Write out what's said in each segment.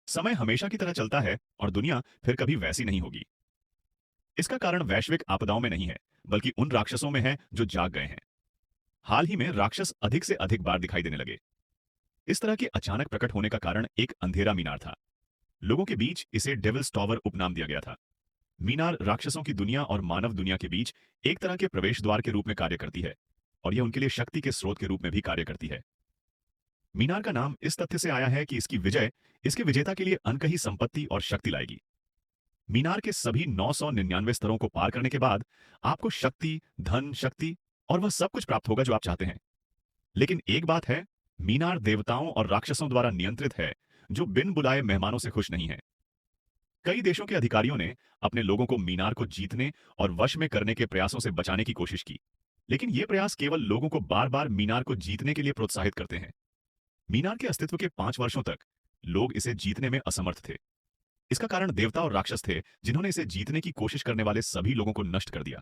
समय हमेशा की तरह चलता है और दुनिया फिर कभी वैसी नहीं होगी। इसका कारण वैश्विक आपदाओं में नहीं है, बल्कि उन राक्षसों में है जो जाग गए हैं। हाल ही में राक्षस अधिक से अधिक बार दिखाई देने लगे। इस तरह के अचानक प्रकट होने का कारण एक अंधेरा मीनार था। लोगों के बीच इसे डेविल्स टॉवर उपनाम दिया गया था। मीनार राक्षसों की दुनिया और मानव दुनिया के बीच एक तरह के प्रवेश द्वार के रूप में कार्य करती है, और यह उनके लिए शक्ति के स्रोत के रूप में भी कार्य करती है। मीनार का नाम इस तथ्य से आया है कि इसकी विजय इसके विजेता के लिए अनकही संपत्ति और शक्ति लाएगी। मीनार के सभी 999 स्तरों को पार करने के बाद आपको शक्ति, धन, शक्ति और वह सब कुछ प्राप्त होगा जो आप चाहते हैं। लेकिन एक बात है, मीनार देवताओं और राक्षसों द्वारा नियंत्रित है, जो बिन बुलाए मेहमानों से खुश नहीं है। कई देशों के अधिकारियों ने अपने लोगों को मीनार को जीतने और वश में करने के प्रयासों से बचाने की कोशिश की, लेकिन ये प्रयास केवल लोगों को बार-बार मीनार को जीतने के लिए प्रोत्साहित करते हैं। मीनार के अस्तित्व के 5 वर्षों तक लोग इसे जीतने में असमर्थ थे। इसका कारण देवता और राक्षस थे, जिन्होंने इसे जीतने की कोशिश करने वाले सभी लोगों को नष्ट कर दिया।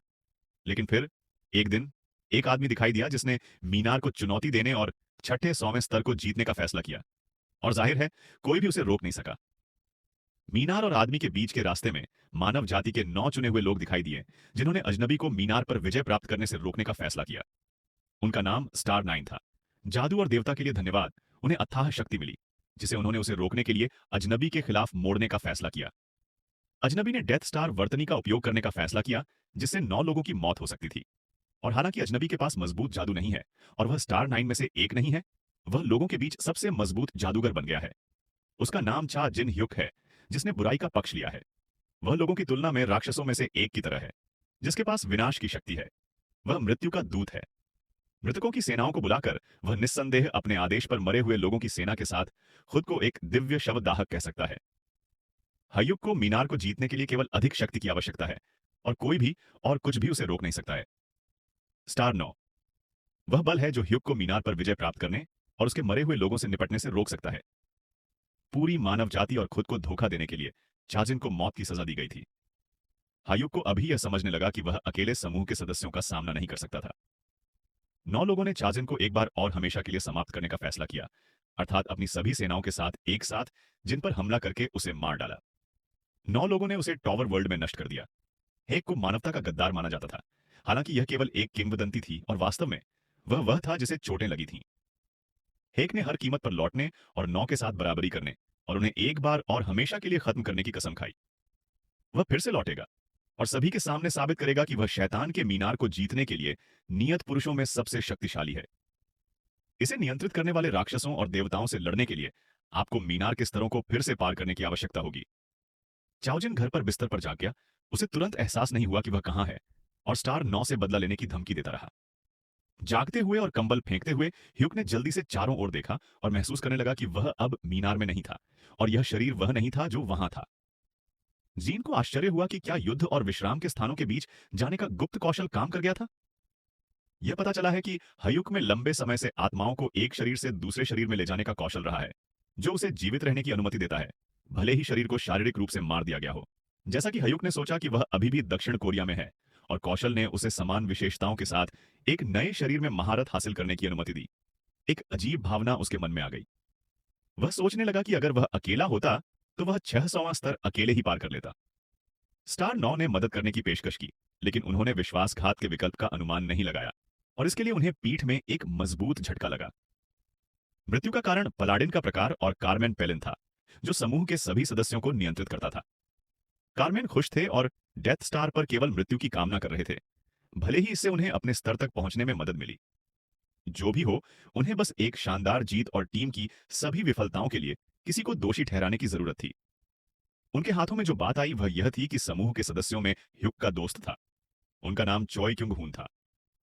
लेकिन फिर एक दिन एक आदमी दिखाई दिया जिसने मीनार को चुनौती देने और छठे 100वें स्तर को जीतने का फैसला किया, और जाहिर है कोई भी उसे रोक नहीं सका। मीनार और आदमी के बीच के रास्ते में मानव जाति के 9 चुने हुए लोग दिखाई दिए, जिन्होंने अजनबी को मीनार पर विजय प्राप्त करने से रोकने का फैसला किया। उनका नाम स्टार 9 था। जादू और देवता के लिए धन्यवाद, उन्हें अथाह शक्ति मिली, जिसे उन्होंने उसे रोकने के लिए अजनबी के खिलाफ मोड़ने का फैसला किया। अजनबी ने डेथ स्टार वर्तनी का उपयोग करने का फैसला किया, जिससे 9 लोगों की मौत हो सकती थी। और हालांकि अजनबी के पास मजबूत जादू नहीं है और वह स्टार 9 में से एक नहीं है, वह लोगों के बीच सबसे मजबूत जादूगर बन गया है। उसका नाम चा जिन ह्युक है, जिसने बुराई का पक्ष लिया है। वह लोगों की तुलना में राक्षसों में से एक की तरह है, जिसके पास विनाश की शक्ति है। वह मृत्यु का दूत है। मृतकों की सेनाओं को बुलाकर वह निस्संदेह अपने आदेश पर मरे हुए लोगों की सेना के साथ खुद को एक दिव्य शवदाहक कह सकता है। हयुक को मीनार को जीतने के लिए केवल अधिक शक्ति की आवश्यकता है, और कोई भी और कुछ भी उसे रोक नहीं सकता है। स्टार 9 वह बल है जो ह्युक को मीनार पर विजय प्राप्त करने और उसके मरे हुए लोगों से निपटने से रोक सकता है। पूरी मानव जाति और खुद को धोखा देने के लिए चाजिन को मौत की सजा दी गई थी। हायुक को अभी यह समझने लगा कि वह अकेले समूह के सदस्यों का सामना नहीं कर सकता था। 9 लोगों ने चाजिन को एक बार और हमेशा के लिए समाप्त करने का फैसला किया, अर्थात अपनी सभी सेनाओं के साथ एक साथ, जिन पर हमला करके उसे मार डाला। 9 लोगों ने उसे टॉवर वर्ल्ड में नष्ट कर दिया। हेक को मानवता का गद्दार माना जाता था, हालांकि यह केवल एक किंवदंती थी और वास्तव में वह था जिसे चोटें लगी थीं। हेक ने हर कीमत पर लौटने और 9 के साथ बराबरी करने और उन्हें एक बार और हमेशा के लिए खत्म करने की कसम खाई। वह फिर से लौटेगा और सभी के सामने साबित करेगा कि वह शैतान के मीनार को जीतने के लिए नियत पुरुषों में सबसे शक्तिशाली है। इसे नियंत्रित करने वाले राक्षसों और देवताओं से लड़ने के लिए आपको मीनार के स्तरों को फिर से पार करने की आवश्यकता होगी। चाओजिन घर पर बिस्तर पर जाग गया। उसे तुरंत एहसास नहीं हुआ कि वह कहां है, और स्टार 9 से बदला लेने की धमकी देता रहा। जागते हुए और कंबल फेंकते हुए ह्यूक ने जल्दी से चारों ओर देखा और महसूस करने लगा कि वह अब मीनार में नहीं था, और यह शरीर वह नहीं था जो वहां था। जीन को आश्चर्य हुआ कि क्या युद्ध और विश्राम के स्थानों के बीच जाने का गुप्त कौशल काम कर गया था। यह पता चला है कि हयुक में लंबे समय से आत्माओं को एक शरीर से दूसरे शरीर में ले जाने का कौशल रहा है, जो उसे जीवित रहने की अनुमति देता है, भले ही शरीर को शारीरिक रूप से मार दिया गया हो। जैसा कि हयुक ने सोचा कि वह अभी भी दक्षिण कोरिया में है, और कौशल ने उसे समान विशेषताओं के साथ एक नए शरीर में महारत हासिल करने की अनुमति दी। एक अजीब भावना उसके मन में आ गई। वह सोचने लगा कि अगर वह अकेला होता तो वह 600वां स्तर अकेले ही पार कर लेता। स्टार 9 ने मदद करने की पेशकश की, लेकिन उन्होंने विश्वासघात के विकल्प का अनुमान नहीं लगाया, और इसके लिए उन्हें पीठ में एक मजबूत झटका लगा। मृत्यु का कारण पलाडिन का प्रकार और कार्मेन पेलिन था, जो समूह के सभी सदस्यों को नियंत्रित करता था। कार्मेन खुश थे और डेथ स्टार पर केवल मृत्यु की कामना कर रहे थे, भले ही इससे उन्हें अपने स्तर तक पहुंचने में मदद मिली। जो भी हो, उन्हें बस एक शानदार जीत और टीम की सभी विफलताओं के लिए किसी को दोषी ठहराने की जरूरत थी। उनके हाथों में जो बात आई वह यह थी कि समूह के सदस्यों में ह्युक का दोस्त था। उनका नाम चॉय क्युंग हून था।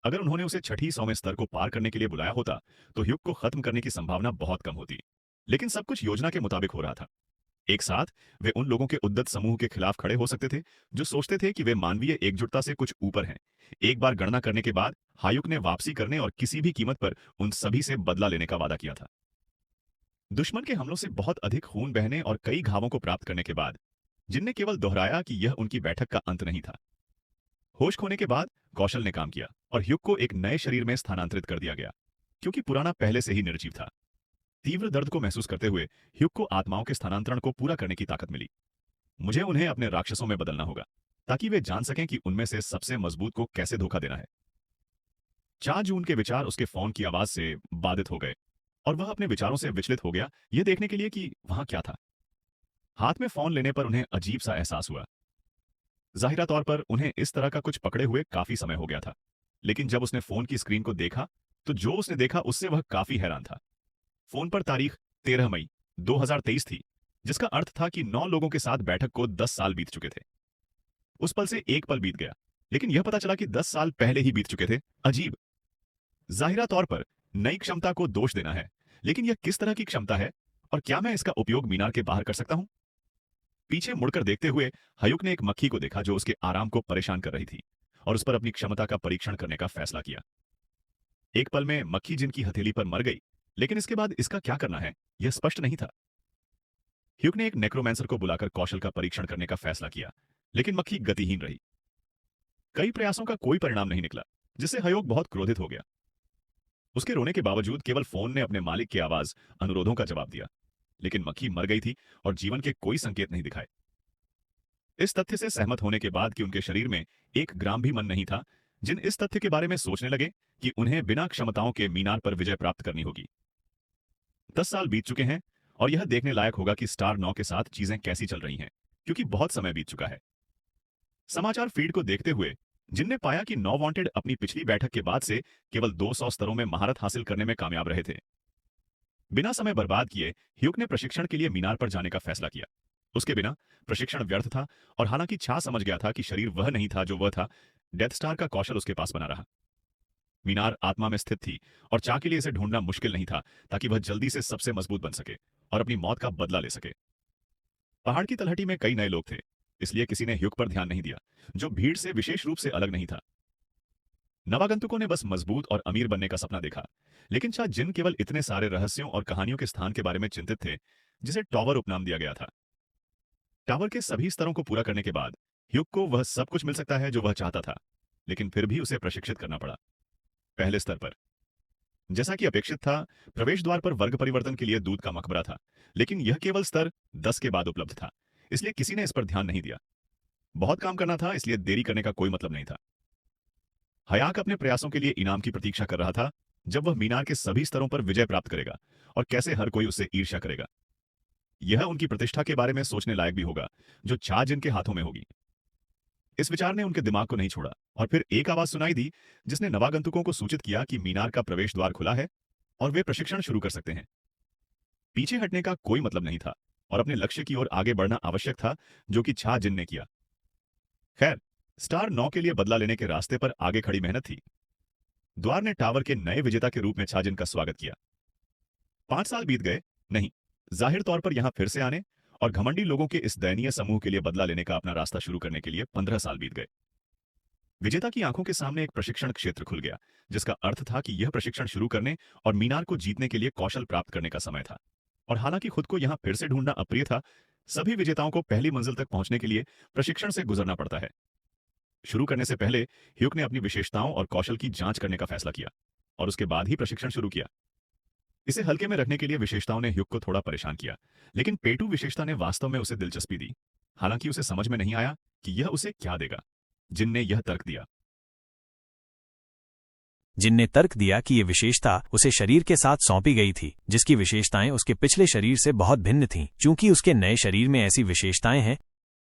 अगर उन्होंने उसे छठी 100वें स्तर को पार करने के लिए बुलाया होता तो ह्युक को खत्म करने की संभावना बहुत कम होती। लेकिन सब कुछ योजना के मुताबिक हो रहा था। एक साथ वे उन लोगों के उद्दत समूह के खिलाफ खड़े हो सकते थे जो सोचते थे कि वे मानवीय एकजुटता से कुछ ऊपर हैं। एक बार गणना करने के बाद हायुक ने वापसी करने और किसी भी कीमत पर उन सभी से बदला लेने का वादा किया था। दुश्मन के हमलों से बहुत अधिक खून बहने और कई घावों को प्राप्त करने के बाद जिनने केवल दोहराया कि यह उनकी बैठक का अंत नहीं था। होश खोने के बाद कौशल ने काम किया और ह्युक को एक नए शरीर में स्थानांतरित कर दिया गया, क्योंकि पुराना पहले से ही निर्जीव था। तीव्र दर्द को महसूस करते हुए ह्यूग को आत्माओं के स्थानांतरण को पूरा करने की ताकत मिली। मुझे उन्हें अपने राक्षसों में बदलना होगा ताकि वे जान सकें कि उनमें से सबसे मजबूत को कैसे धोखा देना है। 4 जून के विचार उसके फोन की आवाज से बाधित हो गए और वह अपने विचारों से विचलित हो गया, यह देखने के लिए कि वहां क्या था। हाथ में फोन लेने पर उन्हें अजीब सा एहसास हुआ। जाहिरा तौर पर उन्हें इस तरह का कुछ पकड़े हुए काफी समय हो गया था, लेकिन जब उसने फोन की स्क्रीन को देखा तो जो उसने देखा उससे वह काफी हैरान था। फोन पर तारीख 13 मई 2023 थी, जिसका अर्थ था कि 9 लोगों के साथ बैठक को 10 साल बीत चुके थे। उस पल से एक पल बीत गया, लेकिन यह पता चला कि 10 साल पहले ही बीत चुके थे। अजीब। जाहिरा तौर पर नई क्षमता को दोष देना है, लेकिन यह किस तरह की क्षमता है और क्या मैं इसका उपयोग मीनार के बाहर कर सकता हूं? पीछे मुड़कर देखते हुए हयुक ने एक मक्खी को देखा जो उसके आराम को परेशान कर रही थी और उस पर अपनी क्षमता का परीक्षण करने का फैसला किया। एक पल में मक्खी जिनकी हथेली पर मर गई, लेकिन इसके बाद इसका क्या करना है यह स्पष्ट नहीं था। ह्यूग ने एक नेक्रोमैंसर को बुलाकर कौशल का परीक्षण करने का फैसला किया, लेकिन मक्खी गतिहीन रही। कई प्रयासों का कोई परिणाम नहीं निकला, जिससे हयुक बहुत क्रोधित हो गया। उसके रोने के बावजूद केवल फोन ने अपने मालिक की आवाज अनुरोधों का जवाब दिया, लेकिन मक्खी मर गई थी और जीवन के कोई संकेत नहीं दिखाए। इस तथ्य से सहमत होने के बाद कि उनके शरीर में 1 ग्राम भी मन नहीं था, जिन इस तथ्य के बारे में सोचने लगे कि उन्हें बिना क्षमताओं के मीनार पर विजय प्राप्त करनी होगी। 10 साल बीत चुके हैं और यह देखने लायक होगा कि स्टार 9 के साथ चीजें कैसी चल रही हैं, क्योंकि बहुत समय बीत चुका है। समाचार फीड को देखते हुए जिनने पाया कि 9 वांटेड अपनी पिछली बैठक के बाद से केवल 200 स्तरों में महारत हासिल करने में कामयाब रहे थे। बिना समय बर्बाद किए ह्यूग ने प्रशिक्षण के लिए मीनार पर जाने का फैसला किया। उसके बिना प्रशिक्षण व्यर्थ था और हालांकि छा समझ गया था कि शरीर वह नहीं था जो वह था, डेथ स्टार का कौशल उसके पास बना रहा। मीनार आत्मा में स्थित थी और चा के लिए इसे ढूंढना मुश्किल नहीं था ताकि वह जल्दी से सबसे मजबूत बन सके और अपनी मौत का बदला ले सके। पहाड़ की तलहटी में कई नए लोग थे, इसलिए किसी ने ह्यूग पर ध्यान नहीं दिया, जो भीड़ से विशेष रूप से अलग नहीं था। नवागंतुकों ने बस मजबूत और अमीर बनने का सपना देखा, लेकिन शायद जिन केवल इतने सारे रहस्यों और कहानियों के स्थान के बारे में चिंतित थे, जिसे टॉवर उपनाम दिया गया था। टावर के सभी स्तरों को पूरा करने के बाद ह्यूग को वह सब कुछ मिल सकता है जो वह चाहता था, लेकिन फिर भी उसे प्रशिक्षित करना पड़ा। पहले स्तर पर जैसा कि अपेक्षित था, प्रवेश द्वार पर वर्ग परिवर्तन के लिए दूध का मकबरा था, लेकिन यह केवल स्तर 10 के बाद उपलब्ध था, इसलिए किसी ने इस पर ध्यान नहीं दिया। बहुत काम करना था, इसलिए देरी करने का कोई मतलब नहीं था। हयाक अपने प्रयासों के लिए इनाम की प्रतीक्षा कर रहा था, जब वह मीनार के सभी स्तरों पर विजय प्राप्त करेगा और कैसे हर कोई उससे ईर्ष्या करेगा। यह उनकी प्रतिष्ठा के बारे में सोचने लायक भी होगा, जो छा जिनके हाथों में होगी। इस विचार ने उनके दिमाग को नहीं छोड़ा और फिर एक आवाज सुनाई दी जिसने नवागंतुकों को सूचित किया कि मीनार का प्रवेश द्वार खुला है और वे प्रशिक्षण शुरू कर सकते हैं। पीछे हटने का कोई मतलब नहीं था और अपने लक्ष्य की ओर आगे बढ़ना आवश्यक था, जो कि छा जिन ने किया। खैर, स्टार 9 के लिए बदला लेने के रास्ते पर आगे खड़ी मेहनत थी। द्वार ने टावर के नए विजेता के रूप में छाजिन का स्वागत किया। 5 साल बीत गए, नहीं, जाहिर तौर पर यहां फिर से आने और घमंडी लोगों के इस दयनीय समूह के लिए बदला लेने का अपना रास्ता शुरू करने के लिए 15 साल बीत गए। विजेता की आंखों के सामने एक प्रशिक्षण क्षेत्र खुल गया, जिसका अर्थ था कि यह प्रशिक्षण शुरू करने और मीनार को जीतने के लिए कौशल प्राप्त करने का समय था। और हालांकि खुद को यहां फिर से ढूंढना अप्रिय था, सभी विजेताओं को पहली मंजिल तक पहुंचने के लिए प्रशिक्षण से गुजरना पड़ता है। शुरू करने से पहले ह्यूग ने अपनी विशेषताओं और कौशल की जांच करने का फैसला किया और उसके बाद ही प्रशिक्षण शुरू किया। इसे हल्के में रखने के लिए विशेषताओं ने ह्यूग को थोड़ा परेशान किया, लेकिन पेटू विशेषता ने वास्तव में उसे दिलचस्पी दी। हालांकि उसे समझ में नहीं आया कि यह उसे क्या देगा। जिन ने यह तर्क दिया जिनने तर्क दिया कि ये विशेषता उसे शरीर के साथ सौंपी गई थी, जिसकी विशेषताएं उसके पिछले शरीर से बहुत भिन्न थीं। चूंकि उसके नए शरीर में ऐसी विशेषताएं हैं,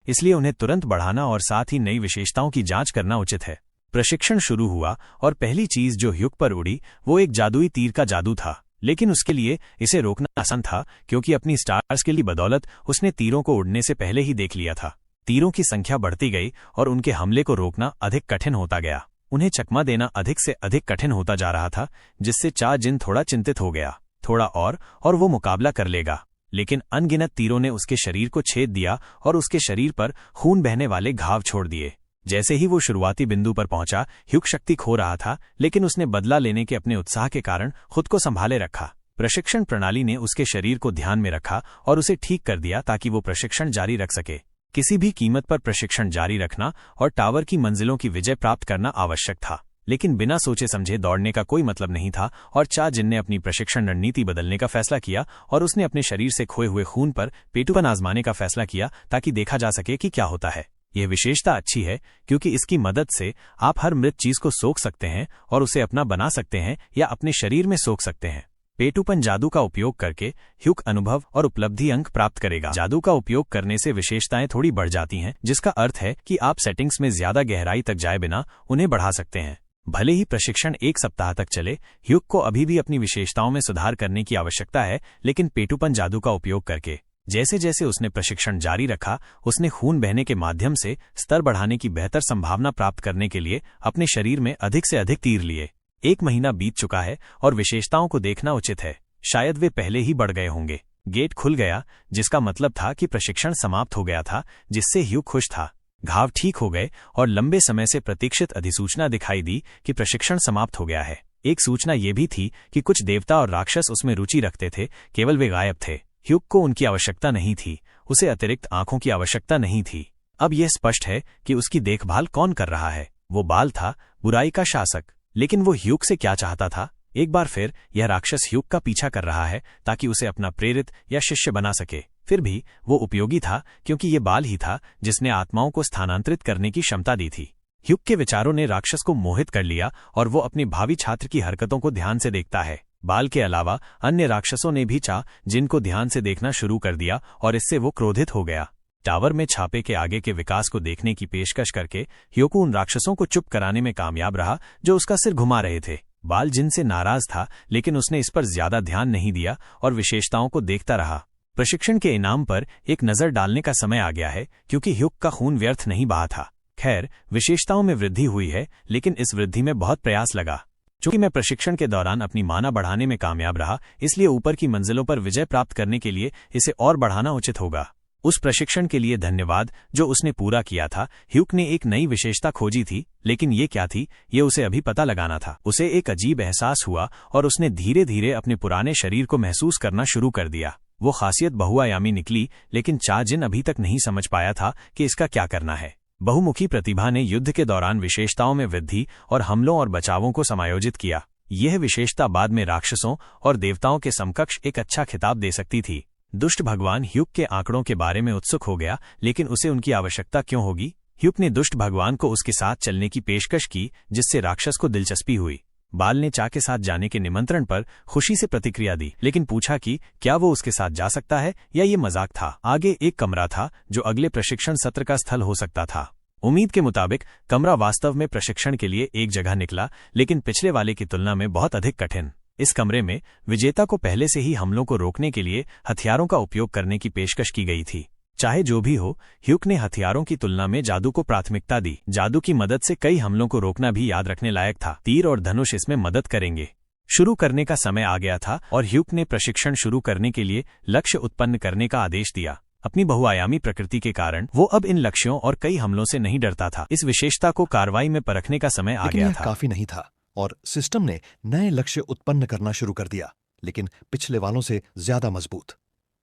इसलिए उन्हें तुरंत बढ़ाना और साथ ही नई विशेषताओं की जांच करना उचित है। प्रशिक्षण शुरू हुआ और पहली चीज जो ह्यूग पर उड़ी वो एक जादुई तीर का जादू था, लेकिन उसके लिए इसे रोकना आसान था क्योंकि अपनी स्टार स्किल की बदौलत उसने तीरों को उड़ने से पहले ही देख लिया था। तीरों की संख्या बढ़ती गई और उनके हमले को रोकना अधिक कठिन होता गया। उन्हें चकमा देना अधिक से अधिक कठिन होता जा रहा था, जिससे चा जिन थोड़ा चिंतित हो गया। थोड़ा और वो मुकाबला कर लेगा, लेकिन अनगिनत तीरों ने उसके शरीर को छेद दिया और उसके शरीर पर खून बहने वाले घाव छोड़ दिए। जैसे ही वो शुरुआती बिंदु पर पहुंचा, ह्यूग शक्ति खो रहा था, लेकिन उसने बदला लेने के अपने उत्साह के कारण खुद को संभाले रखा। प्रशिक्षण प्रणाली ने उसके शरीर को ध्यान में रखा और उसे ठीक कर दिया ताकि वो प्रशिक्षण जारी रख सके। किसी भी कीमत पर प्रशिक्षण जारी रखना और टावर की मंजिलों की विजय प्राप्त करना आवश्यक था। लेकिन बिना सोचे समझे दौड़ने का कोई मतलब नहीं था और चा जिन ने अपनी प्रशिक्षण रणनीति बदलने का फैसला किया और उसने अपने शरीर से खोए हुए खून पर पेटूपन आजमाने का फैसला किया ताकि देखा जा सके कि क्या होता है। यह विशेषता अच्छी है क्योंकि इसकी मदद से आप हर मृत चीज को सोख सकते हैं और उसे अपना बना सकते हैं या अपने शरीर में सोख सकते हैं। पेटूपन जादू का उपयोग करके ह्यूक अनुभव और उपलब्धि अंक प्राप्त करेगा। जादू का उपयोग करने से विशेषताएं थोड़ी बढ़ जाती हैं, जिसका अर्थ है कि आप सेटिंग्स में ज्यादा गहराई तक जाए बिना उन्हें बढ़ा सकते हैं। भले ही प्रशिक्षण 1 सप्ताह तक चले, ह्यूक को अभी भी अपनी विशेषताओं में सुधार करने की आवश्यकता है, लेकिन पेटूपन जादू का उपयोग करके जैसे जैसे उसने प्रशिक्षण जारी रखा, उसने खून बहने के माध्यम से स्तर बढ़ाने की बेहतर संभावना प्राप्त करने के लिए अपने शरीर में अधिक से अधिक तीर लिए। 1 महीना बीत चुका है और विशेषताओं को देखना उचित है, शायद वे पहले ही बढ़ गए होंगे। गेट खुल गया, जिसका मतलब था कि प्रशिक्षण समाप्त हो गया था, जिससे ह्यूक खुश था। घाव ठीक हो गए और लंबे समय से प्रतीक्षित अधिसूचना दिखाई दी कि प्रशिक्षण समाप्त हो गया है। एक सूचना ये भी थी कि कुछ देवता और राक्षस उसमें रुचि रखते थे, केवल वे गायब थे। ह्यूक को उनकी आवश्यकता नहीं थी, उसे अतिरिक्त आंखों की आवश्यकता नहीं थी। अब यह स्पष्ट है कि उसकी देखभाल कौन कर रहा है। वो बाल था, बुराई का शासक, लेकिन वो ह्यूक से क्या चाहता था? एक बार फिर यह राक्षस ह्यूक का पीछा कर रहा है ताकि उसे अपना प्रेरित या शिष्य बना सके। फिर भी वो उपयोगी था क्योंकि ये बाल ही था जिसने आत्माओं को स्थानांतरित करने की क्षमता दी थी। ह्यूक के विचारों ने राक्षस को मोहित कर लिया और वो अपने भावी छात्र की हरकतों को ध्यान से देखता है। बाल के अलावा अन्य राक्षसों ने भी जिनको ध्यान से देखना शुरू कर दिया और इससे वो क्रोधित हो गया। टावर में छापे के आगे के विकास को देखने की पेशकश करके ह्यूक उन राक्षसों को चुप कराने में कामयाब रहा जो उसका सिर घुमा रहे थे। बाल जिनसे नाराज था, लेकिन उसने इस पर ज्यादा ध्यान नहीं दिया और विशेषताओं को देखता रहा। प्रशिक्षण के इनाम पर एक नजर डालने का समय आ गया है क्योंकि ह्यूक का खून व्यर्थ नहीं बहा था। खैर, विशेषताओं में वृद्धि हुई है, लेकिन इस वृद्धि में बहुत प्रयास लगा। चूंकि मैं प्रशिक्षण के दौरान अपनी माना बढ़ाने में कामयाब रहा, इसलिए ऊपर की मंजिलों पर विजय प्राप्त करने के लिए इसे और बढ़ाना उचित होगा। उस प्रशिक्षण के लिए धन्यवाद जो उसने पूरा किया था। ह्यूक ने एक नई विशेषता खोजी थी, लेकिन ये क्या थी ये उसे अभी पता लगाना था। उसे एक अजीब एहसास हुआ और उसने धीरे धीरे अपने पुराने शरीर को महसूस करना शुरू कर दिया। वो खासियत बहुआयामी निकली, लेकिन जिन अभी तक नहीं समझ पाया था कि इसका क्या करना है। बहुमुखी प्रतिभा ने युद्ध के दौरान विशेषताओं में वृद्धि और हमलों और बचावों को समायोजित किया। यह विशेषता बाद में राक्षसों और देवताओं के समकक्ष एक अच्छा खिताब दे सकती थी। दुष्ट भगवान ह्यूक के आंकड़ों के बारे में उत्सुक हो गया, लेकिन उसे उनकी आवश्यकता क्यों होगी? ह्यूक ने दुष्ट भगवान को उसके साथ चलने की पेशकश की, जिससे राक्षस को दिलचस्पी हुई। बाल ने के साथ जाने के निमंत्रण पर खुशी से प्रतिक्रिया दी, लेकिन पूछा कि क्या वो उसके साथ जा सकता है या ये मजाक था। आगे एक कमरा था जो अगले प्रशिक्षण सत्र का स्थल हो सकता था। उम्मीद के मुताबिक कमरा वास्तव में प्रशिक्षण के लिए एक जगह निकला, लेकिन पिछले वाले की तुलना में बहुत अधिक कठिन। इस कमरे में विजेता को पहले से ही हमलों को रोकने के लिए हथियारों का उपयोग करने की पेशकश की गई थी। चाहे जो भी हो, ह्यूक ने हथियारों की तुलना में जादू को प्राथमिकता दी। जादू की मदद से कई हमलों को रोकना भी याद रखने लायक था। तीर और धनुष इसमें मदद करेंगे। शुरू करने का समय आ गया था और ह्यूक ने प्रशिक्षण शुरू करने के लिए लक्ष्य उत्पन्न करने का आदेश दिया। अपनी बहुआयामी प्रकृति के कारण वो अब इन लक्ष्यों और कई हमलों से नहीं डरता था। इस विशेषता को कार्रवाई में परखने का समय आ गया था। काफी नहीं था और सिस्टम ने नए लक्ष्य उत्पन्न करना शुरू कर दिया, लेकिन पिछले वालों से ज्यादा मजबूत।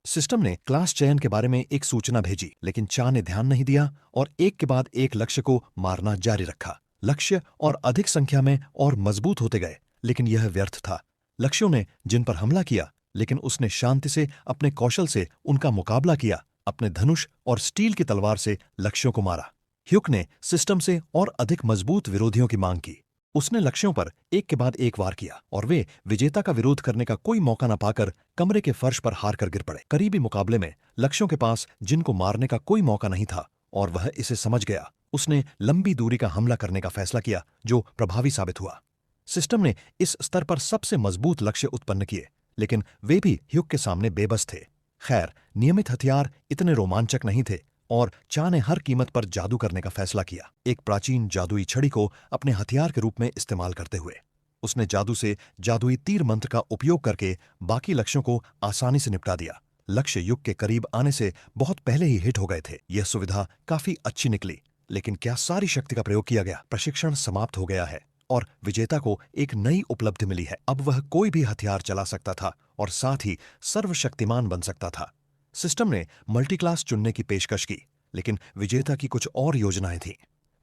सिस्टम ने क्लास चयन के बारे में एक सूचना भेजी, लेकिन ने ध्यान नहीं दिया और एक के बाद एक लक्ष्य को मारना जारी रखा। लक्ष्य और अधिक संख्या में और मजबूत होते गए, लेकिन यह व्यर्थ था। लक्ष्यों ने जिन पर हमला किया, लेकिन उसने शांति से अपने कौशल से उनका मुकाबला किया। अपने धनुष और स्टील की तलवार से लक्ष्यों को मारा। ह्यूक ने सिस्टम से और अधिक मजबूत विरोधियों की मांग की। उसने लक्ष्यों पर एक के बाद एक वार किया और वे विजेता का विरोध करने का कोई मौका न पाकर कमरे के फर्श पर हार कर गिर पड़े। करीबी मुकाबले में लक्ष्यों के पास जिनको मारने का कोई मौका नहीं था और वह इसे समझ गया। उसने लंबी दूरी का हमला करने का फैसला किया, जो प्रभावी साबित हुआ। सिस्टम ने इस स्तर पर सबसे मजबूत लक्ष्य उत्पन्न किए, लेकिन वे भी ह्यूक के सामने बेबस थे। खैर, नियमित हथियार इतने रोमांचक नहीं थे और ने हर कीमत पर जादू करने का फैसला किया। एक प्राचीन जादुई छड़ी को अपने हथियार के रूप में इस्तेमाल करते हुए उसने जादू से जादुई तीर मंत्र का उपयोग करके बाकी लक्ष्यों को आसानी से निपटा दिया। लक्ष्य युग के करीब आने से बहुत पहले ही हिट हो गए थे। यह सुविधा काफी अच्छी निकली, लेकिन क्या सारी शक्ति का प्रयोग किया गया? प्रशिक्षण समाप्त हो गया है और विजेता को एक नई उपलब्धि मिली है। अब वह कोई भी हथियार चला सकता था और साथ ही सर्वशक्तिमान बन सकता था। सिस्टम ने मल्टी क्लास चुनने की पेशकश की, लेकिन विजेता की कुछ और योजनाएं थीं।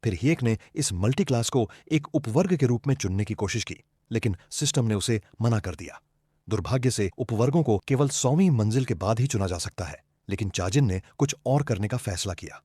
फिर हियक ने इस मल्टी क्लास को एक उपवर्ग के रूप में चुनने की कोशिश की, लेकिन सिस्टम ने उसे मना कर दिया। दुर्भाग्य से उपवर्गों को केवल 100वीं मंजिल के बाद ही चुना जा सकता है, लेकिन चाजिन ने कुछ और करने का फैसला किया।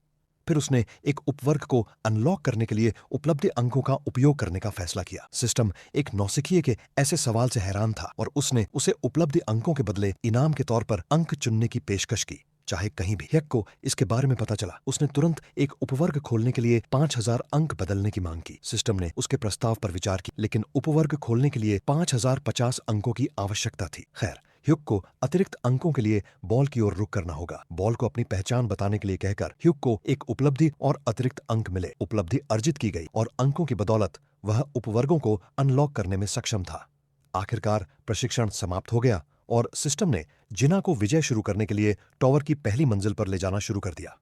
फिर उसने एक उपवर्ग को अनलॉक करने के लिए उपलब्ध अंकों का उपयोग करने का फैसला किया। सिस्टम एक नौसिखिए के ऐसे सवाल से हैरान था और उसने उसे उपलब्ध अंकों के बदले इनाम के तौर पर अंक चुनने की पेशकश की, चाहे कहीं भी। हियक को इसके बारे में पता चला। उसने तुरंत एक उपवर्ग खोलने के लिए 5000 अंक बदलने की मांग की। सिस्टम ने उसके प्रस्ताव पर विचार किया, लेकिन उपवर्ग खोलने के लिए 5050 अंकों की आवश्यकता थी। खैर, ह्यूग को अतिरिक्त अंकों के लिए बॉल की ओर रुख करना होगा। बॉल को अपनी पहचान बताने के लिए कहकर ह्यूग को एक उपलब्धि और अतिरिक्त अंक मिले। उपलब्धि अर्जित की गई और अंकों की बदौलत वह उपवर्गों को अनलॉक करने में सक्षम था। आखिरकार प्रशिक्षण समाप्त हो गया और सिस्टम ने जिना को विजय शुरू करने के लिए टॉवर की पहली मंजिल पर ले जाना शुरू कर दिया।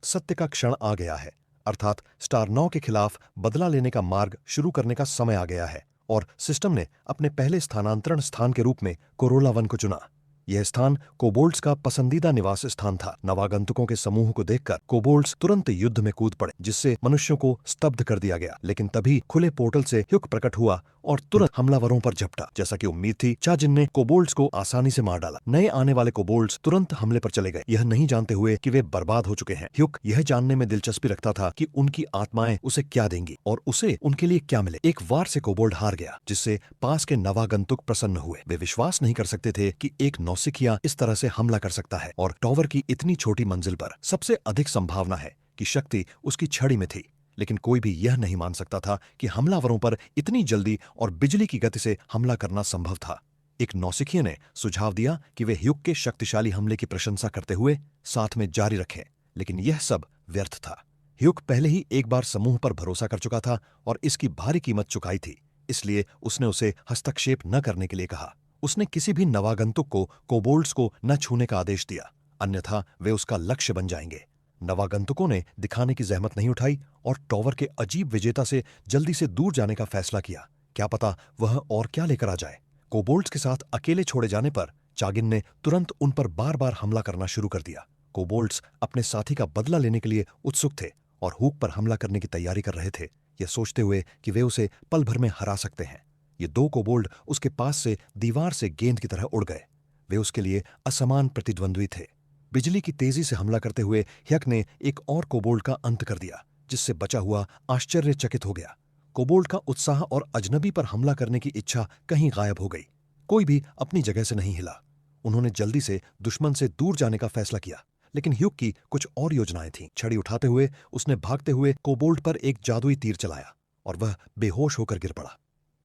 सत्य का क्षण आ गया है, अर्थात स्टार 9 के खिलाफ बदला लेने का मार्ग शुरू करने का समय आ गया है और सिस्टम ने अपने पहले स्थानांतरण स्थान के रूप में कोरोला वन को चुना। यह स्थान कोबोल्ट्स का पसंदीदा निवास स्थान था। नवागंतुकों के समूह को देखकर कोबोल्ट्स तुरंत युद्ध में कूद पड़े, जिससे मनुष्यों को स्तब्ध कर दिया गया। लेकिन तभी खुले पोर्टल से ह्यूग प्रकट हुआ और तुरंत हमलावरों पर झपटा। जैसा कि उम्मीद थी, चाजिन ने कोबोल्ट्स को आसानी से मार डाला। नए आने वाले कोबोल्ट्स तुरंत हमले पर चले गए, यह नहीं जानते हुए कि वे बर्बाद हो चुके हैं। ह्यूग यह जानने में दिलचस्पी रखता था कि उनकी आत्माएं उसे क्या देंगी और उसे उनके लिए क्या मिले। एक वार से कोबोल्ड हार गया, जिससे पास के नवागंतुक प्रसन्न हुए। वे विश्वास नहीं कर सकते थे कि एक नौसिखिया इस तरह से हमला कर सकता है और टॉवर की इतनी छोटी मंजिल पर सबसे अधिक संभावना है कि शक्ति उसकी छड़ी में थी। लेकिन कोई भी यह नहीं मान सकता था कि हमलावरों पर इतनी जल्दी और बिजली की गति से हमला करना संभव था। एक नौसिखिए ने सुझाव दिया कि वे ह्यूग के शक्तिशाली हमले की प्रशंसा करते हुए साथ में जारी रखें, लेकिन यह सब व्यर्थ था। ह्यूग पहले ही एक बार समूह पर भरोसा कर चुका था और इसकी भारी कीमत चुकाई थी, इसलिए उसने उसे हस्तक्षेप न करने के लिए कहा। उसने किसी भी नवागंतुक को कोबोल्ट्स को न छूने का आदेश दिया, अन्यथा वे उसका लक्ष्य बन जाएंगे। नवागंतुकों ने दिखाने की जहमत नहीं उठाई और टॉवर के अजीब विजेता से जल्दी से दूर जाने का फैसला किया। क्या पता वह और क्या लेकर आ जाए। कोबोल्ट्स के साथ अकेले छोड़े जाने पर चागिन ने तुरंत उन पर बार बार हमला करना शुरू कर दिया। कोबोल्ट्स अपने साथी का बदला लेने के लिए उत्सुक थे और हुक पर हमला करने की तैयारी कर रहे थे, यह सोचते हुए कि वे उसे पल भर में हरा सकते हैं। ये 2 कोबोल्ड उसके पास से दीवार से गेंद की तरह उड़ गए। वे उसके लिए असमान प्रतिद्वंद्वी थे। बिजली की तेजी से हमला करते हुए ह्यक ने एक और कोबोल्ड का अंत कर दिया, जिससे बचा हुआ आश्चर्यचकित हो गया। कोबोल्ड का उत्साह और अजनबी पर हमला करने की इच्छा कहीं गायब हो गई। कोई भी अपनी जगह से नहीं हिला। उन्होंने जल्दी से दुश्मन से दूर जाने का फैसला किया, लेकिन ह्यूग की कुछ और योजनाएं थीं। छड़ी उठाते हुए उसने भागते हुए कोबोल्ड पर एक जादुई तीर चलाया और वह बेहोश होकर गिर पड़ा।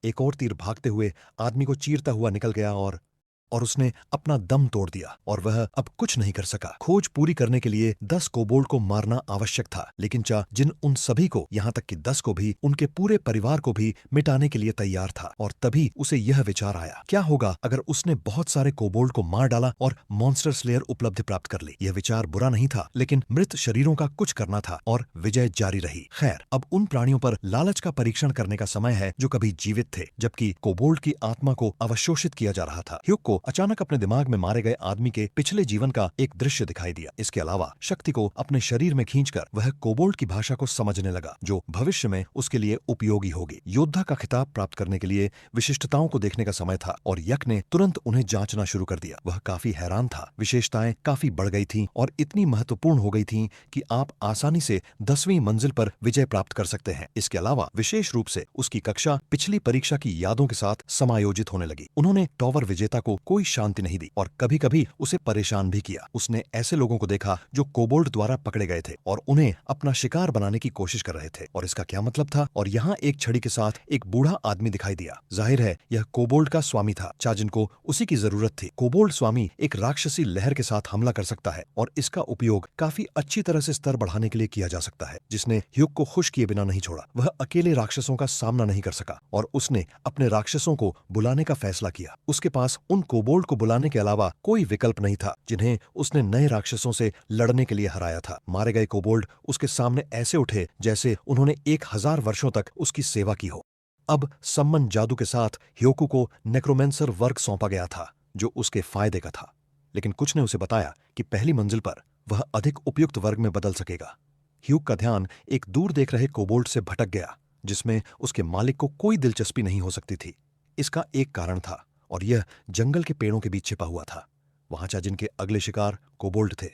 एक और तीर भागते हुए आदमी को चीरता हुआ निकल गया और उसने अपना दम तोड़ दिया और वह अब कुछ नहीं कर सका। खोज पूरी करने के लिए 10 कोबोल्ड को मारना आवश्यक था, लेकिन जिन उन सभी को, यहाँ तक कि 10 को भी, उनके पूरे परिवार को भी मिटाने के लिए तैयार था। और तभी उसे यह विचार आया, क्या होगा अगर उसने बहुत सारे कोबोल्ड को मार डाला और मॉन्स्टर स्लेयर उपलब्धि प्राप्त कर ली। यह विचार बुरा नहीं था, लेकिन मृत शरीरों का कुछ करना था और विजय जारी रही। खैर, अब उन प्राणियों पर लालच का परीक्षण करने का समय है जो कभी जीवित थे, जबकि कोबोल्ड की आत्मा को अवशोषित किया जा रहा था। ह्यूग को अचानक अपने दिमाग में मारे गए आदमी के पिछले जीवन का एक दृश्य दिखाई दिया। इसके अलावा शक्ति को अपने शरीर में खींचकर वह कोबोल्ड की भाषा को समझने लगा, जो भविष्य में उसके लिए उपयोगी होगी। योद्धा का खिताब प्राप्त करने के लिए विशिष्टताओं को देखने का समय था और यक ने तुरंत उन्हें जांचना शुरू कर दिया। वह काफी हैरान था। विशेषताएं काफी बढ़ गई थीं और इतनी महत्वपूर्ण हो गई थीं कि आप आसानी से 10वीं मंजिल पर विजय प्राप्त कर सकते हैं। इसके अलावा विशेष रूप से उसकी कक्षा पिछली परीक्षा की यादों के साथ समायोजित होने लगी। उन्होंने टॉवर विजेता को कोई शांति नहीं दी और कभी कभी उसे परेशान भी किया। उसने ऐसे लोगों को देखा जो कोबोल्ड द्वारा पकड़े गए थे और उन्हें अपना शिकार बनाने की कोशिश कर रहे थे। और इसका क्या मतलब था? और यहाँ एक छड़ी के साथ एक बूढ़ा आदमी दिखाई दिया। जाहिर है यह कोबोल्ड का स्वामी था। चाजिन को उसी की जरूरत थी। कोबोल्ड स्वामी एक राक्षसी लहर के साथ हमला कर सकता है और इसका उपयोग काफी अच्छी तरह से स्तर बढ़ाने के लिए किया जा सकता है, जिसने ह्यूग को खुश किए बिना नहीं छोड़ा। वह अकेले राक्षसों का सामना नहीं कर सका और उसने अपने राक्षसों को बुलाने का फैसला किया। उसके पास उन कोबोल्ड को बुलाने के अलावा कोई विकल्प नहीं था जिन्हें उसने नए राक्षसों से लड़ने के लिए हराया था। मारे गए कोबोल्ड उसके सामने ऐसे उठे जैसे उन्होंने 1000 वर्षों तक उसकी सेवा की हो। अब सम्मन जादू के साथ ह्योकू को नेक्रोमेंसर वर्ग सौंपा गया था, जो उसके फायदे का था, लेकिन कुछ ने उसे बताया कि पहली मंजिल पर वह अधिक उपयुक्त वर्ग में बदल सकेगा। ह्यूग का ध्यान एक दूर देख रहे कोबोल्ड से भटक गया, जिसमें उसके मालिक को कोई दिलचस्पी नहीं हो सकती थी। इसका एक कारण था, और यह जंगल के पेड़ों के बीच छिपा हुआ था। वहां चाजिन के अगले शिकार कोबोल्ड थे।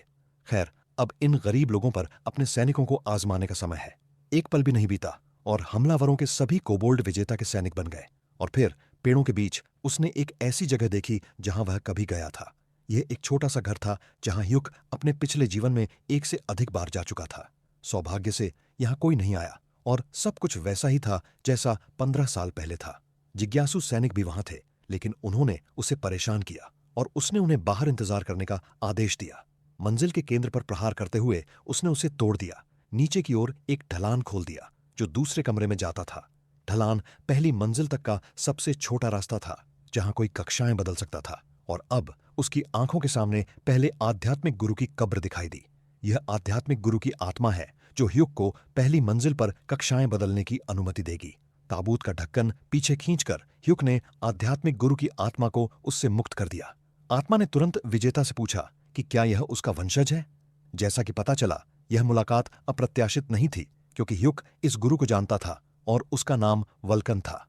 खैर, अब इन गरीब लोगों पर अपने सैनिकों को आजमाने का समय है। एक पल भी नहीं बीता और हमलावरों के सभी कोबोल्ड विजेता के सैनिक बन गए। और फिर पेड़ों के बीच उसने एक ऐसी जगह देखी जहां वह कभी गया था। यह एक छोटा सा घर था जहां ह्यूग अपने पिछले जीवन में एक से अधिक बार जा चुका था। सौभाग्य से यहां कोई नहीं आया और सब कुछ वैसा ही था जैसा 15 साल पहले था। जिज्ञासु सैनिक भी वहां थे, लेकिन उन्होंने उसे परेशान किया और उसने उन्हें बाहर इंतजार करने का आदेश दिया। मंजिल के केंद्र पर प्रहार करते हुए उसने उसे तोड़ दिया। नीचे की ओर एक ढलान खोल दिया जो दूसरे कमरे में जाता था। ढलान पहली मंजिल तक का सबसे छोटा रास्ता था जहां कोई कक्षाएं बदल सकता था। और अब उसकी आंखों के सामने पहले आध्यात्मिक गुरु की कब्र दिखाई दी। यह आध्यात्मिक गुरु की आत्मा है जो ह्यूग को पहली मंजिल पर कक्षाएं बदलने की अनुमति देगी। ताबूत का ढक्कन पीछे खींचकर ह्यूग ने आध्यात्मिक गुरु की आत्मा को उससे मुक्त कर दिया। आत्मा ने तुरंत विजेता से पूछा कि क्या यह उसका वंशज है। जैसा कि पता चला, यह मुलाकात अप्रत्याशित नहीं थी, क्योंकि ह्यूग इस गुरु को जानता था और उसका नाम वल्कन था।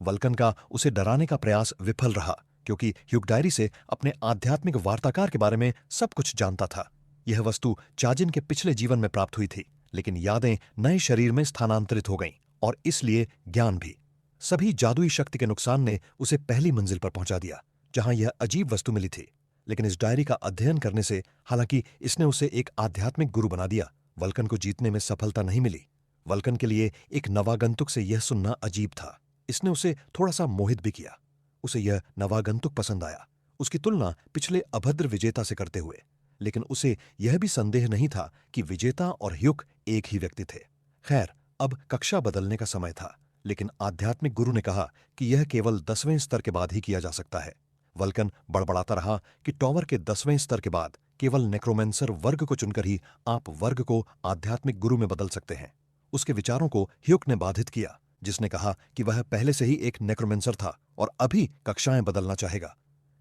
वल्कन का उसे डराने का प्रयास विफल रहा, क्योंकि ह्यूग डायरी से अपने आध्यात्मिक वार्ताकार के बारे में सब कुछ जानता था। यह वस्तु चाजिन के पिछले जीवन में प्राप्त हुई थी, लेकिन यादें नए शरीर में स्थानांतरित हो गईं, और इसलिए ज्ञान भी। सभी जादुई शक्ति के नुकसान ने उसे पहली मंजिल पर पहुंचा दिया जहां यह अजीब वस्तु मिली थी। लेकिन इस डायरी का अध्ययन करने से, हालांकि इसने उसे एक आध्यात्मिक गुरु बना दिया, वल्कन को जीतने में सफलता नहीं मिली। वल्कन के लिए एक नवागंतुक से यह सुनना अजीब था। इसने उसे थोड़ा सा मोहित भी किया। उसे यह नवागंतुक पसंद आया, उसकी तुलना पिछले अभद्र विजेता से करते हुए। लेकिन उसे यह भी संदेह नहीं था कि विजेता और ह्यूग एक ही व्यक्ति थे। खैर, अब कक्षा बदलने का समय था, लेकिन आध्यात्मिक गुरु ने कहा कि यह केवल 10वें स्तर के बाद ही किया जा सकता है। वल्कन बड़बड़ाता रहा कि टॉवर के 10वें स्तर के बाद केवल नेक्रोमेंसर वर्ग को चुनकर ही आप वर्ग को आध्यात्मिक गुरु में बदल सकते हैं। उसके विचारों को ह्यूग ने बाधित किया, जिसने कहा कि वह पहले से ही एक नेक्रोमेंसर था और अभी कक्षाएं बदलना चाहेगा।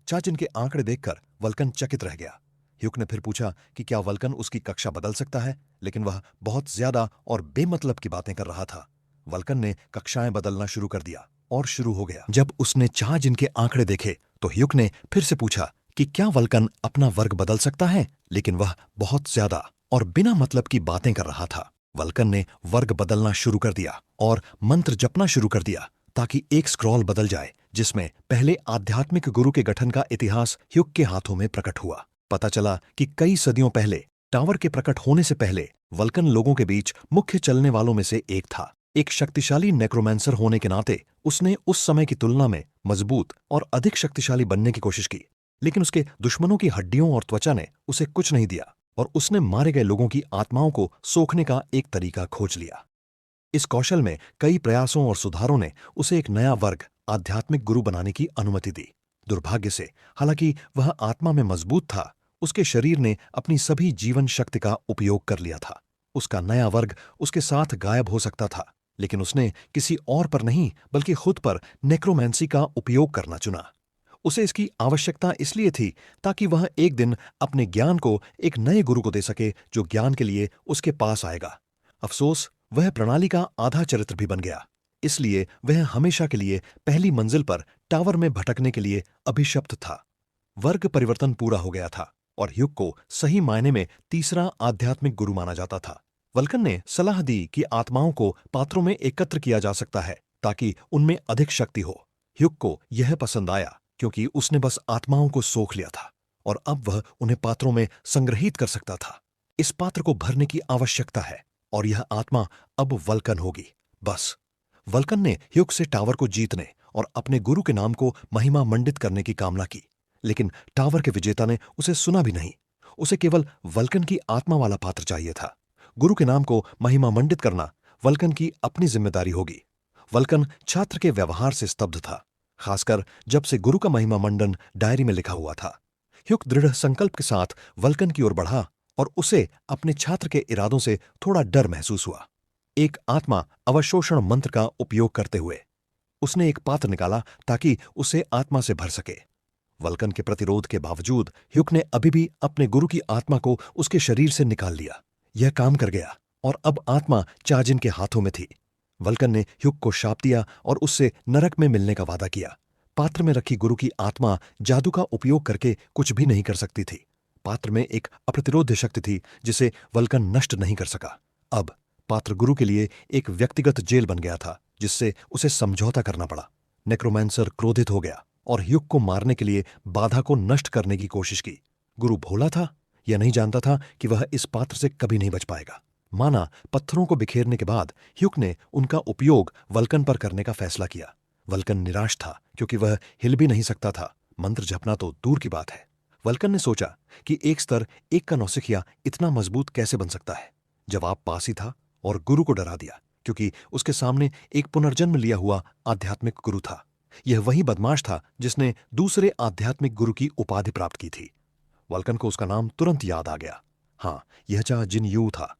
चाचिन के आंकड़े देखकर वल्कन चकित रह गया। ह्यूग ने फिर पूछा कि क्या वल्कन उसकी कक्षा बदल सकता है, लेकिन वह बहुत ज्यादा और बेमतलब की बातें कर रहा था। वल्कन ने कक्षाएं बदलना शुरू कर दिया और शुरू हो गया। जब उसने चाजिन के आंकड़े देखे तो ह्यूग ने फिर से पूछा कि क्या वल्कन अपना वर्ग बदल सकता है, लेकिन वह बहुत ज्यादा और बिना मतलब की बातें कर रहा था। वल्कन ने वर्ग बदलना शुरू कर दिया और मंत्र जपना शुरू कर दिया ताकि एक स्क्रॉल बदल जाए जिसमें पहले आध्यात्मिक गुरु के गठन का इतिहास ह्यूग के हाथों में प्रकट हुआ। पता चला कि कई सदियों पहले, टावर के प्रकट होने से पहले, वल्कन लोगों के बीच मुख्य चलने वालों में से एक था। एक शक्तिशाली नेक्रोमेंसर होने के नाते उसने उस समय की तुलना में मजबूत और अधिक शक्तिशाली बनने की कोशिश की, लेकिन उसके दुश्मनों की हड्डियों और त्वचा ने उसे कुछ नहीं दिया और उसने मारे गए लोगों की आत्माओं को सोखने का एक तरीका खोज लिया। इस कौशल में कई प्रयासों और सुधारों ने उसे एक नया वर्ग, आध्यात्मिक गुरु बनाने की अनुमति दी। दुर्भाग्य से, हालांकि वह आत्मा में मजबूत था, उसके शरीर ने अपनी सभी जीवन शक्ति का उपयोग कर लिया था। उसका नया वर्ग उसके साथ गायब हो सकता था, लेकिन उसने किसी और पर नहीं बल्कि खुद पर नेक्रोमेंसी का उपयोग करना चुना। उसे इसकी आवश्यकता इसलिए थी ताकि वह एक दिन अपने ज्ञान को एक नए गुरु को दे सके जो ज्ञान के लिए उसके पास आएगा। अफसोस, वह प्रणाली का आधा चरित्र भी बन गया, इसलिए वह हमेशा के लिए पहली मंजिल पर टावर में भटकने के लिए अभिशप्त था। वर्ग परिवर्तन पूरा हो गया था और ह्यूग को सही मायने में तीसरा आध्यात्मिक गुरु माना जाता था। वल्कन ने सलाह दी कि आत्माओं को पात्रों में एकत्र किया जा सकता है ताकि उनमें अधिक शक्ति हो। ह्यूग को यह पसंद आया क्योंकि उसने बस आत्माओं को सोख लिया था और अब वह उन्हें पात्रों में संग्रहित कर सकता था। इस पात्र को भरने की आवश्यकता है और यह आत्मा अब वल्कन होगी। बस। वल्कन ने ह्यूग से टावर को जीतने और अपने गुरु के नाम को महिमा मंडित करने की कामना की, लेकिन टावर के विजेता ने उसे सुना भी नहीं। उसे केवल वल्कन की आत्मा वाला पात्र चाहिए था। गुरु के नाम को महिमा मंडित करना वल्कन की अपनी जिम्मेदारी होगी। वल्कन छात्र के व्यवहार से स्तब्ध था, खासकर जब से गुरु का महिमा मंडन डायरी में लिखा हुआ था। ह्यूग दृढ़ संकल्प के साथ वल्कन की ओर बढ़ा और उसे अपने छात्र के इरादों से थोड़ा डर महसूस हुआ। एक आत्मा अवशोषण मंत्र का उपयोग करते हुए उसने एक पात्र निकाला ताकि उसे आत्मा से भर सके। वल्कन के प्रतिरोध के बावजूद ह्यूग ने अभी भी अपने गुरु की आत्मा को उसके शरीर से निकाल लिया। यह काम कर गया और अब आत्मा चाजिन के हाथों में थी। वल्कन ने ह्युक को शाप दिया और उससे नरक में मिलने का वादा किया। पात्र में रखी गुरु की आत्मा जादू का उपयोग करके कुछ भी नहीं कर सकती थी। पात्र में एक अप्रतिरोध्य शक्ति थी जिसे वल्कन नष्ट नहीं कर सका। अब पात्र गुरु के लिए एक व्यक्तिगत जेल बन गया था जिससे उसे समझौता करना पड़ा। नेक्रोमैंसर क्रोधित हो गया और ह्युक को मारने के लिए बाधा को नष्ट करने की कोशिश की। गुरु भोला था, यह नहीं जानता था कि वह इस पात्र से कभी नहीं बच पाएगा। माना पत्थरों को बिखेरने के बाद ह्युक ने उनका उपयोग वल्कन पर करने का फैसला किया। वल्कन निराश था क्योंकि वह हिल भी नहीं सकता था, मंत्र जपना तो दूर की बात है। वल्कन ने सोचा कि एक स्तर एक का नौसिखिया इतना मजबूत कैसे बन सकता है। जवाब पास ही था और गुरु को डरा दिया क्योंकि उसके सामने एक पुनर्जन्म लिया हुआ आध्यात्मिक गुरु था। यह वही बदमाश था जिसने दूसरे आध्यात्मिक गुरु की उपाधि प्राप्त की थी। वल्कन को उसका नाम तुरंत याद आ गया। हाँ, यह चाह जिन यू था।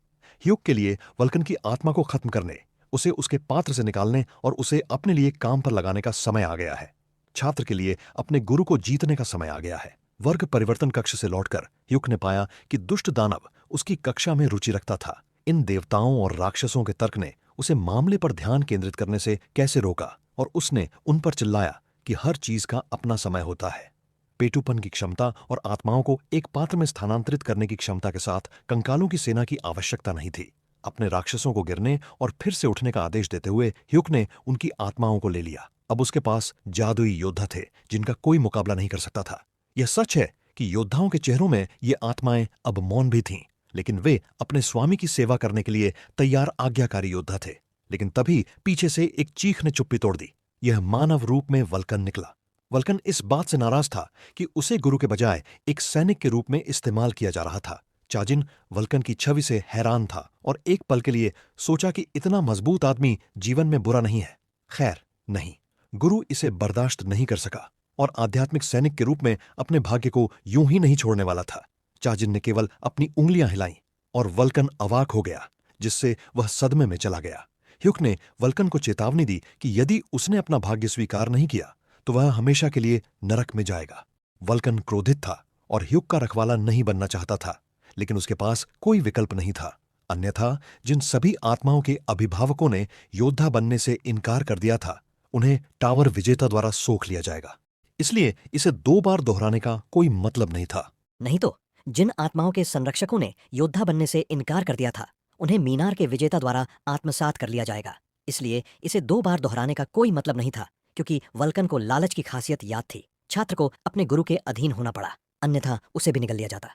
ह्युक के लिए वल्कन की आत्मा को खत्म करने, उसे उसके पात्र से निकालने और उसे अपने लिए काम पर लगाने का समय आ गया है। छात्र के लिए अपने गुरु को जीतने का समय आ गया है। वर्ग परिवर्तन कक्ष से लौटकर ह्युक ने पाया कि दुष्ट दानव उसकी कक्षा में रुचि रखता था। इन देवताओं और राक्षसों के तर्क ने उसे मामले पर ध्यान केंद्रित करने से कैसे रोका और उसने उन पर चिल्लाया कि हर चीज का अपना समय होता है। पेटूपन की क्षमता और आत्माओं को एक पात्र में स्थानांतरित करने की क्षमता के साथ कंकालों की सेना की आवश्यकता नहीं थी। अपने राक्षसों को गिरने और फिर से उठने का आदेश देते हुए ह्युक ने उनकी आत्माओं को ले लिया। अब उसके पास जादुई योद्धा थे जिनका कोई मुकाबला नहीं कर सकता था। यह सच है कि योद्धाओं के चेहरों में ये आत्माएं अब मौन भी थीं, लेकिन वे अपने स्वामी की सेवा करने के लिए तैयार आज्ञाकारी योद्धा थे। लेकिन तभी पीछे से एक चीख ने चुप्पी तोड़ दी। यह मानव रूप में वल्कन निकला। वल्कन इस बात से नाराज था कि उसे गुरु के बजाय एक सैनिक के रूप में इस्तेमाल किया जा रहा था। चाजिन वल्कन की छवि से हैरान था और एक पल के लिए सोचा कि इतना मजबूत आदमी जीवन में बुरा नहीं है। खैर नहीं, गुरु इसे बर्दाश्त नहीं कर सका और आध्यात्मिक सैनिक के रूप में अपने भाग्य को यूं ही नहीं छोड़ने वाला था। चाजिन ने केवल अपनी उंगलियां हिलाईं और वल्कन अवाक हो गया, जिससे वह सदमे में चला गया। ह्युक ने वल्कन को चेतावनी दी कि यदि उसने अपना भाग्य स्वीकार नहीं किया तो वह हमेशा के लिए नरक में जाएगा। वल्कन क्रोधित था और ह्युक का रखवाला नहीं बनना चाहता था, लेकिन उसके पास कोई विकल्प नहीं था। अन्यथा जिन सभी आत्माओं के अभिभावकों ने योद्धा बनने से इनकार कर दिया था, उन्हें टावर विजेता द्वारा सोख लिया जाएगा। इसलिए इसे 2 बार दोहराने का कोई मतलब नहीं था। नहीं तो जिन आत्माओं के संरक्षकों ने योद्धा बनने से इनकार कर दिया था, उन्हें मीनार के विजेता द्वारा आत्मसात कर लिया जाएगा। इसलिए इसे 2 बार दोहराने का कोई मतलब नहीं था, क्योंकि वल्कन को लालच की खासियत याद थी। छात्र को अपने गुरु के अधीन होना पड़ा, अन्यथा उसे भी निगल लिया जाता।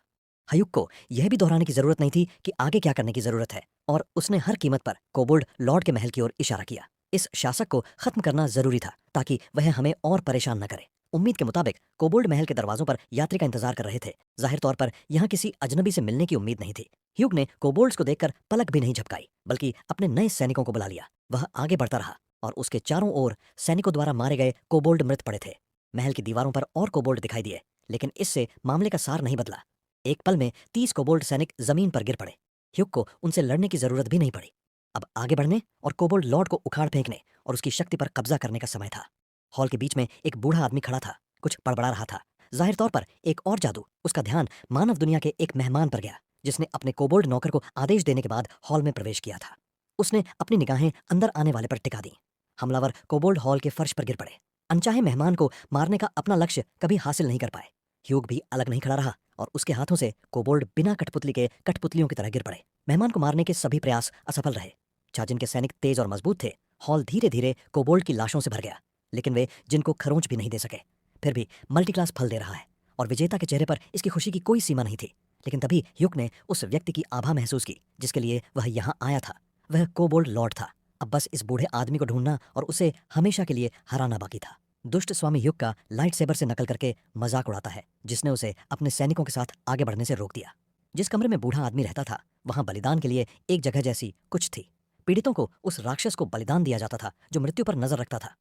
हयुक को यह भी दोहराने की जरूरत नहीं थी कि आगे क्या करने की जरूरत है, और उसने हर कीमत पर कोबोल्ड लॉर्ड के महल की ओर इशारा किया। इस शासक को खत्म करना जरूरी था ताकि वह हमें और परेशान न करे। उम्मीद के मुताबिक कोबोल्ड महल के दरवाजों पर यात्री का इंतजार कर रहे थे। जाहिर तौर पर यहाँ किसी अजनबी से मिलने की उम्मीद नहीं थी। ह्यूग ने कोबोल्ड्स को देखकर पलक भी नहीं झपकाई, बल्कि अपने नए सैनिकों को बुला लिया। वह आगे बढ़ता रहा और उसके चारों ओर सैनिकों द्वारा मारे गए कोबोल्ड मृत पड़े थे। महल की दीवारों पर और कोबोल्ड दिखाई दिए, लेकिन इससे मामले का सार नहीं बदला। एक पल में 30 कोबोल्ड सैनिक जमीन पर गिर पड़े। ह्यूग को उनसे लड़ने की जरूरत भी नहीं पड़ी। अब आगे बढ़ने और कोबोल्ड लॉर्ड को उखाड़ फेंकने और उसकी शक्ति पर कब्जा करने का समय था। हॉल के बीच में एक बूढ़ा आदमी खड़ा था, कुछ बड़बड़ा रहा था। जाहिर तौर पर एक और जादू उसका ध्यान मानव दुनिया के एक मेहमान पर गया, जिसने अपने कोबोल्ड नौकर को आदेश देने के बाद हॉल में प्रवेश किया था। उसने अपनी निगाहें अंदर आने वाले पर टिका दी। हमलावर कोबोल्ड हॉल के फर्श पर गिर पड़े। अनचाहे मेहमान को मारने का अपना लक्ष्य कभी हासिल नहीं कर पाए। ह्यूग भी अलग नहीं खड़ा रहा और उसके हाथों से कोबोल्ड बिना कठपुतली के कठपुतलियों की तरह गिर पड़े। मेहमान को मारने के सभी प्रयास असफल रहे। चाजिन के सैनिक तेज और मजबूत थे। हॉल धीरे धीरे कोबोल्ड की लाशों से भर गया, लेकिन वे जिनको खरोंच भी नहीं दे सके। फिर भी मल्टीक्लास फल दे रहा है और विजेता के चेहरे पर इसकी खुशी की कोई सीमा नहीं थी। लेकिन तभी ह्यूग ने उस व्यक्ति की आभा महसूस की जिसके लिए वह यहाँ आया था। वह कोबोल्ड लॉर्ड था। अब बस इस बूढ़े आदमी को ढूंढना और उसे हमेशा के लिए हराना बाकी था। दुष्ट स्वामी ह्यूग का लाइट सेबर से नकल करके मजाक उड़ाता है, जिसने उसे अपने सैनिकों के साथ आगे बढ़ने से रोक दिया। जिस कमरे में बूढ़ा आदमी रहता था, वहां बलिदान के लिए एक जगह जैसी कुछ थी। पीड़ितों को उस राक्षस को बलिदान दिया जाता था जो मृत्यु पर नजर रखता था।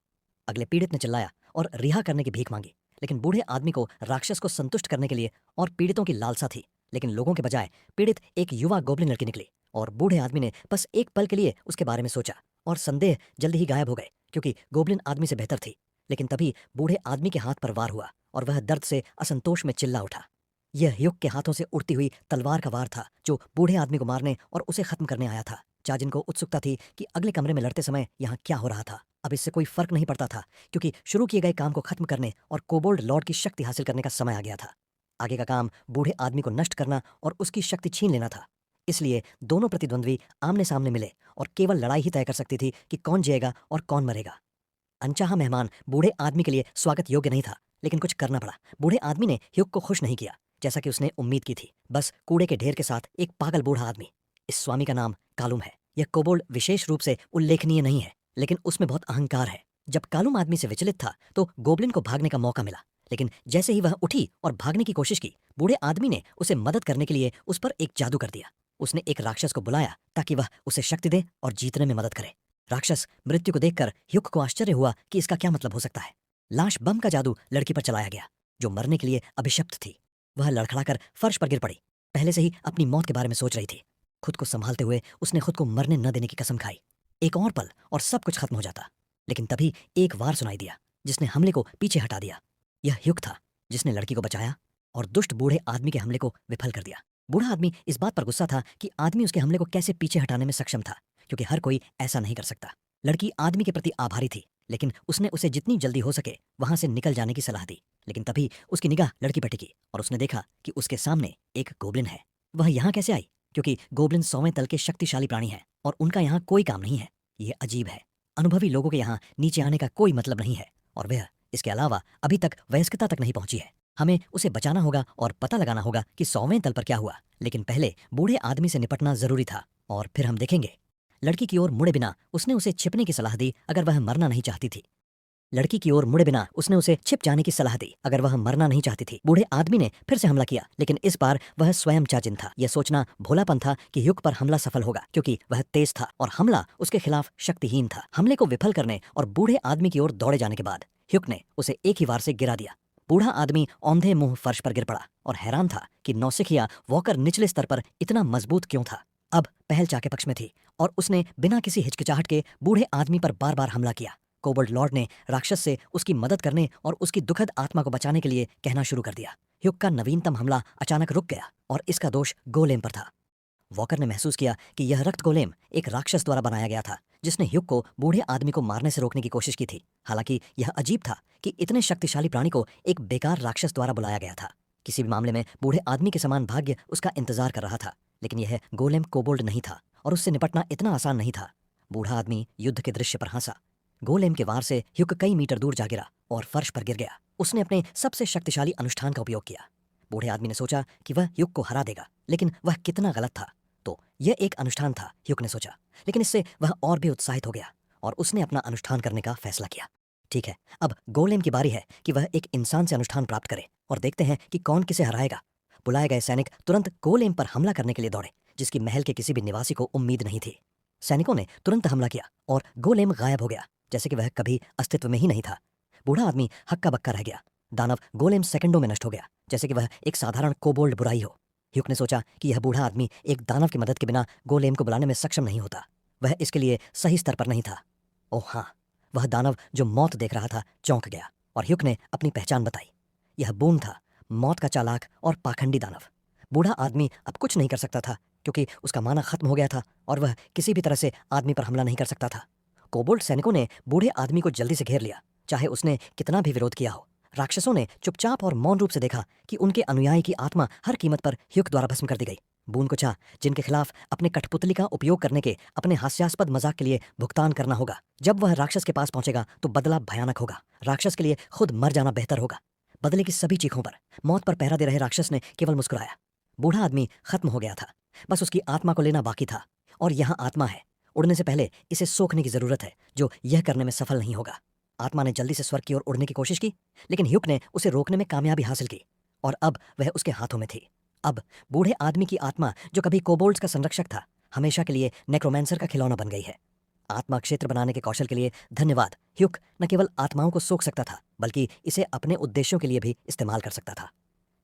अगले पीड़ित ने चिल्लाया और रिहा करने की भीख मांगी, लेकिन बूढ़े आदमी को राक्षस को संतुष्ट करने के लिए और पीड़ितों की लालसा थी। लेकिन लोगों के बजाय पीड़ित एक युवा गोब्लिन लड़की निकली और बूढ़े आदमी ने बस एक पल के लिए उसके बारे में सोचा और संदेह जल्दी ही गायब हो गए, क्योंकि गोब्लिन आदमी से बेहतर थी। लेकिन तभी बूढ़े आदमी के हाथ पर वार हुआ और वह दर्द से असंतोष में चिल्ला उठा। यह ह्युक के हाथों से उड़ती हुई तलवार का वार था जो बूढ़े आदमी को मारने और उसे खत्म करने आया था। चाजिन को उत्सुकता थी कि अगले कमरे में लड़ते समय यहाँ क्या हो रहा था। अब इससे कोई फर्क नहीं पड़ता था क्योंकि शुरू किए गए काम को खत्म करने और कोबोल्ड लॉर्ड की शक्ति हासिल करने का समय आ गया था। आगे का काम बूढ़े आदमी को नष्ट करना और उसकी शक्ति छीन लेना था। इसलिए दोनों प्रतिद्वंद्वी आमने सामने मिले और केवल लड़ाई ही तय कर सकती थी कि कौन जिएगा और कौन मरेगा। अनचाहा मेहमान बूढ़े आदमी के लिए स्वागत योग्य नहीं था, लेकिन कुछ करना पड़ा। बूढ़े आदमी ने ह्युक को खुश नहीं किया जैसा कि उसने उम्मीद की थी। बस कूड़े के ढेर के साथ एक पागल बूढ़ा आदमी। इस स्वामी का नाम कालूम है। यह कोबोल्ड विशेष रूप से उल्लेखनीय नहीं है, लेकिन उसमें बहुत अहंकार है। जब कालूम आदमी से विचलित था तो गोब्लिन को भागने का मौका मिला, लेकिन जैसे ही वह उठी और भागने की कोशिश की, बूढ़े आदमी ने उसे मदद करने के लिए उस पर एक जादू कर दिया। उसने एक राक्षस को बुलाया ताकि वह उसे शक्ति दे और जीतने में मदद करे। राक्षस मृत्यु को देखकर ह्युक को आश्चर्य हुआ कि इसका क्या मतलब हो सकता है। लाश बम का जादू लड़की पर चलाया गया जो मरने के लिए अभिशप्त थी। वह लड़खड़ाकर फर्श पर गिर पड़ी। पहले से ही अपनी मौत के बारे में सोच रही थी। खुद को संभालते हुए उसने खुद को मरने न देने की कसम खाई। एक और पल और सब कुछ खत्म हो जाता, लेकिन तभी एक वार सुनाई दिया जिसने हमले को पीछे हटा दिया। यह ह्युक था जिसने लड़की को बचाया और दुष्ट बूढ़े आदमी के हमले को विफल कर दिया। बूढ़ा आदमी इस बात पर गुस्सा था कि आदमी उसके हमले को कैसे पीछे हटाने में सक्षम था, क्योंकि हर कोई ऐसा नहीं कर सकता। लड़की आदमी के प्रति आभारी थी, लेकिन उसने उसे जितनी जल्दी हो सके वहां से निकल जाने की सलाह दी। लेकिन तभी उसकी निगाह लड़की पर टिकी और उसने देखा कि उसके सामने एक गोब्लिन है। वह यहाँ कैसे आई? क्योंकि गोब्लिन 100वें तल के शक्तिशाली प्राणी हैं और उनका यहाँ कोई काम नहीं है। ये अजीब है। अनुभवी लोगों के यहाँ नीचे आने का कोई मतलब नहीं है, और वह इसके अलावा अभी तक वयस्कता तक नहीं पहुंची है। हमें उसे बचाना होगा और पता लगाना होगा कि 100वें तल पर क्या हुआ। लेकिन पहले बूढ़े आदमी से निपटना जरूरी था और फिर हम देखेंगे। लड़की की ओर मुड़े बिना उसने उसे छिपने की सलाह दी अगर वह मरना नहीं चाहती थी। लड़की की ओर मुड़े बिना उसने उसे छिप जाने की सलाह दी अगर वह मरना नहीं चाहती थी। बूढ़े आदमी ने फिर से हमला किया, लेकिन इस बार वह स्वयं चाजिन था। यह सोचना भोलापन था कि ह्युक पर हमला सफल होगा, क्योंकि वह तेज था और हमला उसके खिलाफ शक्तिहीन था। हमले को विफल करने और बूढ़े आदमी की ओर दौड़े जाने के बाद ह्युक ने उसे एक ही वार से गिरा दिया। बूढ़ा आदमी औंधे मुंह फर्श पर गिर पड़ा और हैरान था कि नौसिखिया वॉकर निचले स्तर पर इतना मजबूत क्यों था। अब पहल चाके पक्ष में थी और उसने बिना किसी हिचकिचाहट के बूढ़े आदमी पर बार बार हमला किया। कोबोल्ड लॉर्ड ने राक्षस से उसकी मदद करने और उसकी दुखद आत्मा को बचाने के लिए कहना शुरू कर दिया। ह्युक का नवीनतम हमला अचानक रुक गया और इसका दोष गोलेम पर था। वॉकर ने महसूस किया कि यह रक्त गोलेम एक राक्षस द्वारा बनाया गया था जिसने ह्युक को बूढ़े आदमी को मारने से रोकने की कोशिश की थी। हालांकि यह अजीब था कि इतने शक्तिशाली प्राणी को एक बेकार राक्षस द्वारा बुलाया गया था। किसी भी मामले में बूढ़े आदमी के समान भाग्य उसका इंतजार कर रहा था, लेकिन यह गोलेम कोबोल्ड नहीं था और उससे निपटना इतना आसान नहीं था। बूढ़ा आदमी युद्ध के दृश्य पर हंसा। गोलेम के वार से ह्युक कई मीटर दूर जा गिरा और फर्श पर गिर गया। उसने अपने सबसे शक्तिशाली अनुष्ठान का उपयोग किया। बूढ़े आदमी ने सोचा कि वह ह्युक को हरा देगा, लेकिन वह कितना गलत था। तो यह एक अनुष्ठान था, ह्युक ने सोचा, लेकिन इससे वह और भी उत्साहित हो गया और उसने अपना अनुष्ठान करने का फैसला किया। ठीक है, अब गोलेम की बारी है कि वह एक इंसान से अनुष्ठान प्राप्त करे और देखते हैं कि कौन किसे हराएगा। बुलाए गए सैनिक तुरंत गोलेम पर हमला करने के लिए दौड़े, जिसकी महल के किसी भी निवासी को उम्मीद नहीं थी। सैनिकों ने तुरंत हमला किया और गोलेम गायब हो गया, जैसे कि वह कभी अस्तित्व में ही नहीं था। बूढ़ा आदमी हक्का बक्का रह गया। दानव गोलेम सेकंडों में नष्ट हो गया, जैसे कि वह एक साधारण कोबोल्ड बुराई हो। ह्युक ने सोचा कि यह बूढ़ा आदमी एक दानव की मदद के बिना गोलेम को बुलाने में सक्षम नहीं होता। वह इसके लिए सही स्तर पर नहीं था। ओह हाँ, वह दानव जो मौत देख रहा था चौंक गया और ह्युक ने अपनी पहचान बताई। यह बून था, मौत का चालाक और पाखंडी दानव। बूढ़ा आदमी अब कुछ नहीं कर सकता था क्योंकि उसका माना खत्म हो गया था और वह किसी भी तरह से आदमी पर हमला नहीं कर सकता था। कोबोल्ड सैनिकों ने बूढ़े आदमी को जल्दी से घेर लिया, चाहे उसने कितना भी विरोध किया हो। राक्षसों ने चुपचाप और मौन रूप से देखा कि उनके अनुयायी की आत्मा हर कीमत पर ह्युक द्वारा भस्म कर दी गई। बून को चाह जिनके खिलाफ अपने कठपुतली का उपयोग करने के अपने हास्यास्पद मजाक के लिए भुगतान करना होगा। जब वह राक्षस के पास पहुंचेगा तो बदला भयानक होगा। राक्षस के लिए खुद मर जाना बेहतर होगा। बदले की सभी चीखों पर मौत पर पहरा दे रहे राक्षस ने केवल मुस्कुराया। बूढ़ा आदमी खत्म हो गया था, बस उसकी आत्मा को लेना बाकी था। और यहाँ आत्मा है, उड़ने से पहले इसे सोखने की जरूरत है, जो यह करने में सफल नहीं होगा। आत्मा ने जल्दी से स्वर्ग की ओर उड़ने की कोशिश की, लेकिन ह्युक ने उसे रोकने में कामयाबी हासिल की और अब वह उसके हाथों में थी। अब बूढ़े आदमी की आत्मा, जो कभी कोबोल्ड्स का संरक्षक था, हमेशा के लिए नेक्रोमैंसर का खिलौना बन गई है। आत्मा क्षेत्र बनाने के कौशल के लिए धन्यवाद। ह्युक न केवल आत्माओं को सोख सकता था, बल्कि इसे अपने उद्देश्यों के लिए भी इस्तेमाल कर सकता था।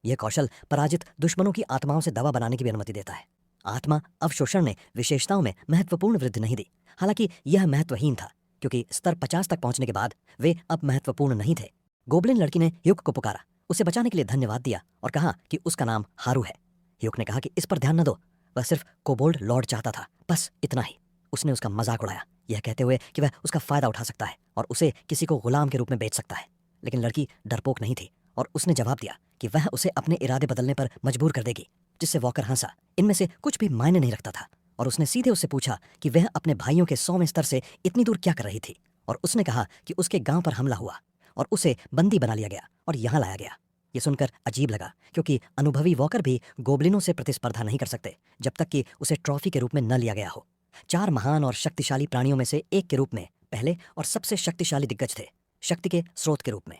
यह कौशल पराजित दुश्मनों की आत्माओं से दवा बनाने की भी अनुमति देता है। आत्मा अवशोषण ने विशेषताओं में महत्वपूर्ण वृद्धि नहीं दी। हालांकि यह महत्वहीन था, क्योंकि स्तर 50 तक पहुंचने के बाद वे अब महत्वपूर्ण नहीं थे। गोब्लिन लड़की ने ह्युक को पुकारा उसे बचाने के लिए धन्यवाद दिया और कहा कि उसका नाम हारू है। ह्यूक ने कहा कि इस पर ध्यान न दो, वह सिर्फ कोबोल्ड लॉर्ड चाहता था, बस इतना ही। उसने उसका मजाक उड़ाया, यह कहते हुए कि वह उसका फायदा उठा सकता है और उसे किसी को गुलाम के रूप में बेच सकता है। लेकिन लड़की डरपोक नहीं थी और उसने जवाब दिया कि वह उसे अपने इरादे बदलने पर मजबूर कर देगी, जिससे वॉकर हंसा। इनमें से कुछ भी मायने नहीं रखता था और उसने सीधे उससे पूछा कि वह अपने भाइयों के 100वें स्तर से इतनी दूर क्या कर रही थी। और उसने कहा कि उसके गांव पर हमला हुआ और उसे बंदी बना लिया गया और यहाँ लाया गया। ये सुनकर अजीब लगा, क्योंकि अनुभवी वॉकर भी गोबलिनों से प्रतिस्पर्धा नहीं कर सकते जब तक कि उसे ट्रॉफी के रूप में न लिया गया हो। 4 महान और शक्तिशाली प्राणियों में से एक के रूप में पहले और सबसे शक्तिशाली दिग्गज थे, शक्ति के स्रोत के रूप में।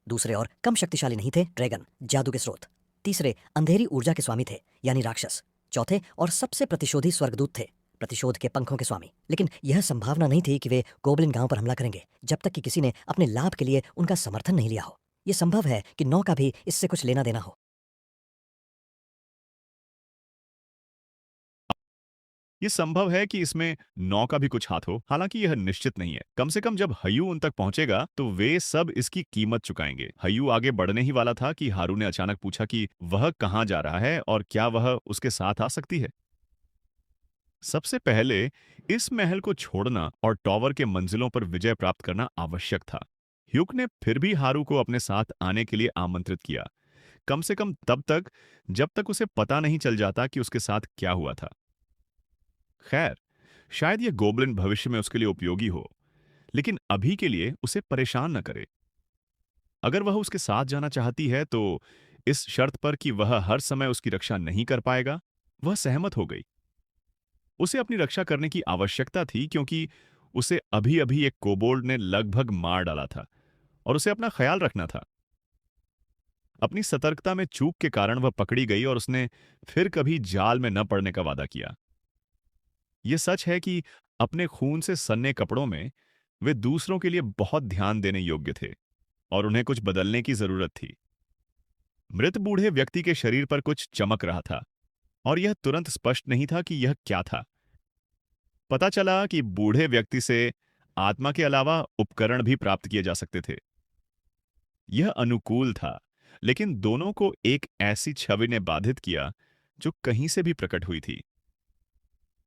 दूसरे और कम शक्तिशाली नहीं थे, ड्रैगन, जादू के स्रोत। तीसरे अंधेरी ऊर्जा के स्वामी थे, यानी राक्षस। चौथे और सबसे प्रतिशोधी स्वर्गदूत थे, प्रतिशोध के पंखों के स्वामी। लेकिन यह संभावना नहीं थी कि वे गोबलिन गांव पर हमला करेंगे जब तक कि किसी ने अपने लाभ के लिए उनका समर्थन नहीं लिया हो। यह संभव है कि 9 का भी इससे कुछ लेना देना हो। ये संभव है कि इसमें 9 का भी कुछ हाथ हो, हालांकि यह निश्चित नहीं है। कम से कम जब हयू उन तक पहुंचेगा तो वे सब इसकी कीमत चुकाएंगे। हयू आगे बढ़ने ही वाला था कि हारू ने अचानक पूछा कि वह कहां जा रहा है और क्या वह उसके साथ आ सकती है। सबसे पहले इस महल को छोड़ना और टॉवर के मंजिलों पर विजय प्राप्त करना आवश्यक था। ह्यूक ने फिर भी हारू को अपने साथ आने के लिए आमंत्रित किया, कम से कम तब तक जब तक उसे पता नहीं चल जाता कि उसके साथ क्या हुआ था। खैर, शायद यह गोबलिन भविष्य में उसके लिए उपयोगी हो, लेकिन अभी के लिए उसे परेशान न करे। अगर वह उसके साथ जाना चाहती है तो इस शर्त पर कि वह हर समय उसकी रक्षा नहीं कर पाएगा, वह सहमत हो गई। उसे अपनी रक्षा करने की आवश्यकता थी क्योंकि उसे अभी अभी एक कोबोल्ड ने लगभग मार डाला था और उसे अपना ख्याल रखना था। अपनी सतर्कता में चूक के कारण वह पकड़ी गई और उसने फिर कभी जाल में न पड़ने का वादा किया। यह सच है कि अपने खून से सन्ने कपड़ों में वे दूसरों के लिए बहुत ध्यान देने योग्य थे और उन्हें कुछ बदलने की जरूरत थी। मृत बूढ़े व्यक्ति के शरीर पर कुछ चमक रहा था और यह तुरंत स्पष्ट नहीं था कि यह क्या था। पता चला कि बूढ़े व्यक्ति से आत्मा के अलावा उपकरण भी प्राप्त किए जा सकते थे। यह अनुकूल था, लेकिन दोनों को एक ऐसी छवि ने बाधित किया जो कहीं से भी प्रकट हुई थी।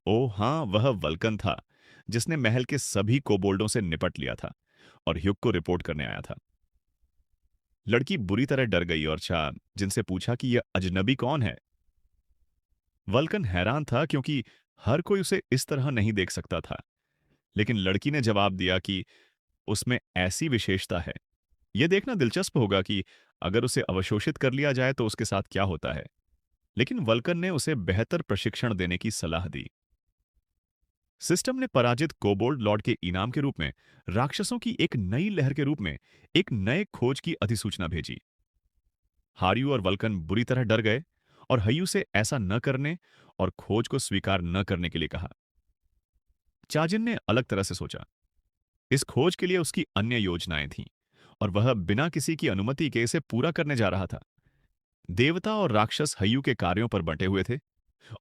ओह हाँ, वह वल्कन था जिसने महल के सभी कोबोल्डों से निपट लिया था और ह्यूक को रिपोर्ट करने आया था। लड़की बुरी तरह डर गई और जिनसे पूछा कि यह अजनबी कौन है। वल्कन हैरान था क्योंकि हर कोई उसे इस तरह नहीं देख सकता था, लेकिन लड़की ने जवाब दिया कि उसमें ऐसी विशेषता है। यह देखना दिलचस्प होगा कि अगर उसे अवशोषित कर लिया जाए तो उसके साथ क्या होता है। लेकिन वल्कन ने उसे बेहतर प्रशिक्षण देने की सलाह दी। सिस्टम ने पराजित कोबोल्ड लॉर्ड के इनाम के रूप में राक्षसों की एक नई लहर के रूप में एक नए खोज की अधिसूचना भेजी। हार्यू और वल्कन बुरी तरह डर गए और हयू से ऐसा न करने और खोज को स्वीकार न करने के लिए कहा। चाजिन ने अलग तरह से सोचा। इस खोज के लिए उसकी अन्य योजनाएं थीं और वह बिना किसी की अनुमति के इसे पूरा करने जा रहा था। देवता और राक्षस हयू के कार्यों पर बंटे हुए थे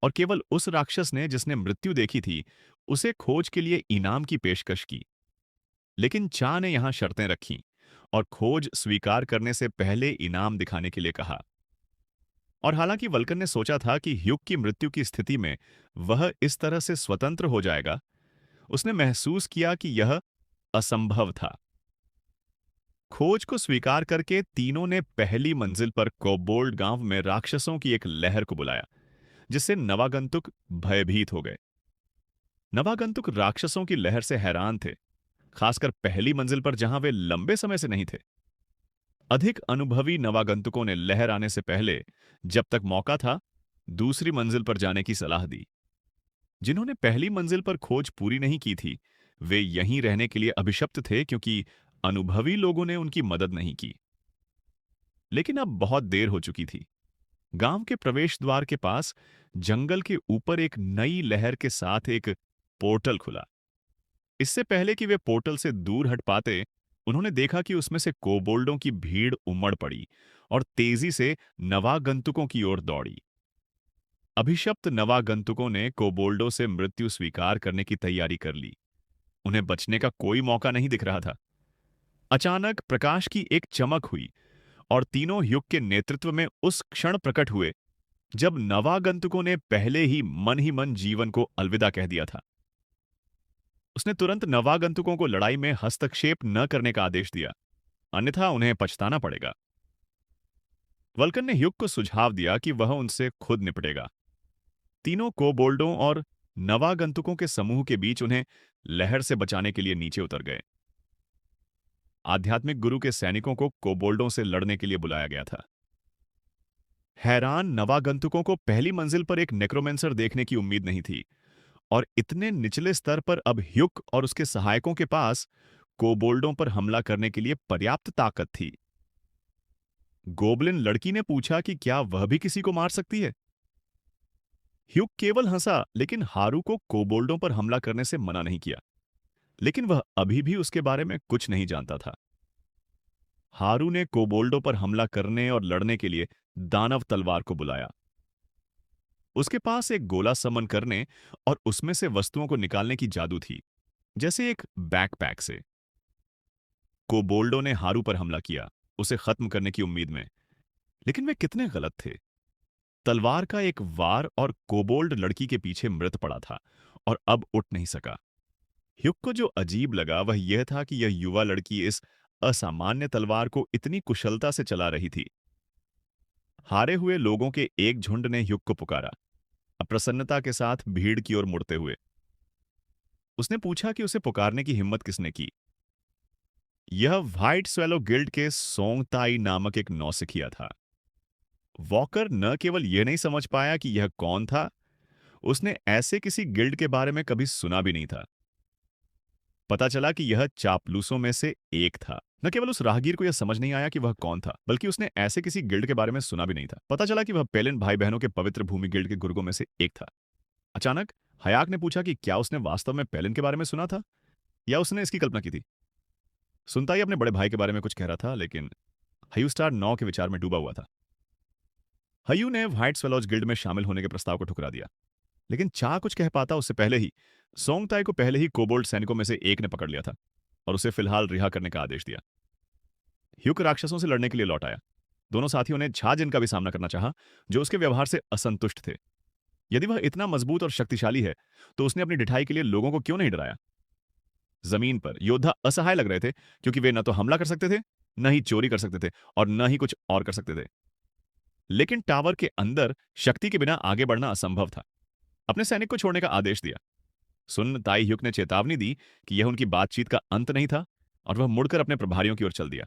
और केवल उस राक्षस ने जिसने मृत्यु देखी थी उसे खोज के लिए इनाम की पेशकश की। लेकिन चा ने यहां शर्तें रखीं और खोज स्वीकार करने से पहले इनाम दिखाने के लिए कहा। और हालांकि वल्कन ने सोचा था कि ह्यूक की मृत्यु की स्थिति में वह इस तरह से स्वतंत्र हो जाएगा, उसने महसूस किया कि यह असंभव था। खोज को स्वीकार करके तीनों ने पहली मंजिल पर कोबोल्ड गांव में राक्षसों की एक लहर को बुलाया, जिससे नवागंतुक भयभीत हो गए। नवागंतुक राक्षसों की लहर से हैरान थे, खासकर पहली मंजिल पर जहां वे लंबे समय से नहीं थे। अधिक अनुभवी नवागंतुकों ने लहर आने से पहले, जब तक मौका था, दूसरी मंजिल पर जाने की सलाह दी। जिन्होंने पहली मंजिल पर खोज पूरी नहीं की थी, वे यहीं रहने के लिए अभिशप्त थे क्योंकि अनुभवी लोगों ने उनकी मदद नहीं की। लेकिन अब बहुत देर हो चुकी थी। गांव के प्रवेश द्वार के पास जंगल के ऊपर एक नई लहर के साथ एक पोर्टल खुला। इससे पहले कि वे पोर्टल से दूर हट पाते, उन्होंने देखा कि उसमें से कोबोल्डों की भीड़ उमड़ पड़ी और तेजी से नवागंतुकों की ओर दौड़ी। अभिशप्त नवागंतुकों ने कोबोल्डों से मृत्यु स्वीकार करने की तैयारी कर ली। उन्हें बचने का कोई मौका नहीं दिख रहा था। अचानक प्रकाश की एक चमक हुई और तीनों ह्युक के नेतृत्व में उस क्षण प्रकट हुए जब नवागंतुकों ने पहले ही मन जीवन को अलविदा कह दिया था। उसने तुरंत नवागंतुकों को लड़ाई में हस्तक्षेप न करने का आदेश दिया, अन्यथा उन्हें पछताना पड़ेगा। वल्कन ने ह्युक को सुझाव दिया कि वह उनसे खुद निपटेगा। तीनों कोबोल्डों और नवागंतुकों के समूह के बीच उन्हें लहर से बचाने के लिए नीचे उतर गए। आध्यात्मिक गुरु के सैनिकों को कोबोल्डों से लड़ने के लिए बुलाया गया था। हैरान नवागंतुकों को पहली मंजिल पर एक नेक्रोमेंसर देखने की उम्मीद नहीं थी, और इतने निचले स्तर पर अब ह्युक और उसके सहायकों के पास कोबोल्डों पर हमला करने के लिए पर्याप्त ताकत थी। गोबलिन लड़की ने पूछा कि क्या वह भी किसी को मार सकती है। ह्युक केवल हंसा, लेकिन हारू को कोबोल्डों पर हमला करने से मना नहीं किया, लेकिन वह अभी भी उसके बारे में कुछ नहीं जानता था। हारू ने कोबोल्डों पर हमला करने और लड़ने के लिए दानव तलवार को बुलाया। उसके पास एक गोला समन करने और उसमें से वस्तुओं को निकालने की जादू थी, जैसे एक बैकपैक से। कोबोल्डों ने हारू पर हमला किया, उसे खत्म करने की उम्मीद में, लेकिन वे कितने गलत थे। तलवार का एक वार और कोबोल्ड लड़की के पीछे मृत पड़ा था और अब उठ नहीं सका। ह्युक को जो अजीब लगा वह यह था कि यह युवा लड़की इस असामान्य तलवार को इतनी कुशलता से चला रही थी। हारे हुए लोगों के एक झुंड ने ह्युक को पुकारा, अप्रसन्नता के साथ भीड़ की ओर मुड़ते हुए। उसने पूछा कि उसे पुकारने की हिम्मत किसने की। यह व्हाइट स्वेलो गिल्ड के सोंगताई नामक एक नौसिखिया था। वॉकर न केवल यह नहीं समझ पाया कि यह कौन था, उसने ऐसे किसी गिल्ड के बारे में कभी सुना भी नहीं था। पता चला कि यह चापलूसों में से एक था। न केवल उस राहगीर को यह समझ नहीं आया कि वह कौन था, बल्कि उसने ऐसे किसी गिल्ड के बारे में सुना भी नहीं था। पता चला कि वह पेलिन भाई बहनों के पवित्र भूमि गिल्ड के गुर्गों में से एक था। अचानक हयाक ने पूछा कि क्या उसने वास्तव में पेलिन के बारे में सुना था या उसने इसकी कल्पना की थी। सुनता ही अपने बड़े भाई के बारे में कुछ कह रहा था, लेकिन हयू स्टार 9 के विचार में डूबा हुआ था। हयू ने व्हाइट स्वेलोज गिल्ड में शामिल होने के प्रस्ताव को ठुकरा दिया, लेकिन चाह कुछ कह पाता उससे पहले ही सोंगताई को पहले ही कोबोल्ड सैनिकों में से एक ने पकड़ लिया था और उसे फिलहाल रिहा करने का आदेश दिया। ह्युक राक्षसों से लड़ने के लिए लौट आया। दोनों साथियों ने छाजिन का भी सामना करना चाहा, जो उसके व्यवहार से असंतुष्ट थे। यदि वह इतना मजबूत और शक्तिशाली है, तो उसने अपनी ढिठाई के लिए लोगों को क्यों नहीं डराया। जमीन पर योद्धा असहाय लग रहे थे, क्योंकि वे न तो हमला कर सकते थे, न ही चोरी कर सकते थे, और न ही कुछ और कर सकते थे। लेकिन टावर के अंदर शक्ति के बिना आगे बढ़ना असंभव था। अपने सैनिक को छोड़ने का आदेश दिया। सुन ताई ह्युक ने चेतावनी दी कि यह उनकी बातचीत का अंत नहीं था, और वह मुड़कर अपने प्रभारियों की ओर चल दिया।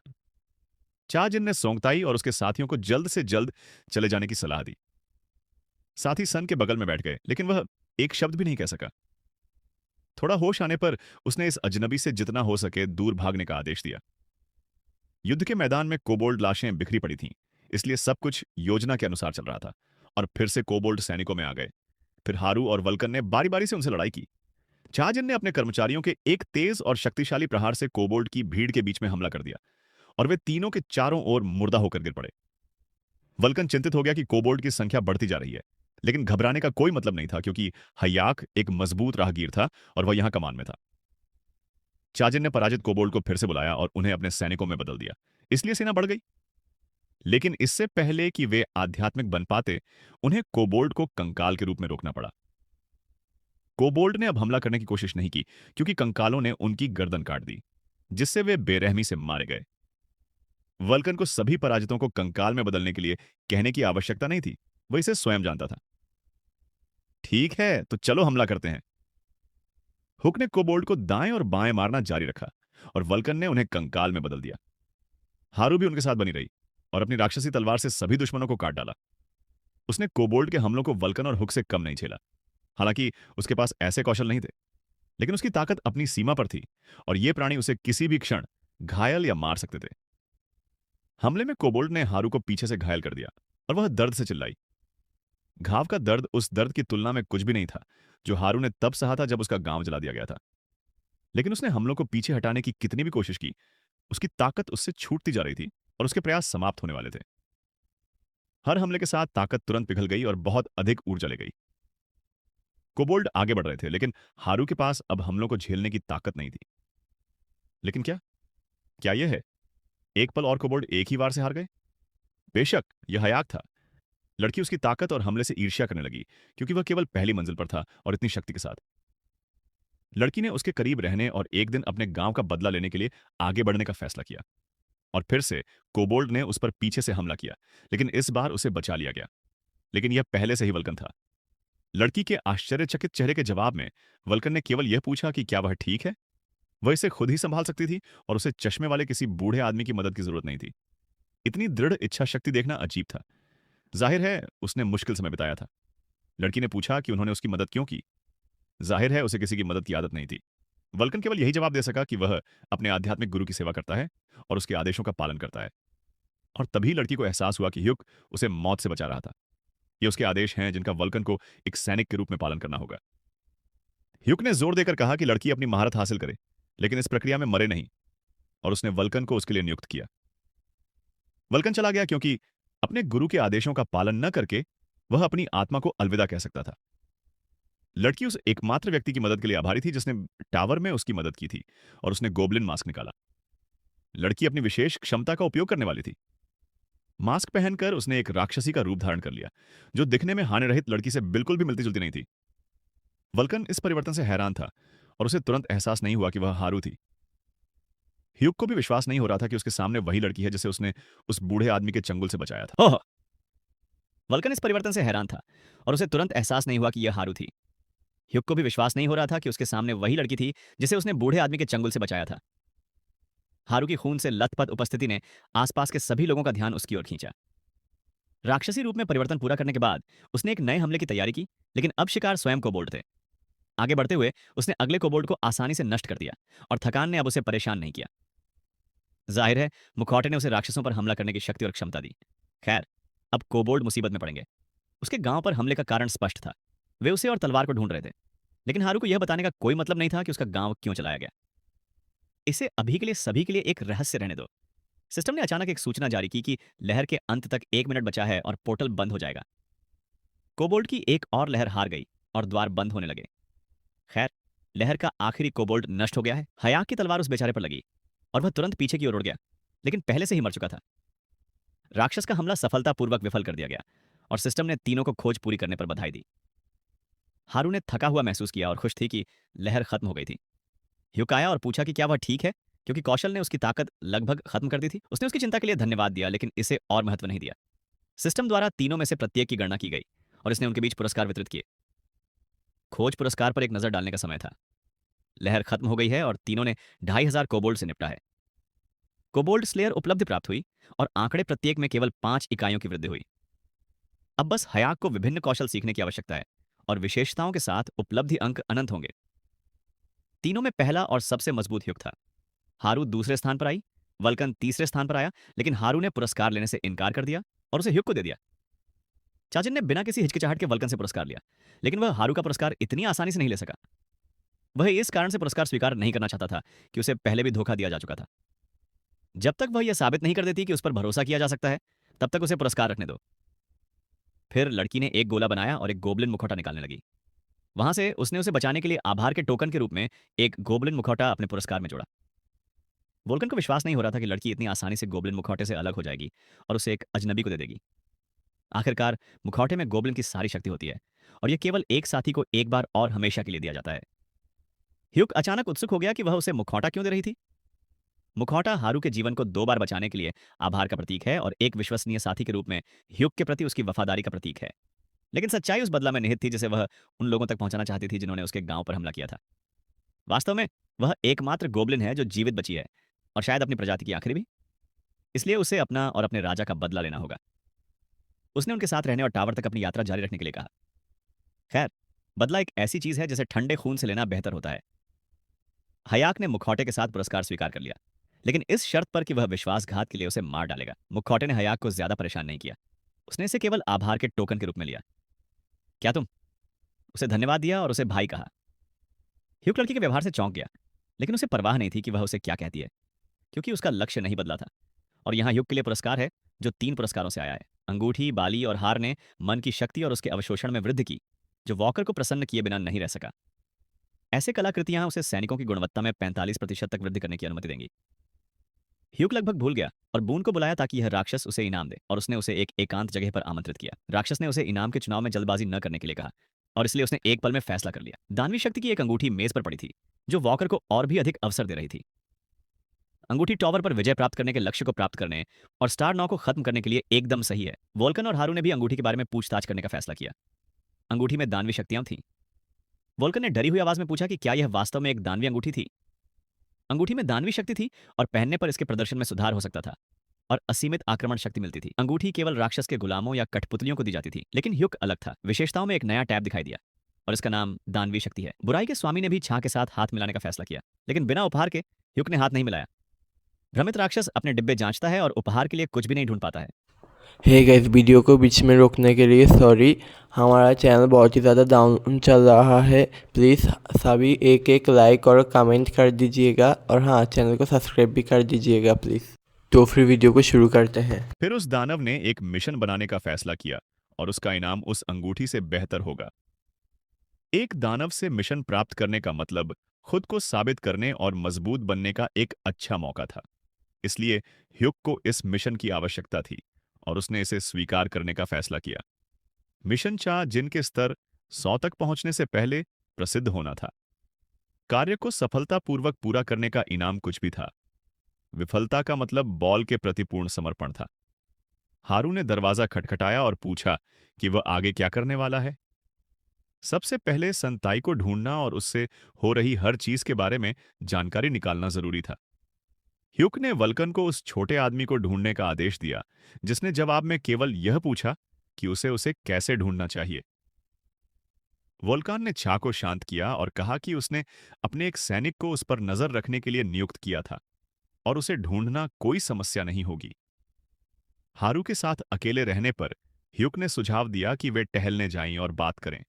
चाजिन ने सोंगताई और उसके साथियों को जल्द से जल्द चले जाने की सलाह दी। साथी सन के बगल में बैठ गए, लेकिन वह एक शब्द भी नहीं कह सका। थोड़ा होश आने पर उसने इस अजनबी से जितना हो सके दूर भागने का आदेश दिया। युद्ध के मैदान में कोबोल्ड लाशें बिखरी पड़ी थीं, इसलिए सब कुछ योजना के अनुसार चल रहा था, और फिर से कोबोल्ड सैनिकों में आ गए। फिर हारू और वल्कन ने बारी बारी से उनसे लड़ाई की। चाजिन ने अपने कर्मचारियों के एक तेज और शक्तिशाली प्रहार से कोबोल्ड की भीड़ के बीच में हमला कर दिया, और वे तीनों के चारों ओर मुर्दा होकर गिर पड़े। वल्कन चिंतित हो गया कि कोबोल्ड की संख्या बढ़ती जा रही है, लेकिन घबराने का कोई मतलब नहीं था, क्योंकि हयाक एक मजबूत राहगीर था और वह यहां कमान में था। चाजिन ने पराजित कोबोल्ड को फिर से बुलाया और उन्हें अपने सैनिकों में बदल दिया, इसलिए सेना बढ़ गई। लेकिन इससे पहले कि वे आध्यात्मिक बन पाते, उन्हें कोबोल्ड को कंकाल के रूप में रोकना पड़ा। कोबोल्ड ने अब हमला करने की कोशिश नहीं की, क्योंकि कंकालों ने उनकी गर्दन काट दी, जिससे वे बेरहमी से मारे गए। वल्कन को सभी पराजितों को कंकाल में बदलने के लिए कहने की आवश्यकता नहीं थी, वह इसे स्वयं जानता था। ठीक है, तो चलो हमला करते हैं। हुक ने कोबोल्ड को दाएं और बाएं मारना जारी रखा, और वल्कन ने उन्हें कंकाल में बदल दिया। हारू भी उनके साथ बनी रही और अपनी राक्षसी तलवार से सभी दुश्मनों को काट डाला। उसने कोबोल्ड के हमलों को वल्कन और हुक से कम नहीं झेला। हालांकि उसके पास ऐसे कौशल नहीं थे, लेकिन उसकी ताकत अपनी सीमा पर थी, और ये प्राणी उसे किसी भी क्षण घायल या मार सकते थे। हमले में कोबोल्ड ने हारू को पीछे से घायल कर दिया, और वह दर्द से चिल्लाई। घाव का दर्द उस दर्द की तुलना में कुछ भी नहीं था जो हारू ने तब सहा था जब उसका गांव जला दिया गया था। लेकिन उसने हमलों को पीछे हटाने की कितनी भी कोशिश की, उसकी ताकत उससे छूटती जा रही थी और उसके प्रयास समाप्त होने वाले थे। हर हमले के साथ ताकत तुरंत पिघल गई और बहुत अधिक ऊर्जा ले गई। कोबोल्ड आगे बढ़ रहे थे, लेकिन हारू के पास अब हमलों को झेलने की ताकत नहीं थी। लेकिन क्या क्या यह है? एक पल और कोबोल्ड एक ही वार से हार गए? बेशक यह हयाक था। लड़की उसकी ताकत और हमले से ईर्ष्या करने लगी, क्योंकि वह केवल पहली मंजिल पर था और इतनी शक्ति के साथ। लड़की ने उसके करीब रहने और एक दिन अपने गांव का बदला लेने के लिए आगे बढ़ने का फैसला किया। और फिर से कोबोल्ड ने उस पर पीछे से हमला किया, लेकिन इस बार उसे बचा लिया गया। लेकिन यह पहले से ही वल्कन था। लड़की के आश्चर्यचकित चेहरे के जवाब में वल्कन ने केवल यह पूछा कि क्या वह ठीक है। वह इसे खुद ही संभाल सकती थी और उसे चश्मे वाले किसी बूढ़े आदमी की मदद की जरूरत नहीं थी। इतनी दृढ़ इच्छा शक्ति देखना अजीब था। जाहिर है उसने मुश्किल समय बिताया था। लड़की ने पूछा कि उन्होंने उसकी मदद क्यों की। जाहिर है उसे किसी की मदद की आदत नहीं थी। वल्कन केवल यही जवाब दे सका कि वह अपने आध्यात्मिक गुरु की सेवा करता है और उसके आदेशों का पालन करता है। और तभी लड़की को एहसास हुआ कि ह्यूक उसे मौत से बचा रहा था। ये उसके आदेश हैं जिनका वल्कन को एक सैनिक के रूप में पालन करना होगा। ह्यूक ने जोर देकर कहा कि लड़की अपनी महारत हासिल करे, लेकिन इस प्रक्रिया में मरे नहीं, और उसने वल्कन को उसके लिए नियुक्त किया। वल्कन चला गया क्योंकि अपने गुरु के आदेशों का पालन न करके वह अपनी आत्मा को अलविदा कह सकता था। लड़की उस एकमात्र व्यक्ति की मदद के लिए आभारी थी जिसने टावर में उसकी मदद की थी, और उसने गोबलिन मास्क निकाला। लड़की अपनी विशेष क्षमता का उपयोग करने वाली थी। मास्क पहनकर उसने एक राक्षसी का रूप धारण कर लिया, जो दिखने में हानि रहित लड़की से बिल्कुल भी मिलती जुलती नहीं थी। वल्कन इस परिवर्तन से हैरान था और उसे तुरंत एहसास नहीं हुआ कि वह हारू थी। ह्यूक को भी विश्वास नहीं हो रहा था कि उसके सामने वही लड़की है जिसे उसने उस बूढ़े आदमी के चंगुल से बचाया था। ओह! वल्कन इस परिवर्तन से हैरान था और उसे तुरंत एहसास नहीं हुआ कि यह हारू थी। ह्यूक को भी विश्वास नहीं हो रहा था कि उसके सामने वही लड़की थी जिसे उसने बूढ़े आदमी के चंगुल से बचाया था। हारू की खून से लथपथ उपस्थिति ने आसपास के सभी लोगों का ध्यान उसकी ओर खींचा। राक्षसी रूप में परिवर्तन पूरा करने के बाद उसने एक नए हमले की तैयारी की, लेकिन अब शिकार स्वयं कोबोल्ड थे। आगे बढ़ते हुए उसने अगले कोबोल्ड को आसानी से नष्ट कर दिया और थकान ने अब उसे परेशान नहीं किया। जाहिर है मुखौटे ने उसे राक्षसों पर हमला करने की शक्ति और क्षमता दी। खैर, अब कोबोल्ड मुसीबत में पड़ेंगे। उसके गांव पर हमले का कारण स्पष्ट था। वे उसे और तलवार को ढूंढ रहे थे, लेकिन हारू को यह बताने का कोई मतलब नहीं था कि उसका गांव क्यों चलाया गया। इसे अभी के लिए सभी के लिए एक रहस्य रहने दो। सिस्टम ने अचानक एक सूचना जारी की कि लहर के अंत तक 1 मिनट बचा है और पोर्टल बंद हो जाएगा। कोबोल्ड की एक और लहर हार गई और द्वार बंद होने लगे। खैर, लहर का आखिरी कोबोल्ड नष्ट हो गया है। हयाक की तलवार उस बेचारे पर लगी और वह तुरंत पीछे की ओर उड़ गया, लेकिन पहले से ही मर चुका था। राक्षस का हमला सफलतापूर्वक विफल कर दिया गया और सिस्टम ने तीनों को खोज पूरी करने पर बधाई दी। हारू ने थका हुआ महसूस किया और खुश थी कि लहर खत्म हो गई थी। ह्यूक आया और पूछा कि क्या वह ठीक है, क्योंकि कौशल ने उसकी ताकत लगभग खत्म कर दी थी। उसने उसकी चिंता के लिए धन्यवाद दिया, लेकिन इसे और महत्व नहीं दिया। सिस्टम द्वारा तीनों में से प्रत्येक की गणना की गई और इसने उनके बीच पुरस्कार वितरित किए। खोज पुरस्कार पर एक नजर डालने का समय था। लहर खत्म हो गई है और तीनों ने 2500 कोबोल्ड से निपटा है। कोबोल्ड स्लेयर उपलब्धि प्राप्त हुई और आंकड़े प्रत्येक में केवल 5 इकाइयों की वृद्धि हुई। अब बस हयाक को विभिन्न कौशल सीखने की आवश्यकता है और विशेषताओं के साथ उपलब्धि अंक अनंत होंगे। तीनों में पहला और सबसे मजबूत ह्यूक था। हारू दूसरे स्थान पर आई, वल्कन तीसरे स्थान पर आया, लेकिन हारू ने पुरस्कार लेने से इनकार कर दिया और उसे ह्यूक को दे दिया। चाचिन ने बिना किसी हिचकिचाहट के वल्कन से पुरस्कार लिया, लेकिन वह हारू का पुरस्कार इतनी आसानी से नहीं ले सका। वह इस कारण से पुरस्कार स्वीकार नहीं करना चाहता था कि उसे पहले भी धोखा दिया जा चुका था। जब तक वह यह साबित नहीं कर देती कि उस पर भरोसा किया जा सकता है, तब तक उसे पुरस्कार रखने दो। फिर लड़की ने एक गोला बनाया और एक गोबलिन मुखौटा निकालने लगी। वहां से उसने उसे बचाने के लिए आभार के टोकन के रूप में एक गोबलिन मुखौटा अपने पुरस्कार में जोड़ा। वोल्कन को विश्वास नहीं हो रहा था कि लड़की इतनी आसानी से गोबलिन मुखौटे से अलग हो जाएगी और उसे एक अजनबी को दे देगी। आखिरकार मुखौटे में गोबलिन की सारी शक्ति होती है और यह केवल एक साथी को एक बार और हमेशा के लिए दिया जाता है। ह्यूक अचानक उत्सुक हो गया कि वह उसे मुखौटा क्यों दे रही थी। मुखौटा हारू के जीवन को 2 बार बचाने के लिए आभार का प्रतीक है और एक विश्वसनीय साथी के रूप में ह्यूक के प्रति उसकी वफादारी का प्रतीक है। लेकिन सच्चाई उस बदला में निहित थी जिसे वह उन लोगों तक पहुंचाना चाहती थी जिन्होंने उसके गांव पर हमला किया था। वास्तव में वह एकमात्र गोबलिन है जो जीवित बची है और शायद अपनी प्रजाति की आखिरी भी। इसलिए उसे अपना और अपने राजा का बदला लेना होगा। उसने उनके साथ रहने और टावर तक अपनी यात्रा जारी रखने के लिए कहा। खैर, बदला एक ऐसी चीज है जिसे ठंडे खून से लेना बेहतर होता है। हयाक ने मुखौटे के साथ पुरस्कार स्वीकार कर लिया, लेकिन इस शर्त पर कि वह विश्वासघात के लिए उसे मार डालेगा। मुखौटे ने हयाक को ज्यादा परेशान नहीं किया। उसने इसे केवल आभार के टोकन के रूप में लिया। क्या तुम? उसे धन्यवाद दिया और उसे भाई कहा। ह्यूक लड़की के व्यवहार से चौंक गया, लेकिन उसे परवाह नहीं थी कि वह उसे क्या कहती है, क्योंकि उसका लक्ष्य नहीं बदला था। और यहाँ ह्यूक के लिए पुरस्कार है जो 3 पुरस्कारों से आया है। अंगूठी, बाली और हार ने मन की शक्ति और उसके अवशोषण में वृद्धि की, जो वॉकर को प्रसन्न किए बिना नहीं रह सका। ऐसे कलाकृतियां उसे सैनिकों की गुणवत्ता में 45% तक वृद्धि करने की अनुमति देंगी। ह्यूक लगभग भूल गया और बून को बुलाया ताकि यह राक्षस उसे इनाम दे, और उसने उसे एक एकांत जगह पर आमंत्रित किया। राक्षस ने उसे इनाम के चुनाव में जल्दबाजी न करने के लिए कहा, और इसलिए उसने एक पल में फैसला कर लिया। दानवी शक्ति की एक अंगूठी मेज पर पड़ी थी, जो वॉकर को और भी अधिक अवसर दे रही थी। अंगूठी टॉवर पर विजय प्राप्त करने के लक्ष्य को प्राप्त करने और स्टार 9 को खत्म करने के लिए एकदम सही है। वोल्कन और हारू ने भी अंगूठी के बारे में पूछताछ करने का फैसला किया। अंगूठी में दानवी शक्तियां थीं। वोल्कन ने डरी हुई आवाज में पूछा कि क्या यह वास्तव में एक दानवी अंगूठी थी। अंगूठी में दानवी शक्ति थी और पहनने पर इसके प्रदर्शन में सुधार हो सकता था और असीमित आक्रमण शक्ति मिलती थी। अंगूठी केवल राक्षस के गुलामों या कठपुतलियों को दी जाती थी, लेकिन ह्युक अलग था। विशेषताओं में एक नया टैब दिखाई दिया और इसका नाम दानवी शक्ति है। बुराई के स्वामी ने भी छां के साथ हाथ मिलाने का फैसला किया, लेकिन बिना उपहार के ह्युक ने हाथ नहीं मिलाया। भ्रमित राक्षस अपने डिब्बे जांचता है और उपहार के लिए कुछ भी नहीं ढूंढ पाता है। हे गाइस, वीडियो को बीच में रोकने के लिए सॉरी। हमारा चैनल बहुत ही ज़्यादा डाउन चल रहा है। प्लीज़ सभी एक एक लाइक और कमेंट कर दीजिएगा, और हाँ, चैनल को सब्सक्राइब भी कर दीजिएगा प्लीज़। तो फिर वीडियो को शुरू करते हैं। फिर उस दानव ने एक मिशन बनाने का फैसला किया और उसका इनाम उस अंगूठी से बेहतर होगा। एक दानव से मिशन प्राप्त करने का मतलब खुद को साबित करने और मजबूत बनने का एक अच्छा मौका था। इसलिए ह्युक को इस मिशन की आवश्यकता थी और उसने इसे स्वीकार करने का फैसला किया। मिशन चाह जिनके स्तर 100 तक पहुंचने से पहले प्रसिद्ध होना था। कार्य को सफलतापूर्वक पूरा करने का इनाम कुछ भी था। विफलता का मतलब बॉल के प्रति पूर्ण समर्पण था। हारू ने दरवाजा खटखटाया और पूछा कि वह आगे क्या करने वाला है। सबसे पहले संताई को ढूंढना और उससे हो रही हर चीज के बारे में जानकारी निकालना जरूरी था। ह्युक ने वल्कन को उस छोटे आदमी को ढूंढने का आदेश दिया, जिसने जवाब में केवल यह पूछा कि उसे कैसे ढूंढना चाहिए। वोल्कान ने छा को शांत किया और कहा कि उसने अपने एक सैनिक को उस पर नजर रखने के लिए नियुक्त किया था और उसे ढूंढना कोई समस्या नहीं होगी। हारू के साथ अकेले रहने पर ह्युक ने सुझाव दिया कि वे टहलने जाएं और बात करें।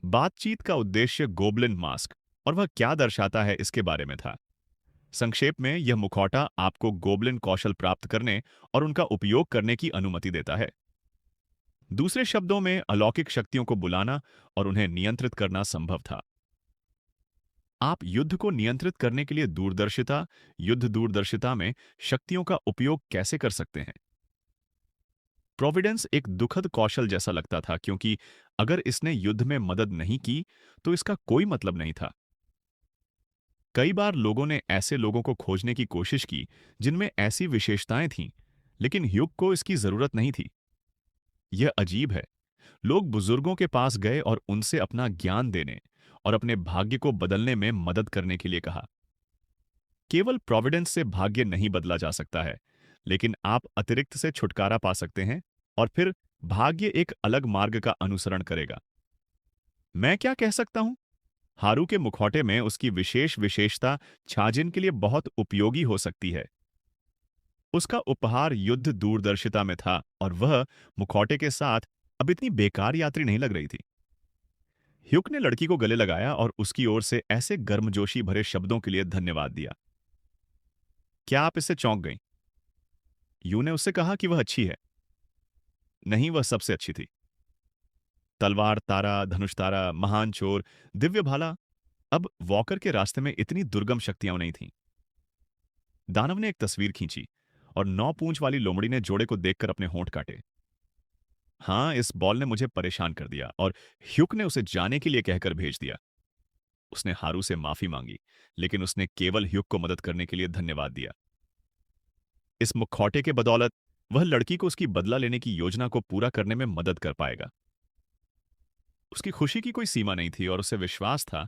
बातचीत का उद्देश्य गोबलिन मास्क और वह क्या दर्शाता है इसके बारे में था। संक्षेप में, यह मुखौटा आपको गोबलिन कौशल प्राप्त करने और उनका उपयोग करने की अनुमति देता है। दूसरे शब्दों में, अलौकिक शक्तियों को बुलाना और उन्हें नियंत्रित करना संभव था। आप युद्ध को नियंत्रित करने के लिए युद्ध दूरदर्शिता में शक्तियों का उपयोग कैसे कर सकते हैं। प्रोविडेंस एक दुखद कौशल जैसा लगता था, क्योंकि अगर इसने युद्ध में मदद नहीं की तो इसका कोई मतलब नहीं था। कई बार लोगों ने ऐसे लोगों को खोजने की कोशिश की जिनमें ऐसी विशेषताएं थीं, लेकिन ह्युक को इसकी जरूरत नहीं थी। यह अजीब है। लोग बुजुर्गों के पास गए और उनसे अपना ज्ञान देने और अपने भाग्य को बदलने में मदद करने के लिए कहा। केवल प्रोविडेंस से भाग्य नहीं बदला जा सकता है, लेकिन आप अतिरिक्त से छुटकारा पा सकते हैं और फिर भाग्य एक अलग मार्ग का अनुसरण करेगा। मैं क्या कह सकता हूं? हारू के मुखौटे में उसकी विशेष विशेषता छाजिन के लिए बहुत उपयोगी हो सकती है। उसका उपहार युद्ध दूरदर्शिता में था और वह मुखौटे के साथ अब इतनी बेकार यात्री नहीं लग रही थी। ह्युक ने लड़की को गले लगाया और उसकी ओर से ऐसे गर्मजोशी भरे शब्दों के लिए धन्यवाद दिया। क्या आप इससे चौंक गईं? यू ने उससे कहा कि वह अच्छी है। नहीं, वह सबसे अच्छी थी। तलवार तारा, धनुष तारा, महान चोर, दिव्य भाला। अब वॉकर के रास्ते में इतनी दुर्गम शक्तियां नहीं थीं। दानव ने एक तस्वीर खींची और 9 पूंछ वाली लोमड़ी ने जोड़े को देखकर अपने होंठ काटे। हाँ, इस बॉल ने मुझे परेशान कर दिया, और ह्युक ने उसे जाने के लिए कहकर भेज दिया। उसने हारू से माफी मांगी, लेकिन उसने केवल ह्युक को मदद करने के लिए धन्यवाद दिया। इस मुखौटे के बदौलत वह लड़की को उसकी बदला लेने की योजना को पूरा करने में मदद कर पाएगा। उसकी खुशी की कोई सीमा नहीं थी और उसे विश्वास था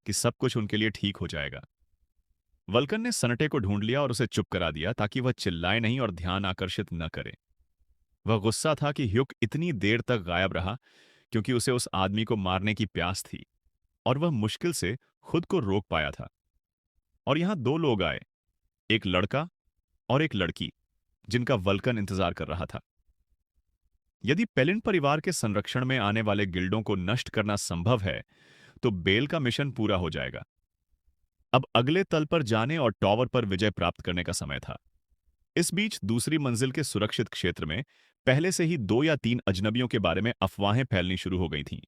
कि सब कुछ उनके लिए ठीक हो जाएगा। वल्कन ने सनटे को ढूंढ लिया और उसे चुप करा दिया ताकि वह चिल्लाए नहीं और ध्यान आकर्षित न करे। वह गुस्सा था कि ह्युक इतनी देर तक गायब रहा, क्योंकि उसे उस आदमी को मारने की प्यास थी और वह मुश्किल से खुद को रोक पाया था। और यहां 2 लोग आए, एक लड़का और एक लड़की, जिनका वल्कन इंतजार कर रहा था। यदि पेलिन परिवार के संरक्षण में आने वाले गिल्डों को नष्ट करना संभव है, तो बेल का मिशन पूरा हो जाएगा। अब अगले तल पर जाने और टॉवर पर विजय प्राप्त करने का समय था। इस बीच दूसरी मंजिल के सुरक्षित क्षेत्र में पहले से ही 2 या 3 अजनबियों के बारे में अफवाहें फैलनी शुरू हो गई थीं,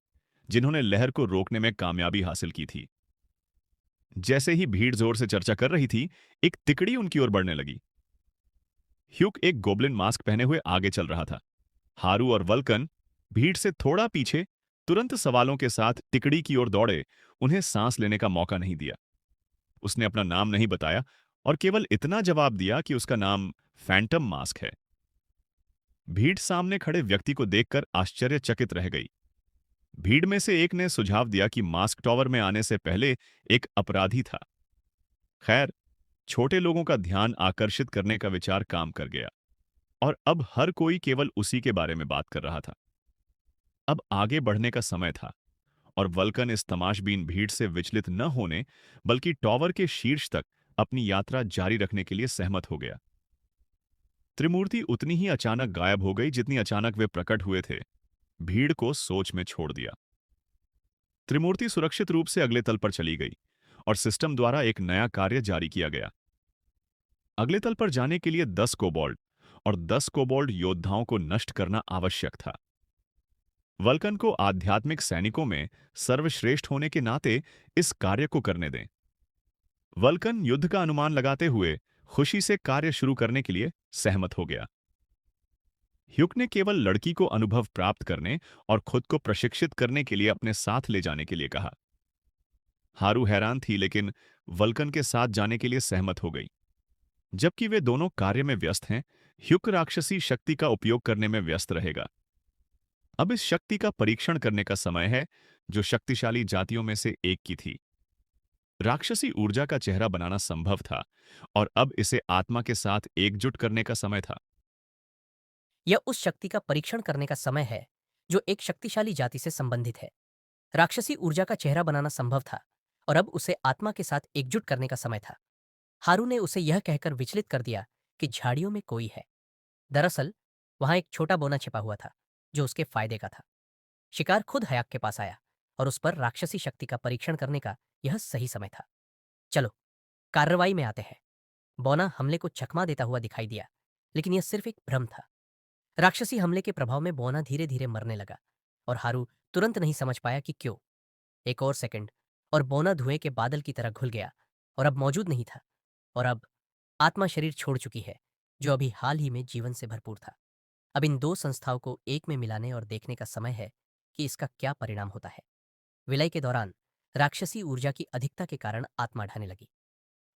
जिन्होंने लहर को रोकने में कामयाबी हासिल की थी। जैसे ही भीड़ जोर से चर्चा कर रही थी, एक तिकड़ी उनकी ओर बढ़ने लगी। ह्यूक एक गोब्लिन मास्क पहने हुए आगे चल रहा था। हारू और वल्कन भीड़ से थोड़ा पीछे तुरंत सवालों के साथ तिकड़ी की ओर दौड़े, उन्हें सांस लेने का मौका नहीं दिया। उसने अपना नाम नहीं बताया और केवल इतना जवाब दिया कि उसका नाम फैंटम मास्क है। भीड़ सामने खड़े व्यक्ति को देखकर आश्चर्यचकित रह गई। भीड़ में से एक ने सुझाव दिया कि मास्क टॉवर में आने से पहले एक अपराधी था। खैर, छोटे लोगों का ध्यान आकर्षित करने का विचार काम कर गया और अब हर कोई केवल उसी के बारे में बात कर रहा था। अब आगे बढ़ने का समय था और वल्कन इस तमाशबीन भीड़ से विचलित न होने बल्कि टॉवर के शीर्ष तक अपनी यात्रा जारी रखने के लिए सहमत हो गया। त्रिमूर्ति उतनी ही अचानक गायब हो गई जितनी अचानक वे प्रकट हुए थे। भीड़ को सोच में छोड़ दिया। त्रिमूर्ति सुरक्षित रूप से अगले तल पर चली गई और सिस्टम द्वारा एक नया कार्य जारी किया गया। अगले तल पर जाने के लिए 10 कोबोल्ड और 10 कोबोल्ड योद्धाओं को नष्ट करना आवश्यक था। वल्कन को आध्यात्मिक सैनिकों में सर्वश्रेष्ठ होने के नाते इस कार्य को करने दें। वल्कन युद्ध का अनुमान लगाते हुए खुशी से कार्य शुरू करने के लिए सहमत हो गया। ह्यूक ने केवल लड़की को अनुभव प्राप्त करने और खुद को प्रशिक्षित करने के लिए अपने साथ ले जाने के लिए कहा। हारू हैरान थी लेकिन वल्कन के साथ जाने के लिए सहमत हो गई। जबकि वे दोनों कार्य में व्यस्त हैं, ह्यूक राक्षसी शक्ति का उपयोग करने में व्यस्त रहेगा। अब इस शक्ति का परीक्षण करने का समय है, जो शक्तिशाली जातियों में से एक की थी। राक्षसी ऊर्जा का चेहरा बनाना संभव था और अब इसे आत्मा के साथ एकजुट करने का समय था। यह उस शक्ति का परीक्षण करने का समय है जो एक शक्तिशाली जाति से संबंधित है। राक्षसी ऊर्जा का चेहरा बनाना संभव था और अब उसे आत्मा के साथ एकजुट करने का समय था। हारू ने उसे यह कहकर विचलित कर दिया कि झाड़ियों में कोई है। दरअसल वहां एक छोटा बोना छिपा हुआ था जो उसके फायदे का था। शिकार खुद हयाक के पास आया और उस पर राक्षसी शक्ति का परीक्षण करने का यह सही समय था। चलो कार्रवाई में आते हैं। बौना हमले को चकमा देता हुआ दिखाई दिया, लेकिन यह सिर्फ एक भ्रम था। राक्षसी हमले के प्रभाव में बौना धीरे धीरे मरने लगा और हारू तुरंत नहीं समझ पाया कि क्यों। एक और सेकंड और बौना धुएं के बादल की तरह घुल गया और अब मौजूद नहीं था। और अब आत्मा शरीर छोड़ चुकी है, जो अभी हाल ही में जीवन से भरपूर था। अब इन दो संस्थाओं को एक में मिलाने और देखने का समय है कि इसका क्या परिणाम होता है। विलय के दौरान राक्षसी ऊर्जा की अधिकता के कारण आत्मा ढाने लगी।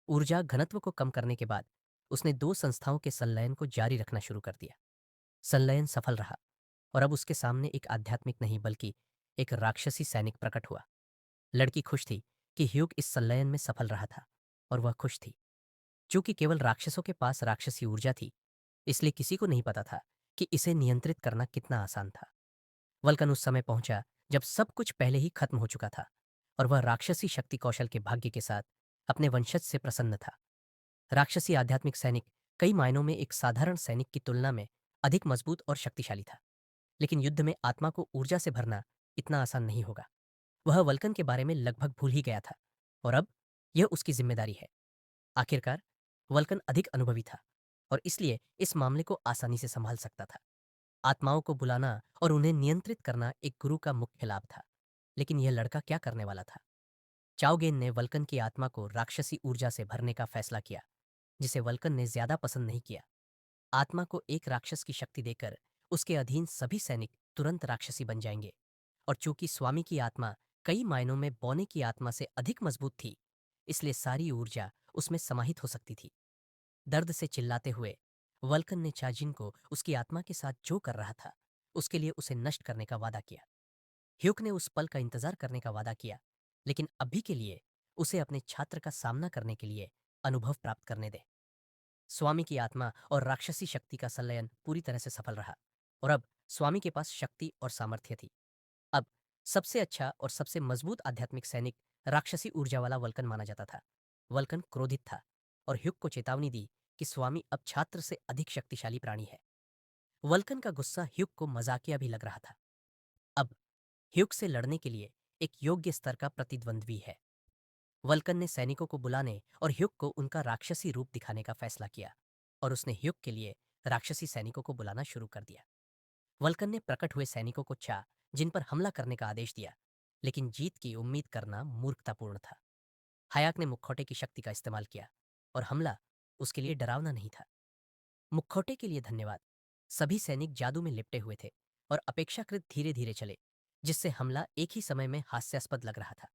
ऊर्जा घनत्व को कम करने के बाद उसने दो संस्थाओं के संलयन को जारी रखना शुरू कर दिया। संलयन सफल रहा और अब उसके सामने एक आध्यात्मिक नहीं बल्कि एक राक्षसी सैनिक प्रकट हुआ। लड़की खुश थी कि ह्यूग इस संलयन में सफल रहा था और वह खुश थी। चूंकि केवल राक्षसों के पास राक्षसी ऊर्जा थी, इसलिए किसी को नहीं पता था कि इसे नियंत्रित करना कितना आसान था। वल्कन उस समय पहुंचा जब सब कुछ पहले ही खत्म हो चुका था और वह राक्षसी शक्ति कौशल के भाग्य के साथ अपने वंशज से प्रसन्न था। राक्षसी आध्यात्मिक सैनिक कई मायनों में एक साधारण सैनिक की तुलना में अधिक मजबूत और शक्तिशाली था, लेकिन युद्ध में आत्मा को ऊर्जा से भरना इतना आसान नहीं होगा। वह वल्कन के बारे में लगभग भूल ही गया था और अब यह उसकी जिम्मेदारी है। आखिरकार वल्कन अधिक अनुभवी था और इसलिए इस मामले को आसानी से संभाल सकता था। आत्माओं को बुलाना और उन्हें नियंत्रित करना एक गुरु का मुख्य लाभ था, लेकिन यह लड़का क्या करने वाला था? चाओगेन ने वल्कन की आत्मा को राक्षसी ऊर्जा से भरने का फैसला किया, जिसे वल्कन ने ज्यादा पसंद नहीं किया। आत्मा को एक राक्षस की शक्ति देकर उसके अधीन सभी सैनिक तुरंत राक्षसी बन जाएंगे, और चूंकि स्वामी की आत्मा कई मायनों में बौने की आत्मा से अधिक मजबूत थी, इसलिए सारी ऊर्जा उसमें समाहित हो सकती थी। दर्द से चिल्लाते हुए वल्कन ने चाजिन को उसकी आत्मा के साथ जो कर रहा था उसके लिए उसे नष्ट करने का वादा किया। ह्यूक ने उस पल का इंतजार करने का वादा किया, लेकिन अभी के लिए उसे अपने छात्र का सामना करने के लिए अनुभव प्राप्त करने दे। स्वामी की आत्मा और राक्षसी शक्ति का संलयन पूरी तरह से सफल रहा और अब स्वामी के पास शक्ति और सामर्थ्य थी। अब सबसे अच्छा और सबसे मजबूत आध्यात्मिक सैनिक राक्षसी ऊर्जा वाला वल्कन माना जाता था। वल्कन क्रोधित था और ह्यूक को चेतावनी दी कि स्वामी अब छात्र से अधिक शक्तिशाली प्राणी है। वल्कन का गुस्सा ह्यूक को मजाकिया भी लग रहा था। अब ह्यूक से लड़ने के लिए एक योग्य स्तर का प्रतिद्वंद्वी है। वल्कन ने सैनिकों को बुलाने और ह्यूक को उनका राक्षसी रूप दिखाने का फैसला किया और उसने ह्यूक के लिए राक्षसी सैनिकों को बुलाना शुरू कर दिया। वल्कन ने प्रकट हुए सैनिकों को चाह जिन पर हमला करने का आदेश दिया, लेकिन जीत की उम्मीद करना मूर्खतापूर्ण था। हयाक ने मुखौटे की शक्ति का इस्तेमाल किया और हमला उसके लिए डरावना नहीं था। मुखौटे के लिए धन्यवाद। सभी सैनिक जादू में लिपटे हुए थे और अपेक्षाकृत धीरे धीरे चले, जिससे हमला एक ही समय में हास्यास्पद लग रहा था।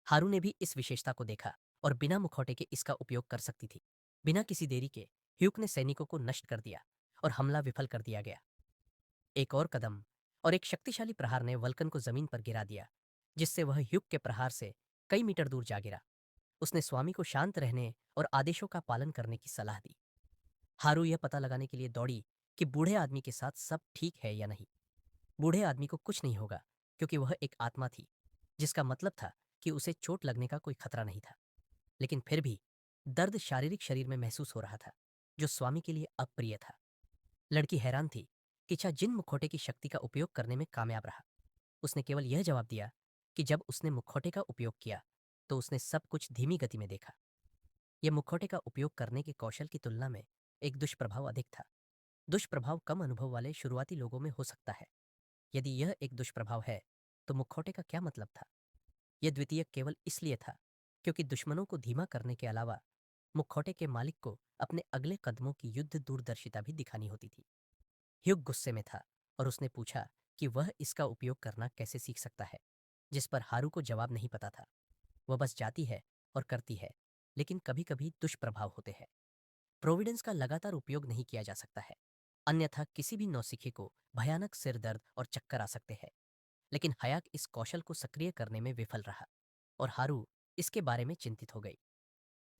हारू ने भी इस विशेषता को देखा और बिना मुखौटे के इसका उपयोग कर सकती थी। बिना किसी देरी के ह्यूक ने सैनिकों को नष्ट कर दिया और हमला विफल कर दिया गया। एक और कदम और एक शक्तिशाली प्रहार ने वल्कन को जमीन पर गिरा दिया, जिससे वह ह्यूक के प्रहार से कई मीटर दूर जा गिरा। उसने स्वामी को शांत रहने और आदेशों का पालन करने की सलाह दी। हारू यह पता लगाने के लिए दौड़ी कि बूढ़े आदमी के साथ सब ठीक है या नहीं। बूढ़े आदमी को कुछ नहीं होगा, क्योंकि वह एक आत्मा थी, जिसका मतलब था कि उसे चोट लगने का कोई खतरा नहीं था। लेकिन फिर भी दर्द शारीरिक शरीर में महसूस हो रहा था, जो स्वामी के लिए अप्रिय था। लड़की हैरान थी कि छा जिन मुखौटे की शक्ति का उपयोग करने में कामयाब रहा। उसने केवल यह जवाब दिया कि जब उसने मुखौटे का उपयोग किया तो उसने सब कुछ धीमी गति में देखा। यह मुखौटे का उपयोग करने के कौशल की तुलना में एक दुष्प्रभाव अधिक था। दुष्प्रभाव कम अनुभव वाले शुरुआती लोगों में हो सकता है। यदि यह एक दुष्प्रभाव है तो मुखौटे का क्या मतलब था? यह द्वितीयक केवल इसलिए था क्योंकि दुश्मनों को धीमा करने के अलावा मुखौटे के मालिक को अपने अगले कदमों की युद्ध दूरदर्शिता भी दिखानी होती थी। ह्यूग गुस्से में था और उसने पूछा कि वह इसका उपयोग करना कैसे सीख सकता है, जिस पर हारू को जवाब नहीं पता था। वह बस जाती है और करती है, लेकिन कभी कभी दुष्प्रभाव होते हैं। प्रोविडेंस का लगातार उपयोग नहीं किया जा सकता है, अन्यथा किसी भी नौसिखिए को भयानक सिर दर्द और चक्कर आ सकते हैं। लेकिन हयाक इस कौशल को सक्रिय करने में विफल रहा और हारू इसके बारे में चिंतित हो गई।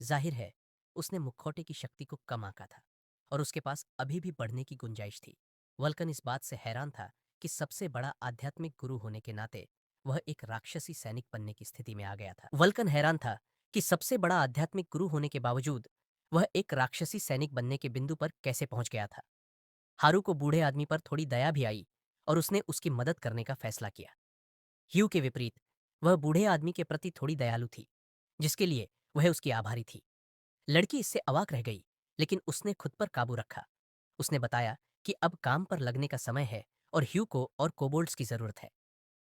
जाहिर है उसने मुखौटे की शक्ति को कम आंका था और उसके पास अभी भी बढ़ने की गुंजाइश थी। वल्कन इस बात से हैरान था कि सबसे बड़ा आध्यात्मिक गुरु होने के नाते वह एक राक्षसी सैनिक बनने की स्थिति में आ गया था। वल्कन हैरान था कि सबसे बड़ा आध्यात्मिक गुरु होने के बावजूद वह एक राक्षसी सैनिक बनने के बिंदु पर कैसे पहुंच गया था। हारू को बूढ़े आदमी पर थोड़ी दया भी आई और उसने उसकी मदद करने का फैसला किया। ह्यू के विपरीत वह बूढ़े आदमी के प्रति थोड़ी दयालु थी, जिसके लिए वह उसकी आभारी थी। लड़की इससे अवाक रह गई, लेकिन उसने खुद पर काबू रखा। उसने बताया कि अब काम पर लगने का समय है और ह्यू को और कोबोल्ड्स की जरूरत है।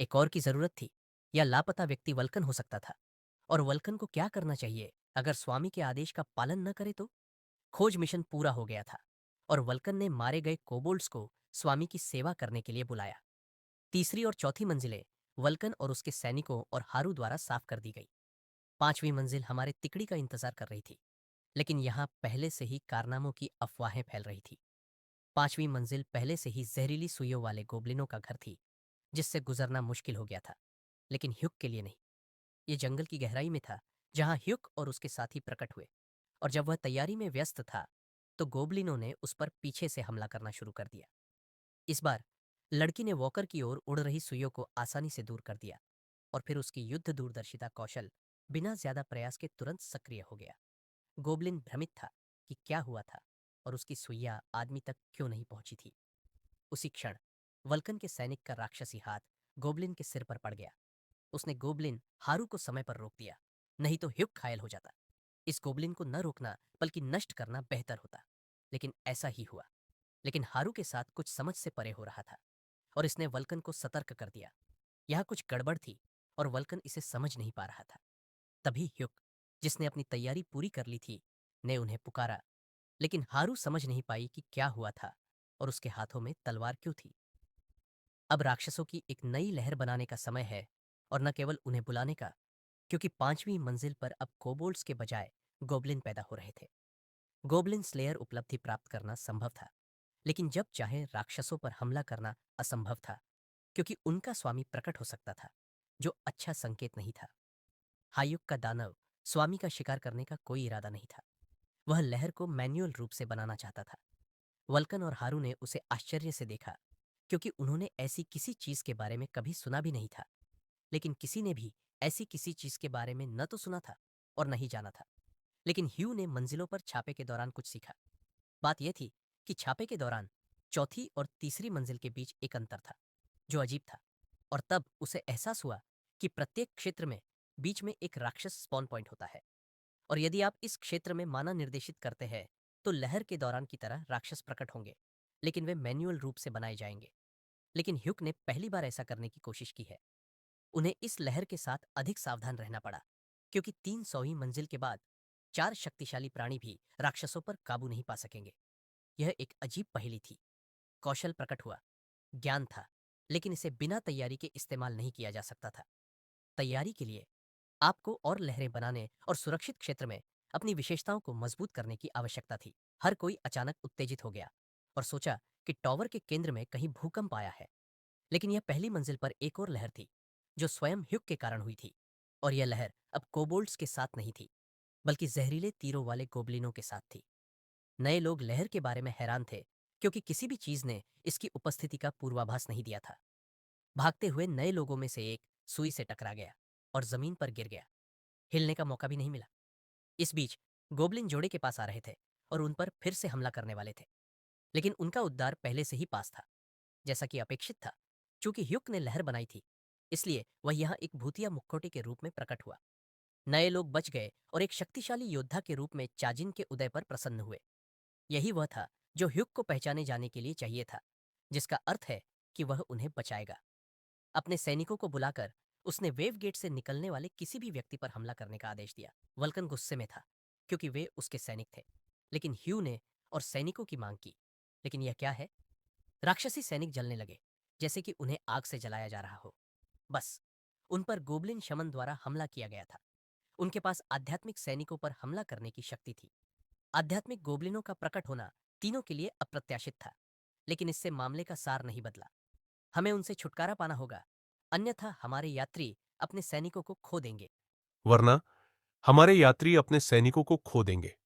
एक और की जरूरत थी, या लापता व्यक्ति वल्कन हो सकता था। और वल्कन को क्या करना चाहिए अगर स्वामी के आदेश का पालन न करे तो? खोज मिशन पूरा हो गया था और वल्कन ने मारे गए कोबोल्ड्स को स्वामी की सेवा करने के लिए बुलाया। तीसरी और चौथी मंजिलें वल्कन और उसके सैनिकों और हारू द्वारा साफ कर दी गई। पांचवी मंजिल हमारे तिकड़ी का इंतजार कर रही थी, लेकिन यहां पहले से ही कारनामों की अफवाहें फैल रही थी। पांचवी मंजिल पहले से ही जहरीली सुइयों वाले गोबलिनों का घर थी, जिससे गुजरना मुश्किल हो गया था, लेकिन ह्युक के लिए नहीं। ये जंगल की गहराई में था, जहां ह्युक और उसके साथी प्रकट हुए, और जब वह तैयारी में व्यस्त था तो गोबलिनों ने उस पर पीछे से हमला करना शुरू कर दिया। इस बार लड़की ने वॉकर की ओर उड़ रही सुइयों को आसानी से दूर कर दिया और फिर उसकी युद्ध दूरदर्शिता कौशल बिना ज्यादा प्रयास के तुरंत सक्रिय हो गया। गोबलिन भ्रमित था कि क्या हुआ था और उसकी सुइया आदमी तक क्यों नहीं पहुंची थी। उसी क्षण वल्कन के सैनिक का राक्षसी हाथ गोबलिन के सिर पर पड़ गया। उसने गोबलिन हारू को समय पर रोक दिया, नहीं तो ह्युक घायल हो जाता। इस गोबलिन को न रोकना बल्कि नष्ट करना बेहतर होता, लेकिन ऐसा ही हुआ। लेकिन हारू के साथ कुछ समझ से परे हो रहा था और इसने वल्कन को सतर्क कर दिया। यह कुछ गड़बड़ थी और वल्कन इसे समझ नहीं पा रहा था। तभी ह्युक, जिसने अपनी तैयारी पूरी कर ली थी, ने उन्हें पुकारा, लेकिन हारू समझ नहीं पाई कि क्या हुआ था और उसके हाथों में तलवार क्यों थी। अब राक्षसों की एक नई लहर बनाने का समय है, और न केवल उन्हें बुलाने का, क्योंकि पांचवी मंजिल पर अब कोबोल्ड्स के बजाय गोबलिन पैदा हो रहे थे। गोबलिन स्लेयर उपलब्धि प्राप्त करना संभव था, लेकिन जब चाहे राक्षसों पर हमला करना असंभव था, क्योंकि उनका स्वामी प्रकट हो सकता था, जो अच्छा संकेत नहीं था। हायुक का दानव स्वामी का शिकार करने का कोई इरादा नहीं था। वह लहर को मैन्युअल रूप से बनाना चाहता था। वल्कन और हारू ने उसे आश्चर्य से देखा, क्योंकि उन्होंने ऐसी किसी चीज के बारे में कभी सुना भी नहीं था। लेकिन किसी ने भी ऐसी किसी चीज के बारे में न तो सुना था और न ही जाना था। लेकिन ह्यू ने मंजिलों पर छापे के दौरान कुछ सीखा। बात यह थी कि छापे के दौरान चौथी और तीसरी मंजिल के बीच एक अंतर था, जो अजीब था। और तब उसे एहसास हुआ कि प्रत्येक क्षेत्र में बीच में एक राक्षस स्पॉन पॉइंट होता है, और यदि आप इस क्षेत्र में माना निर्देशित करते हैं तो लहर के दौरान की तरह राक्षस प्रकट होंगे, लेकिन वे मैन्युअल रूप से बनाए जाएंगे। लेकिन ह्युक ने पहली बार ऐसा करने की कोशिश की है। उन्हें इस लहर के साथ अधिक सावधान रहना पड़ा। क्योंकि 300वीं मंजिल के बाद 4 शक्तिशाली प्राणी भी राक्षसों पर काबू नहीं पा सकेंगे। यह एक अजीब पहेली थी। कौशल प्रकट हुआ, ज्ञान था, लेकिन इसे बिना तैयारी के इस्तेमाल नहीं किया जा सकता था। तैयारी के लिए आपको और लहरें बनाने और सुरक्षित क्षेत्र में अपनी विशेषताओं को मजबूत करने की आवश्यकता थी। हर कोई अचानक उत्तेजित हो गया और सोचा कि टॉवर के केंद्र में कहीं भूकंप आया है। लेकिन यह पहली मंजिल पर एक और लहर थी, जो स्वयं ह्यूग के कारण हुई थी। और यह लहर अब कोबोल्ड्स के साथ नहीं थी, बल्कि जहरीले तीरों वाले गोबलिनों के साथ थी। नए लोग लहर के बारे में हैरान थे, क्योंकि किसी भी चीज ने इसकी उपस्थिति का पूर्वाभास नहीं दिया था। भागते हुए नए लोगों में से एक सुई से टकरा गया और जमीन पर गिर गया। हिलने का मौका भी नहीं मिला। इस बीच गोबलिन जोड़े के पास आ रहे थे और उन पर फिर से हमला करने वाले थे, लेकिन उनका उद्धार पहले से ही पास था, जैसा कि अपेक्षित था। चूंकि ह्युक ने लहर बनाई थी, इसलिए वह यहाँ एक भूतिया मुखौटे के रूप में प्रकट हुआ। नए लोग बच गए और एक शक्तिशाली योद्धा के रूप में चाजिन के उदय पर प्रसन्न हुए। यही वह था जो ह्युक को पहचाने जाने के लिए चाहिए था, जिसका अर्थ है कि वह उन्हें बचाएगा। अपने सैनिकों को बुलाकर उसने वेव गेट से निकलने वाले किसी भी व्यक्ति पर हमला करने का आदेश दिया। वल्कन गुस्से में था, क्योंकि वे उसके सैनिक थे। लेकिन ह्यू ने और सैनिकों की मांग की। लेकिन यह क्या है? राक्षसी सैनिक जलने लगे, जैसे कि उन्हें आग से जलाया जा रहा हो। बस उन पर गोबलिन शमन द्वारा हमला किया गया था। उनके पास आध्यात्मिक सैनिकों पर हमला करने की शक्ति थी। आध्यात्मिक गोबलिनों का प्रकट होना तीनों के लिए अप्रत्याशित था, लेकिन इससे मामले का सार नहीं बदला। हमें उनसे छुटकारा पाना होगा, अन्यथा हमारे यात्री अपने सैनिकों को खो देंगे। वरना हमारे यात्री अपने सैनिकों को खो देंगे।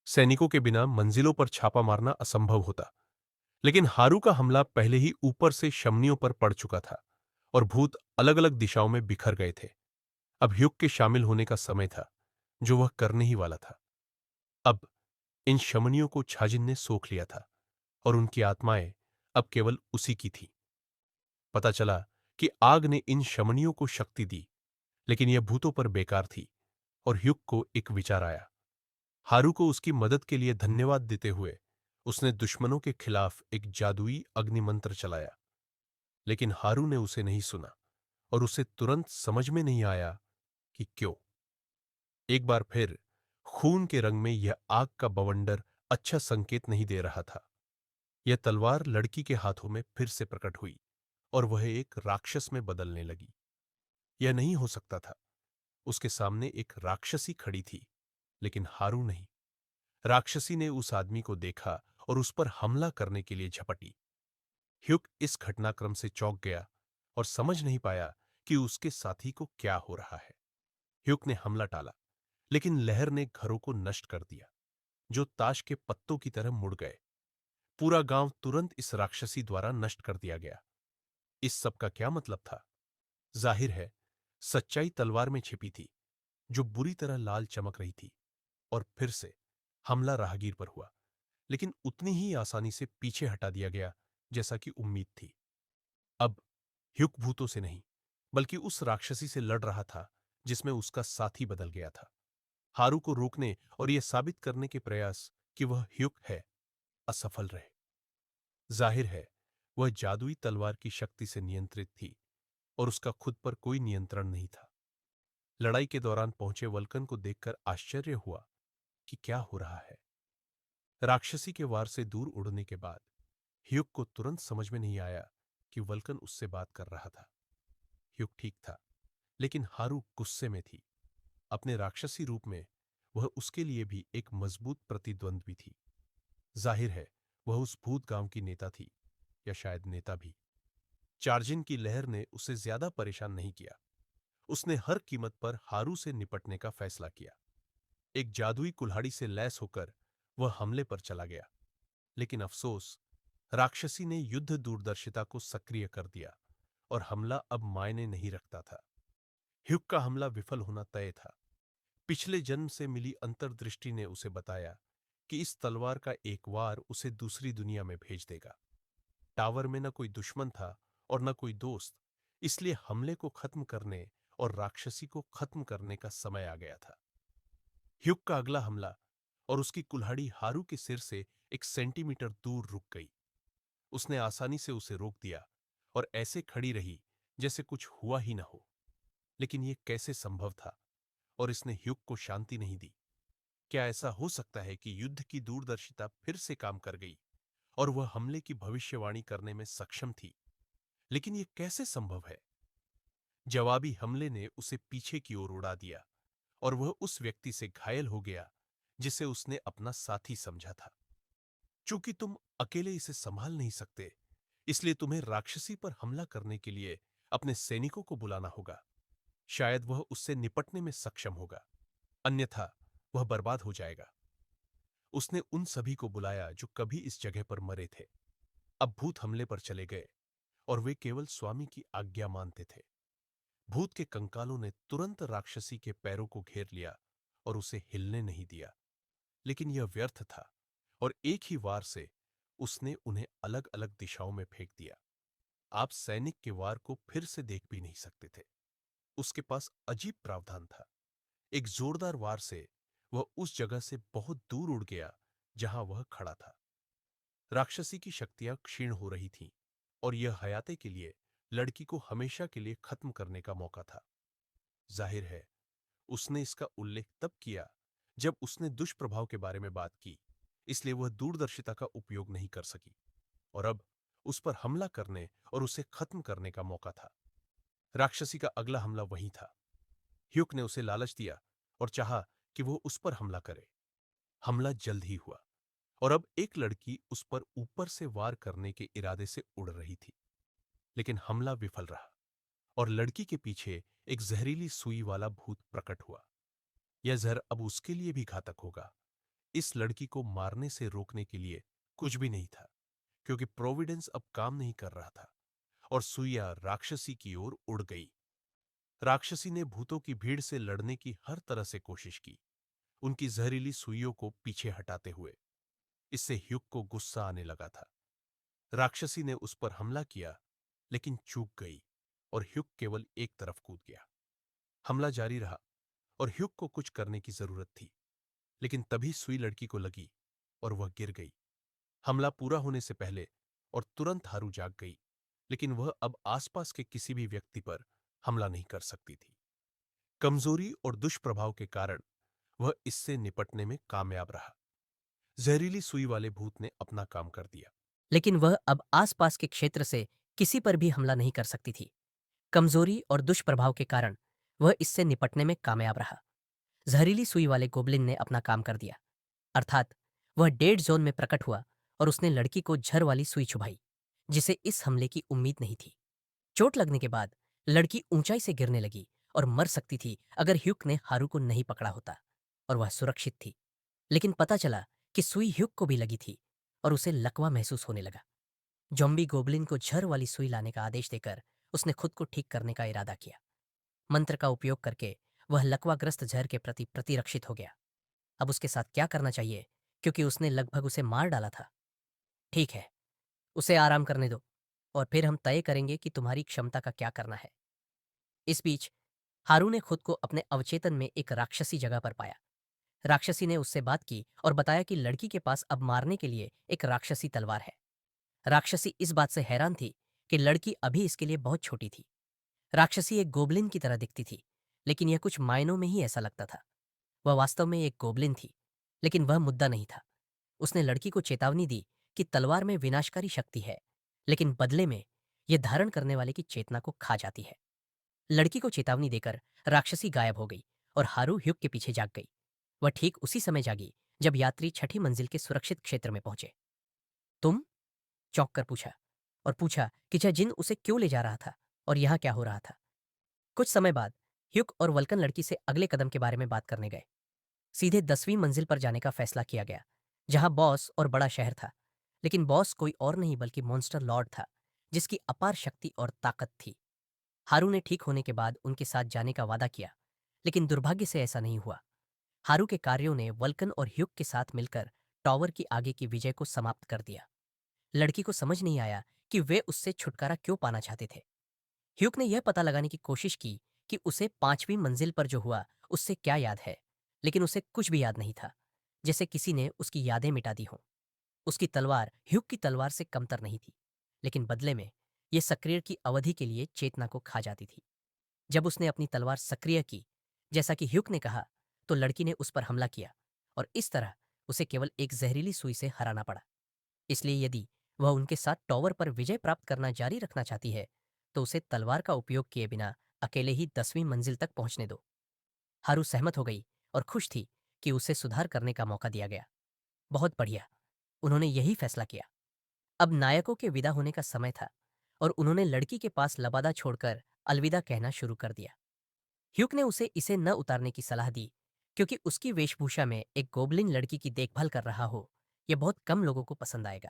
सैनिकों के बिना मंजिलों पर छापा मारना असंभव होता। लेकिन हारू का हमला पहले ही ऊपर से शमनियों पर पड़ चुका था और भूत अलग अलग दिशाओं में बिखर गए थे। अब ह्युक के शामिल होने का समय था, जो वह करने ही वाला था। अब इन शमनियों को छाजिन ने सोख लिया था और उनकी आत्माएं अब केवल उसी की थी। पता चला कि आग ने इन शमनियों को शक्ति दी, लेकिन यह भूतों पर बेकार थी। और ह्युक को एक विचार आया। हारू को उसकी मदद के लिए धन्यवाद देते हुए उसने दुश्मनों के खिलाफ एक जादुई अग्निमंत्र चलाया। लेकिन हारू ने उसे नहीं सुना और उसे तुरंत समझ में नहीं आया कि क्यों। एक बार फिर खून के रंग में यह आग का बवंडर अच्छा संकेत नहीं दे रहा था। यह तलवार लड़की के हाथों में फिर से प्रकट हुई और वह एक राक्षस में बदलने लगी। यह नहीं हो सकता था। उसके सामने एक राक्षसी खड़ी थी, लेकिन हारू नहीं। राक्षसी ने उस आदमी को देखा और उस पर हमला करने के लिए झपटी। ह्युक इस घटनाक्रम से चौंक गया और समझ नहीं पाया कि उसके साथी को क्या हो रहा है। ह्युक ने हमला टाला, लेकिन लहर ने घरों को नष्ट कर दिया, जो ताश के पत्तों की तरह मुड़ गए। पूरा गांव तुरंत इस राक्षसी द्वारा नष्ट कर दिया गया। इस सब का क्या मतलब था? जाहिर है, सच्चाई तलवार में छिपी थी, जो बुरी तरह लाल चमक रही थी। और फिर से हमला राहगीर पर हुआ, लेकिन उतनी ही आसानी से पीछे हटा दिया गया जैसा कि उम्मीद थी। अब ह्युक भूतों से नहीं, बल्कि उस राक्षसी से लड़ रहा था जिसमें उसका साथी बदल गया था। हारू को रोकने और यह साबित करने के प्रयास कि वह ह्युक है असफल रहे। जाहिर है, वह जादुई तलवार की शक्ति से नियंत्रित थी और उसका खुद पर कोई नियंत्रण नहीं था। लड़ाई के दौरान पहुंचे वल्कन को देखकर आश्चर्य हुआ कि क्या हो रहा है। राक्षसी के वार से दूर उड़ने के बाद ह्युक को तुरंत समझ में नहीं आया कि वल्कन उससे बात कर रहा था। ह्युक ठीक था, लेकिन हारू गुस्से में थी। अपने राक्षसी रूप में वह उसके लिए भी एक मजबूत प्रतिद्वंद्वी थी। जाहिर है, वह उस भूत गांव की नेता थी, या शायद नेता भी। चार्जिन की लहर ने उसे ज्यादा परेशान नहीं किया। उसने हर कीमत पर हारू से निपटने का फैसला किया। एक जादुई कुल्हाड़ी से लैस होकर वह हमले पर चला गया। लेकिन अफसोस, राक्षसी ने युद्ध दूरदर्शिता को सक्रिय कर दिया और हमला अब मायने नहीं रखता था। ह्युक का हमला विफल होना तय था। पिछले जन्म से मिली अंतर्दृष्टि ने उसे बताया कि इस तलवार का एक वार उसे दूसरी दुनिया में भेज देगा। टावर में न कोई दुश्मन था और न कोई दोस्त, इसलिए हमले को खत्म करने और राक्षसी को खत्म करने का समय आ गया था। ह्युक का अगला हमला और उसकी कुल्हाड़ी हारू के सिर से 1 सेंटीमीटर दूर रुक गई। उसने आसानी से उसे रोक दिया और ऐसे खड़ी रही जैसे कुछ हुआ ही न हो। लेकिन यह कैसे संभव था? और इसने ह्यूग को शांति नहीं दी। क्या ऐसा हो सकता है कि युद्ध की दूरदर्शिता फिर से काम कर गई और वह हमले की भविष्यवाणी करने में सक्षम थी? लेकिन यह कैसे संभव है? जवाबी हमले ने उसे पीछे की ओर उड़ा दिया और वह उस व्यक्ति से घायल हो गया जिसे उसने अपना साथी समझा था। चूंकि तुम अकेले इसे संभाल नहीं सकते, इसलिए तुम्हें राक्षसी पर हमला करने के लिए अपने सैनिकों को बुलाना होगा। शायद वह उससे निपटने में सक्षम होगा, अन्यथा वह बर्बाद हो जाएगा। उसने उन सभी को बुलाया जो कभी इस जगह पर मरे थे। अब भूत हमले पर चले गए और वे केवल स्वामी की आज्ञा मानते थे। भूत के कंकालों ने तुरंत राक्षसी के पैरों को घेर लिया और उसे हिलने नहीं दिया, लेकिन यह व्यर्थ था और एक ही वार से उसने उन्हें अलग अलग दिशाओं में फेंक दिया। आप सैनिक के वार को फिर से देख भी नहीं सकते थे। उसके पास अजीब प्रावधान था। एक जोरदार वार से वह उस जगह से बहुत दूर उड़ गया जहां वह खड़ा था। राक्षसी की शक्तियां क्षीण हो रही थीं और यह हयाते के लिए लड़की को हमेशा के लिए खत्म करने का मौका था। जाहिर है उसने इसका उल्लेख तब किया जब उसने दुष्प्रभाव के बारे में बात की, इसलिए वह दूरदर्शिता का उपयोग नहीं कर सकी और अब उस पर हमला करने और उसे खत्म करने का मौका था। राक्षसी का अगला हमला वहीं था। ह्यूक ने उसे लालच दिया और चाहा कि वह उस पर हमला करे। हमला जल्द ही हुआ और अब एक लड़की उस पर ऊपर से वार करने के इरादे से उड़ रही थी, लेकिन हमला विफल रहा और लड़की के पीछे एक जहरीली सुई वाला भूत प्रकट हुआ। यह जहर अब उसके लिए भी घातक होगा। इस लड़की को मारने से रोकने के लिए कुछ भी नहीं था, क्योंकि प्रोविडेंस अब काम नहीं कर रहा था और सुइया राक्षसी की ओर उड़ गई। राक्षसी ने भूतों की भीड़ से लड़ने की हर तरह से कोशिश की, उनकी जहरीली सुइयों को पीछे हटाते हुए। इससे ह्यूग को गुस्सा आने लगा था। राक्षसी ने उस पर हमला किया, लेकिन चूक गई और ह्यूग केवल एक तरफ कूद गया। हमला जारी रहा और ह्यूग को कुछ करने की जरूरत थी, लेकिन तभी सुई लड़की को लगी और वह गिर गई। हमला पूरा होने से पहले और तुरंत हारू जाग गई, लेकिन वह अब आसपास के किसी भी व्यक्ति पर हमला नहीं कर सकती थी। कमजोरी और दुष्प्रभाव के कारण वह इससे निपटने में कामयाब रहा। जहरीली सुई वाले भूत ने अपना काम कर दिया। लेकिन वह अब आसपास के क्षेत्र से किसी पर भी हमला नहीं कर सकती थी। कमजोरी और दुष्प्रभाव के कारण वह इससे निपटने में कामयाब रहा। जहरीली सुई वाले गोबलिन ने अपना काम कर दिया, अर्थात वह डेड जोन में प्रकट हुआ और उसने लड़की को झर वाली सुई चुभाई, जिसे इस हमले की उम्मीद नहीं थी। चोट लगने के बाद लड़की ऊंचाई से गिरने लगी और मर सकती थी अगर ह्यूक ने हारू को नहीं पकड़ा होता, और वह सुरक्षित थी। लेकिन पता चला कि सुई ह्यूक को भी लगी थी और उसे लकवा महसूस होने लगा। जॉम्बी गोबलिन को झर वाली सुई लाने का आदेश देकर उसने खुद को ठीक करने का इरादा किया। मंत्र का उपयोग करके वह लकवाग्रस्त जहर के प्रति प्रतिरक्षित हो गया। अब उसके साथ क्या करना चाहिए, क्योंकि उसने लगभग उसे मार डाला था। ठीक है, उसे आराम करने दो और फिर हम तय करेंगे कि तुम्हारी क्षमता का क्या करना है। इस बीच हारू ने खुद को अपने अवचेतन में एक राक्षसी जगह पर पाया। राक्षसी ने उससे बात की और बताया कि लड़की के पास अब मारने के लिए एक राक्षसी तलवार है। राक्षसी इस बात से हैरान थी कि लड़की अभी इसके लिए बहुत छोटी थी। राक्षसी एक गोबलिन की तरह दिखती थी, लेकिन यह कुछ मायनों में ही ऐसा लगता था। वह वास्तव में एक गोबलिन थी, लेकिन वह मुद्दा नहीं था। उसने लड़की को चेतावनी दी कि तलवार में विनाशकारी शक्ति है, लेकिन बदले में यह धारण करने वाले की चेतना को खा जाती है। लड़की को चेतावनी देकर राक्षसी गायब हो गई और हारू ह्यूग के पीछे जाग गई। वह ठीक उसी समय जागी जब यात्री छठी मंजिल के सुरक्षित क्षेत्र में पहुंचे। तुम? चौंक कर पूछा, और पूछा कि यह जिन उसे क्यों ले जा रहा था और यहां क्या हो रहा था। कुछ समय बाद ह्यूग और वल्कन लड़की से अगले कदम के बारे में बात करने गए। सीधे 10वीं मंजिल पर जाने का फैसला किया गया, जहां बॉस और बड़ा शहर था। लेकिन बॉस कोई और नहीं बल्कि मॉन्स्टर लॉर्ड था, जिसकी अपार शक्ति और ताकत थी। हारू ने ठीक होने के बाद उनके साथ जाने का वादा किया, लेकिन दुर्भाग्य से ऐसा नहीं हुआ। हारू के कार्यों ने वल्कन और ह्यूग के साथ मिलकर टॉवर की आगे की विजय को समाप्त कर दिया। लड़की को समझ नहीं आया कि वे उससे छुटकारा क्यों पाना चाहते थे। ह्यूग ने यह पता लगाने की कोशिश की कि उसे 5वीं मंजिल पर जो हुआ उससे क्या याद है, लेकिन उसे कुछ भी याद नहीं था, जैसे किसी ने उसकी यादें मिटा दी हों। उसकी तलवार ह्यूग की तलवार से कमतर नहीं थी, लेकिन बदले में यह सक्रिय की अवधि के लिए चेतना को खा जाती थी। जब उसने अपनी तलवार सक्रिय की, जैसा कि ह्यूक ने कहा, तो लड़की ने उस पर हमला किया और इस तरह उसे केवल एक जहरीली सुई से हराना पड़ा। इसलिए यदि वह उनके साथ टॉवर पर विजय प्राप्त करना जारी रखना चाहती है तो उसे तलवार का उपयोग किए बिना अकेले ही 10वीं मंजिल तक पहुंचने दो। हारू सहमत हो गई और खुश थी कि उसे सुधार करने का मौका दिया गया। बहुत बढ़िया, उन्होंने यही फैसला किया। अब नायकों के विदा होने का समय था और उन्होंने लड़की के पास लबादा छोड़कर अलविदा कहना शुरू कर दिया। ह्यूक ने उसे इसे न उतारने की सलाह दी क्योंकि उसकी वेशभूषा में एक गोबलिन लड़की की देखभाल कर रहा हो यह बहुत कम लोगों को पसंद आएगा।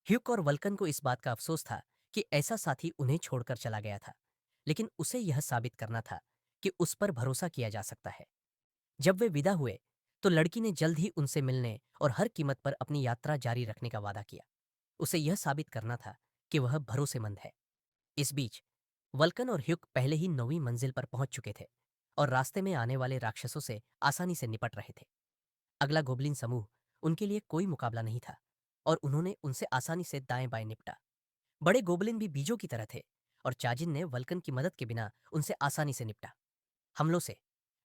ह्यूक और वल्कन को इस बात का अफसोस था कि ऐसा साथी उन्हें छोड़कर चला गया था, लेकिन उसे यह साबित करना था कि उस पर भरोसा किया जा सकता है। जब वे विदा हुए तो लड़की ने जल्द ही उनसे मिलने और हर कीमत पर अपनी यात्रा जारी रखने का वादा किया। उसे यह साबित करना था कि वह भरोसेमंद है। इस बीच वल्कन और ह्यूक पहले ही 9वीं मंजिल पर पहुंच चुके थे और रास्ते में आने वाले राक्षसों से आसानी से निपट रहे थे। अगला गोबलिन समूह उनके लिए कोई मुकाबला नहीं था और उन्होंने उनसे आसानी से दाएं बाएं निपटा। बड़े गोबलिन भी बीजों की तरह थे और चाजिन ने वल्कन की मदद के बिना उनसे आसानी से निपटा। हमलों से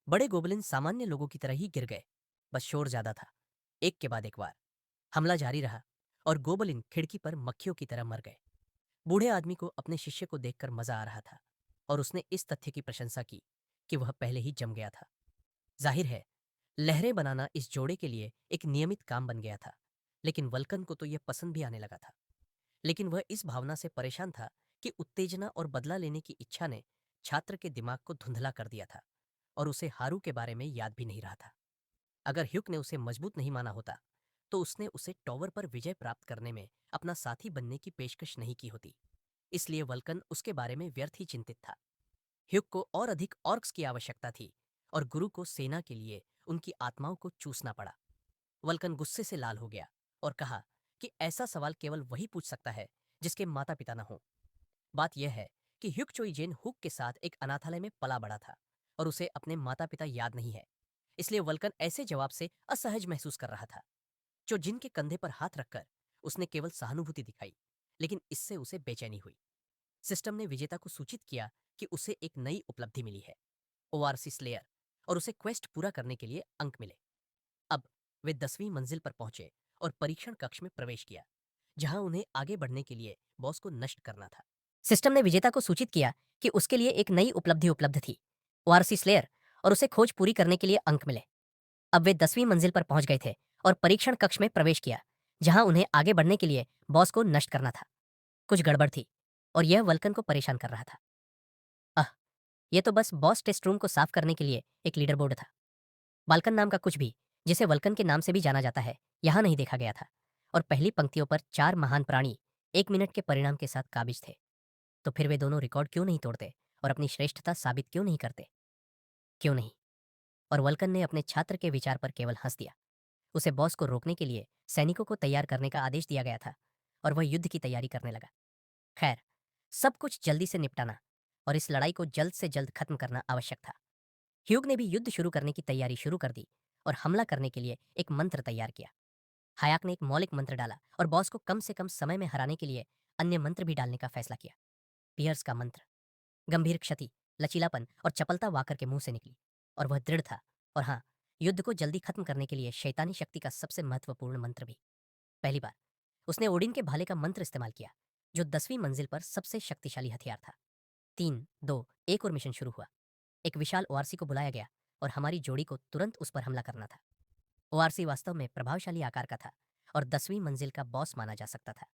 बड़े गोबलिन सामान्य लोगों की तरह ही गिर गए, बस शोर ज्यादा था। एक के बाद एक बार हमला जारी रहा और गोबलिन खिड़की पर मक्खियों की तरह मर गए। बूढ़े आदमी को अपने शिष्य को देखकर मजा आ रहा था और उसने इस तथ्य की प्रशंसा की कि वह पहले ही जम गया था। जाहिर है, लहरें बनाना इस जोड़े के लिए एक नियमित काम बन गया था, लेकिन वल्कन को तो यह पसंद भी आने लगा था। लेकिन वह इस भावना से परेशान था कि उत्तेजना और बदला लेने की इच्छा ने छात्र के दिमाग को धुंधला कर दिया था और उसे हारू के बारे में याद भी नहीं रहा था। अगर ह्यूक ने उसे मजबूत नहीं माना होता तो उसने उसे टॉवर पर विजय प्राप्त करने में अपना साथी बनने की पेशकश नहीं की होती। इसलिए वल्कन उसके बारे में व्यर्थ ही चिंतित था। ह्यूक को और अधिक ऑर्क्स की आवश्यकता थी और गुरु को सेना के लिए उनकी आत्माओं को चूसना पड़ा। वल्कन गुस्से से लाल हो गया और कहा कि ऐसा सवाल केवल वही पूछ सकता है जिसके माता पिता न हो। बात यह है कि ह्यूक चोइजेन हुक के साथ एक अनाथालय में पला बड़ा था और उसे अपने माता पिता याद नहीं है। इसलिए वल्कन ऐसे जवाब से असहज महसूस कर रहा था। जो जिनके कंधे पर हाथ रखकर उसने केवल सहानुभूति दिखाई, लेकिन इससे उसे बेचैनी हुई। सिस्टम ने विजेता को सूचित किया कि उसे एक नई उपलब्धि मिली है, ओआरसी स्लेयर, और उसे क्वेस्ट पूरा करने के लिए अंक मिले। अब वे 10वीं मंजिल पर पहुंचे और परीक्षण कक्ष में प्रवेश किया, जहां उन्हें आगे बढ़ने के लिए बॉस को नष्ट करना था। सिस्टम ने विजेता को सूचित किया कि उसके लिए एक नई उपलब्धि उपलब्ध थी, ओआरसी स्लेयर, और उसे खोज पूरी करने के लिए अंक मिले। अब वे 10वीं मंजिल पर पहुंच गए थे और परीक्षण कक्ष में प्रवेश किया, जहां उन्हें आगे बढ़ने के लिए बॉस को नष्ट करना था। कुछ गड़बड़ थी और यह वल्कन को परेशान कर रहा था। यह तो बस बॉस टेस्ट रूम को साफ करने के लिए एक लीडर बोर्ड था। बाल्कन नाम का कुछ भी, जिसे वल्कन के नाम से भी जाना जाता है, यहां नहीं देखा गया था और पहली पंक्तियों पर 4 महान प्राणी 1 मिनट के परिणाम के साथ काबिज थे। तो फिर वे दोनों रिकॉर्ड क्यों नहीं तोड़ते और अपनी श्रेष्ठता साबित क्यों नहीं करते? क्यों नहीं? और वल्कन ने अपने छात्र के विचार पर केवल हंस दिया। उसे बॉस को रोकने के लिए सैनिकों को तैयार करने का आदेश दिया गया था और वह युद्ध की तैयारी करने लगा। खैर, सब कुछ जल्दी से निपटाना और इस लड़ाई को जल्द से जल्द खत्म करना आवश्यक था। ह्यूग ने भी युद्ध शुरू करने की तैयारी शुरू कर दी और हमला करने के लिए एक मंत्र तैयार किया। हायाक ने एक मौलिक मंत्र डाला और बॉस को कम से कम समय में हराने के लिए अन्य मंत्र भी डालने का फैसला किया। पियर्स का मंत्र, गंभीर क्षति, लचीलापन और चपलता वाकर के मुंह से निकली और वह दृढ़ था। और हाँ, युद्ध को जल्दी खत्म करने के लिए शैतानी शक्ति का सबसे महत्वपूर्ण मंत्र भी। पहली बार उसने ओडिन के भाले का मंत्र इस्तेमाल किया, जो 10वीं मंजिल पर सबसे शक्तिशाली हथियार था। 3, 2, 1 और मिशन शुरू हुआ। एक विशाल ओआरसी को बुलाया गया और हमारी जोड़ी को तुरंत उस पर हमला करना था। ओआरसी वास्तव में प्रभावशाली आकार का था और 10वीं मंजिल का बॉस माना जा सकता था,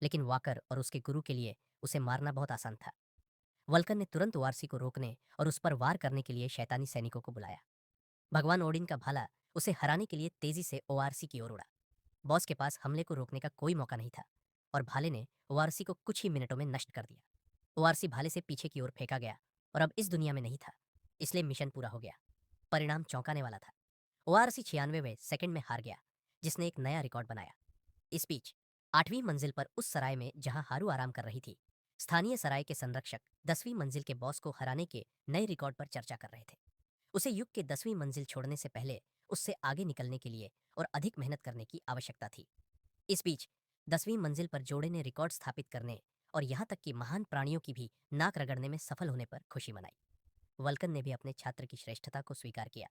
लेकिन वाकर और उसके गुरु के लिए उसे मारना बहुत आसान था। वल्कन ने तुरंत ओआरसी को रोकने और उस पर वार करने के लिए शैतानी सैनिकों को बुलाया। भगवान ओडिन का भाला उसे हराने के लिए तेजी से ओआरसी की ओर उड़ा। बॉस के पास हमले को रोकने का कोई मौका नहीं था और भाले ने ओआरसी को कुछ ही मिनटों में नष्ट कर दिया। ओआरसी भाले से पीछे की ओर फेंका गया और अब इस दुनिया में नहीं था, इसलिए मिशन पूरा हो गया। परिणाम चौंकाने वाला था। ओआरसी 96वें सेकंड में हार गया, जिसने एक नया रिकॉर्ड बनाया। इस बीच 8वीं मंजिल पर उस सराय में जहां हारू आराम कर रही थी, स्थानीय सराय के संरक्षक 10वीं मंजिल के बॉस को हराने के नए रिकॉर्ड पर चर्चा कर रहे थे। उसे युग के 10वीं मंजिल छोड़ने से पहले उससे आगे निकलने के लिए और अधिक मेहनत करने की आवश्यकता थी। इस बीच 10वीं मंजिल पर जोड़े ने रिकॉर्ड स्थापित करने और यहां तक कि महान प्राणियों की भी नाक रगड़ने में सफल होने पर खुशी मनाई। वल्कन ने भी अपने छात्र की श्रेष्ठता को स्वीकार किया,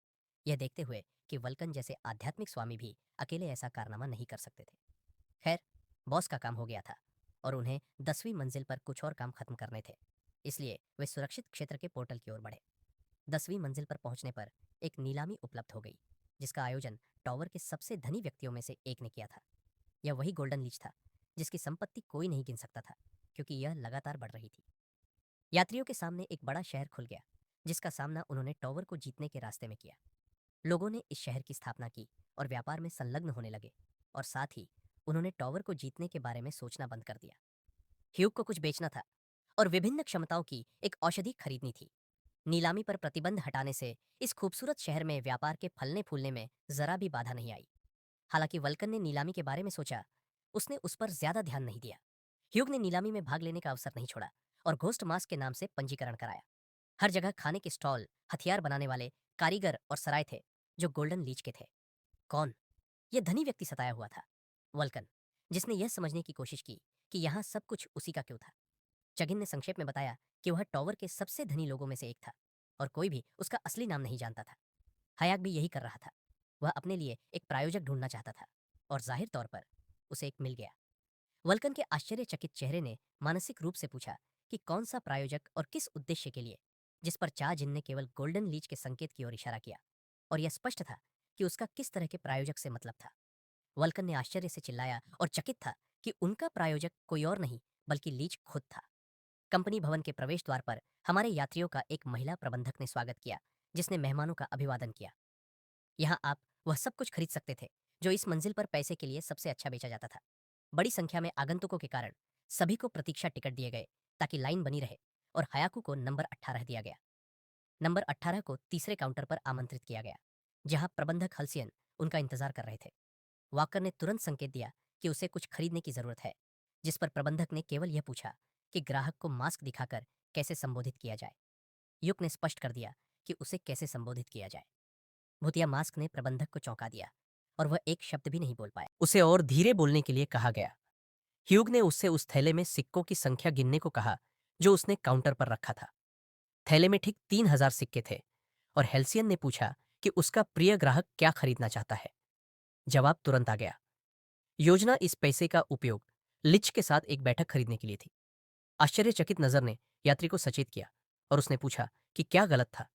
यह देखते हुए कि वल्कन जैसे आध्यात्मिक स्वामी भी अकेले ऐसा कारनामा नहीं कर सकते थे। खैर, बॉस का काम हो गया था और उन्हें 10वीं मंजिल पर कुछ और काम खत्म करने थे, इसलिए वे सुरक्षित क्षेत्र के पोर्टल की ओर बढ़े। 10वीं मंजिल पर पहुंचने पर एक नीलामी उपलब्ध हो गई, जिसका आयोजन टावर के सबसे धनी व्यक्तियों में से एक ने किया था। यह वही गोल्डन लीच था जिसकी संपत्ति कोई नहीं गिन सकता था, क्योंकि यह लगातार बढ़ रही थी। यात्रियों के सामने एक बड़ा शहर खुल गया, जिसका सामना उन्होंने टावर को जीतने के रास्ते में किया। लोगों ने इस शहर की स्थापना की और व्यापार में संलग्न होने लगे, और साथ ही उन्होंने टावर को जीतने के बारे में सोचना बंद कर दिया। ह्यूग को कुछ बेचना था और विभिन्न क्षमताओं की एक औषधि खरीदनी थी। नीलामी पर प्रतिबंध हटाने से इस खूबसूरत शहर में व्यापार के फलने फूलने में जरा भी बाधा नहीं आई। हालांकि वल्कन ने नीलामी के बारे में सोचा, उसने उस पर ज्यादा ध्यान नहीं दिया। ह्यूग ने नीलामी में भाग लेने का अवसर नहीं छोड़ा और घोस्ट मास्क के नाम से पंजीकरण कराया। हर जगह खाने के स्टॉल, हथियार बनाने वाले कारीगर और सराय थे जो गोल्डन लीच के थे। कौन? यह धनी व्यक्ति सताया हुआ था, वल्कन, जिसने यह समझने की कोशिश की कि यहाँ सब कुछ उसी का क्यों था। चगिन ने संक्षेप में बताया कि वह टावर के सबसे धनी लोगों में से एक था और कोई भी उसका असली नाम नहीं जानता था। हयाक भी यही कर रहा था। वह अपने लिए एक प्रायोजक ढूंढना चाहता था और जाहिर तौर पर उसे एक मिल गया। वल्कन के आश्चर्यचकित चेहरे ने मानसिक रूप से पूछा कि कौन सा प्रायोजक और किस उद्देश्य के लिए, जिस पर चा जिन ने केवल गोल्डन लीच के संकेत की ओर इशारा किया, और यह स्पष्ट था कि उसका किस तरह के प्रायोजक से मतलब था। वल्कन ने आश्चर्य से चिल्लाया और चकित था कि उनका प्रायोजक कोई और नहीं बल्कि लीच खुद था। कंपनी भवन के प्रवेश द्वार पर हमारे यात्रियों का एक महिला प्रबंधक ने स्वागत किया, जिसने मेहमानों का अभिवादन किया। यहाँ आप वह सब कुछ खरीद सकते थे जो इस मंजिल पर पैसे के लिए सबसे अच्छा बेचा जाता था। बड़ी संख्या में आगंतुकों के कारण सभी को प्रतीक्षा टिकट दिए गए ताकि लाइन बनी रहे, और हयाकू को नंबर 18 दिया गया। नंबर 18 को तीसरे काउंटर पर आमंत्रित किया गया, जहां प्रबंधक हल्सियन उनका इंतजार कर रहे थे। वाकर ने तुरंत संकेत दिया कि उसे कुछ खरीदने की जरूरत है, जिस पर प्रबंधक ने केवल यह पूछा कि ग्राहक को मास्क दिखाकर कैसे संबोधित किया जाए। युक ने स्पष्ट कर दिया कि उसे कैसे संबोधित किया जाए। भूतिया मास्क ने प्रबंधक को चौंका दिया और वह एक शब्द भी नहीं बोल पाया। उसे और धीरे बोलने के लिए कहा गया। ह्यूग ने उससे उस थैले में सिक्कों की संख्या गिनने को कहा जो उसने काउंटर पर रखा था। थैले में ठीक 3000 सिक्के थे और हेल्सियन ने पूछा कि उसका प्रिय ग्राहक क्या खरीदना चाहता है। जवाब तुरंत आ गया। योजना इस पैसे का उपयोग लिच के साथ एक बैठक खरीदने के लिए थी। आश्चर्यचकित नजर ने यात्री को सचेत किया और उसने पूछा कि क्या गलत था,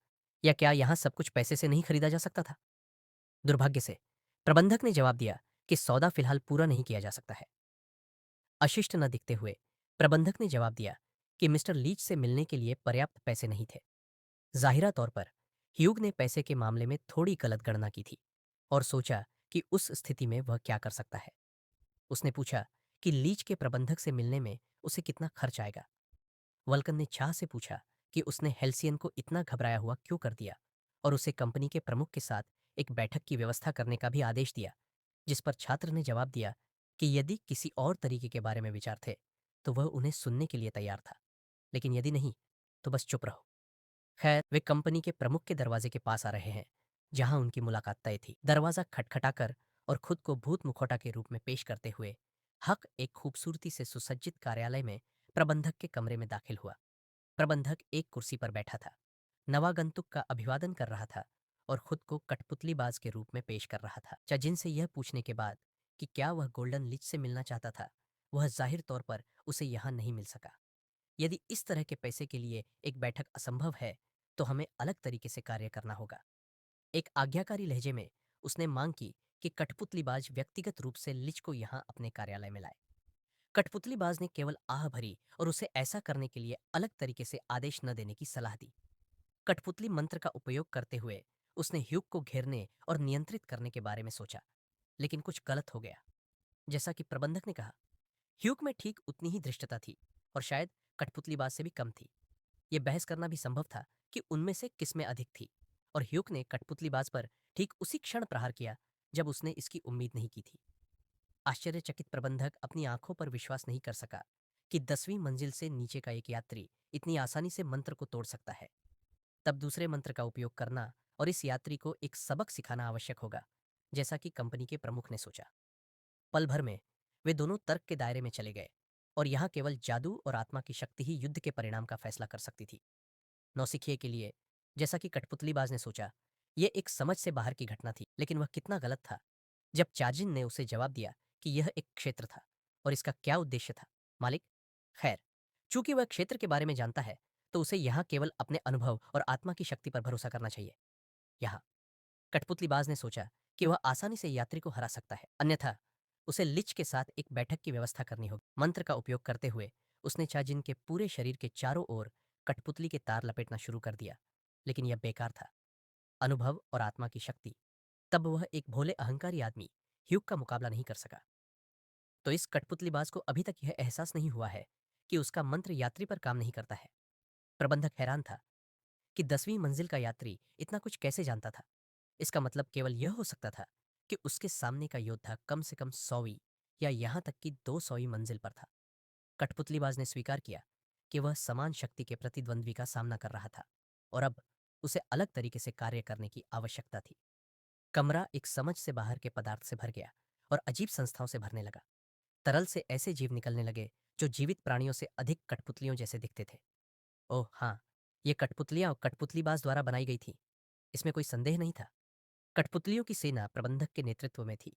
या क्या यहां सब कुछ पैसे से नहीं खरीदा जा सकता था। दुर्भाग्य से प्रबंधक ने जवाब दिया कि सौदा फिलहाल पूरा नहीं किया जा सकता है। अशिष्ट न दिखते हुए प्रबंधक ने जवाब दिया कि मिस्टर लीच से मिलने के लिए पर्याप्त पैसे नहीं थे। जाहिरा तौर पर ह्यूग ने पैसे के मामले में थोड़ी गलत गणना की थी और सोचा कि उस स्थिति में वह क्या कर सकता है। उसने पूछा कि लीच के प्रबंधक से मिलने में उसे कितना खर्च आएगा। वल्कन ने चाह से पूछा कि उसने हेल्सियन को इतना घबराया हुआ क्यों कर दिया, और उसे कंपनी के प्रमुख के साथ एक बैठक की व्यवस्था करने का भी आदेश दिया, जिस पर छात्र ने जवाब दिया कि यदि किसी और तरीके के बारे में विचार थे तो वह उन्हें सुनने के लिए तैयार था, लेकिन यदि नहीं तो बस चुप रहो। खैर, वे कंपनी के प्रमुख के दरवाजे के पास आ रहे हैं, जहां उनकी मुलाकात तय थी। दरवाजा खटखटाकर और खुद को भूत मुखौटा के रूप में पेश करते हुए हक एक खूबसूरती से सुसज्जित कार्यालय में प्रबंधक के कमरे में दाखिल हुआ। प्रबंधक एक कुर्सी पर बैठा था, नवागंतुक का अभिवादन कर रहा था और खुद को कठपुतलीबाज के रूप में पेश कर रहा था। चजिन से यह पूछने के बाद कि क्या वह गोल्डन लिच से मिलना चाहता था, वह जाहिर तौर पर उसे यहां नहीं मिल सका। यदि इस तरह के पैसे के लिए एक बैठक असंभव है तो हमें अलग तरीके से कार्य करना होगा। एक आज्ञाकारी लहजे में उसने मांग की कि कठपुतलीबाज व्यक्तिगत रूप से लिच को यहां अपने कार्यालय में लाए। कठपुतलीबाज ने केवल आह भरी और उसे ऐसा करने के लिए अलग तरीके से आदेश न देने की सलाह दी। कठपुतली मंत्र का उपयोग करते हुए उसने ह्यूग को घेरने और नियंत्रित करने के बारे में सोचा, लेकिन कुछ गलत हो गया। जैसा कि प्रबंधक ने कहा, ह्यूग में ठीक उतनी ही धृष्टता थी और शायद कठपुतलीबाज से भी कम थी। यह बहस करना भी संभव था कि उनमें से किसमें अधिक थी, और ह्यूग ने कठपुतलीबाज पर ठीक उसी क्षण प्रहार किया जब उसने इसकी उम्मीद नहीं की थी। आश्चर्यचकित प्रबंधक अपनी आंखों पर विश्वास नहीं कर सका कि 10वीं मंजिल से नीचे का एक यात्री इतनी आसानी से मंत्र को तोड़ सकता है। तब दूसरे मंत्र का उपयोग करना और इस यात्री को एक सबक सिखाना आवश्यक होगा, जैसा कि कंपनी के प्रमुख ने सोचा। पल भर में वे दोनों तर्क के दायरे में चले गए और यहाँ केवल जादू और आत्मा की शक्ति ही युद्ध के परिणाम का फैसला कर सकती थी। नौसिखिए के लिए जैसा कि कठपुतलीबाज ने सोचा, यह एक समझ से बाहर की घटना थी, लेकिन वह कितना गलत था जब चार्जिन ने उसे जवाब दिया कि यह एक क्षेत्र था और इसका क्या उद्देश्य था। मालिक, खैर, चूंकि वह क्षेत्र के बारे में जानता है, तो उसे यहाँ केवल अपने अनुभव और आत्मा की शक्ति पर भरोसा करना चाहिए। यहाँ कठपुतलीबाज ने सोचा कि वह आसानी से यात्री को हरा सकता है, अन्यथा उसे लिच के साथ एक बैठक की व्यवस्था करनी होगी। मंत्र का उपयोग करते हुए उसने चाजिन के पूरे शरीर के चारों ओर कठपुतली के तार लपेटना शुरू कर दिया, लेकिन यह बेकार था। अनुभव और आत्मा की शक्ति, तब वह एक भोले अहंकारी आदमी ह्यूग का मुकाबला नहीं कर सका। तो इस कठपुतलीबाज को अभी तक यह एहसास नहीं हुआ है कि उसका मंत्र यात्री पर काम नहीं करता है। प्रबंधक हैरान था कि 10वीं मंजिल का यात्री इतना कुछ कैसे जानता था। इसका मतलब केवल यह हो सकता था कि उसके सामने का योद्धा कम से कम 100वीं या यहां तक कि 200वीं मंजिल पर था। कठपुतलीबाज ने स्वीकार किया कि वह समान शक्ति के प्रतिद्वंद्वी का सामना कर रहा था और अब उसे अलग तरीके से कार्य करने की आवश्यकता थी। कमरा एक समझ से बाहर के पदार्थ से भर गया और अजीब संस्थाओं से भरने लगा। तरल से ऐसे जीव निकलने लगे जो जीवित प्राणियों से अधिक कठपुतलियों जैसे दिखते थे। ओह हाँ, ये कठपुतलियां कठपुतलीबाज द्वारा बनाई गई थी, इसमें कोई संदेह नहीं था। कठपुतलियों की सेना प्रबंधक के नेतृत्व में थी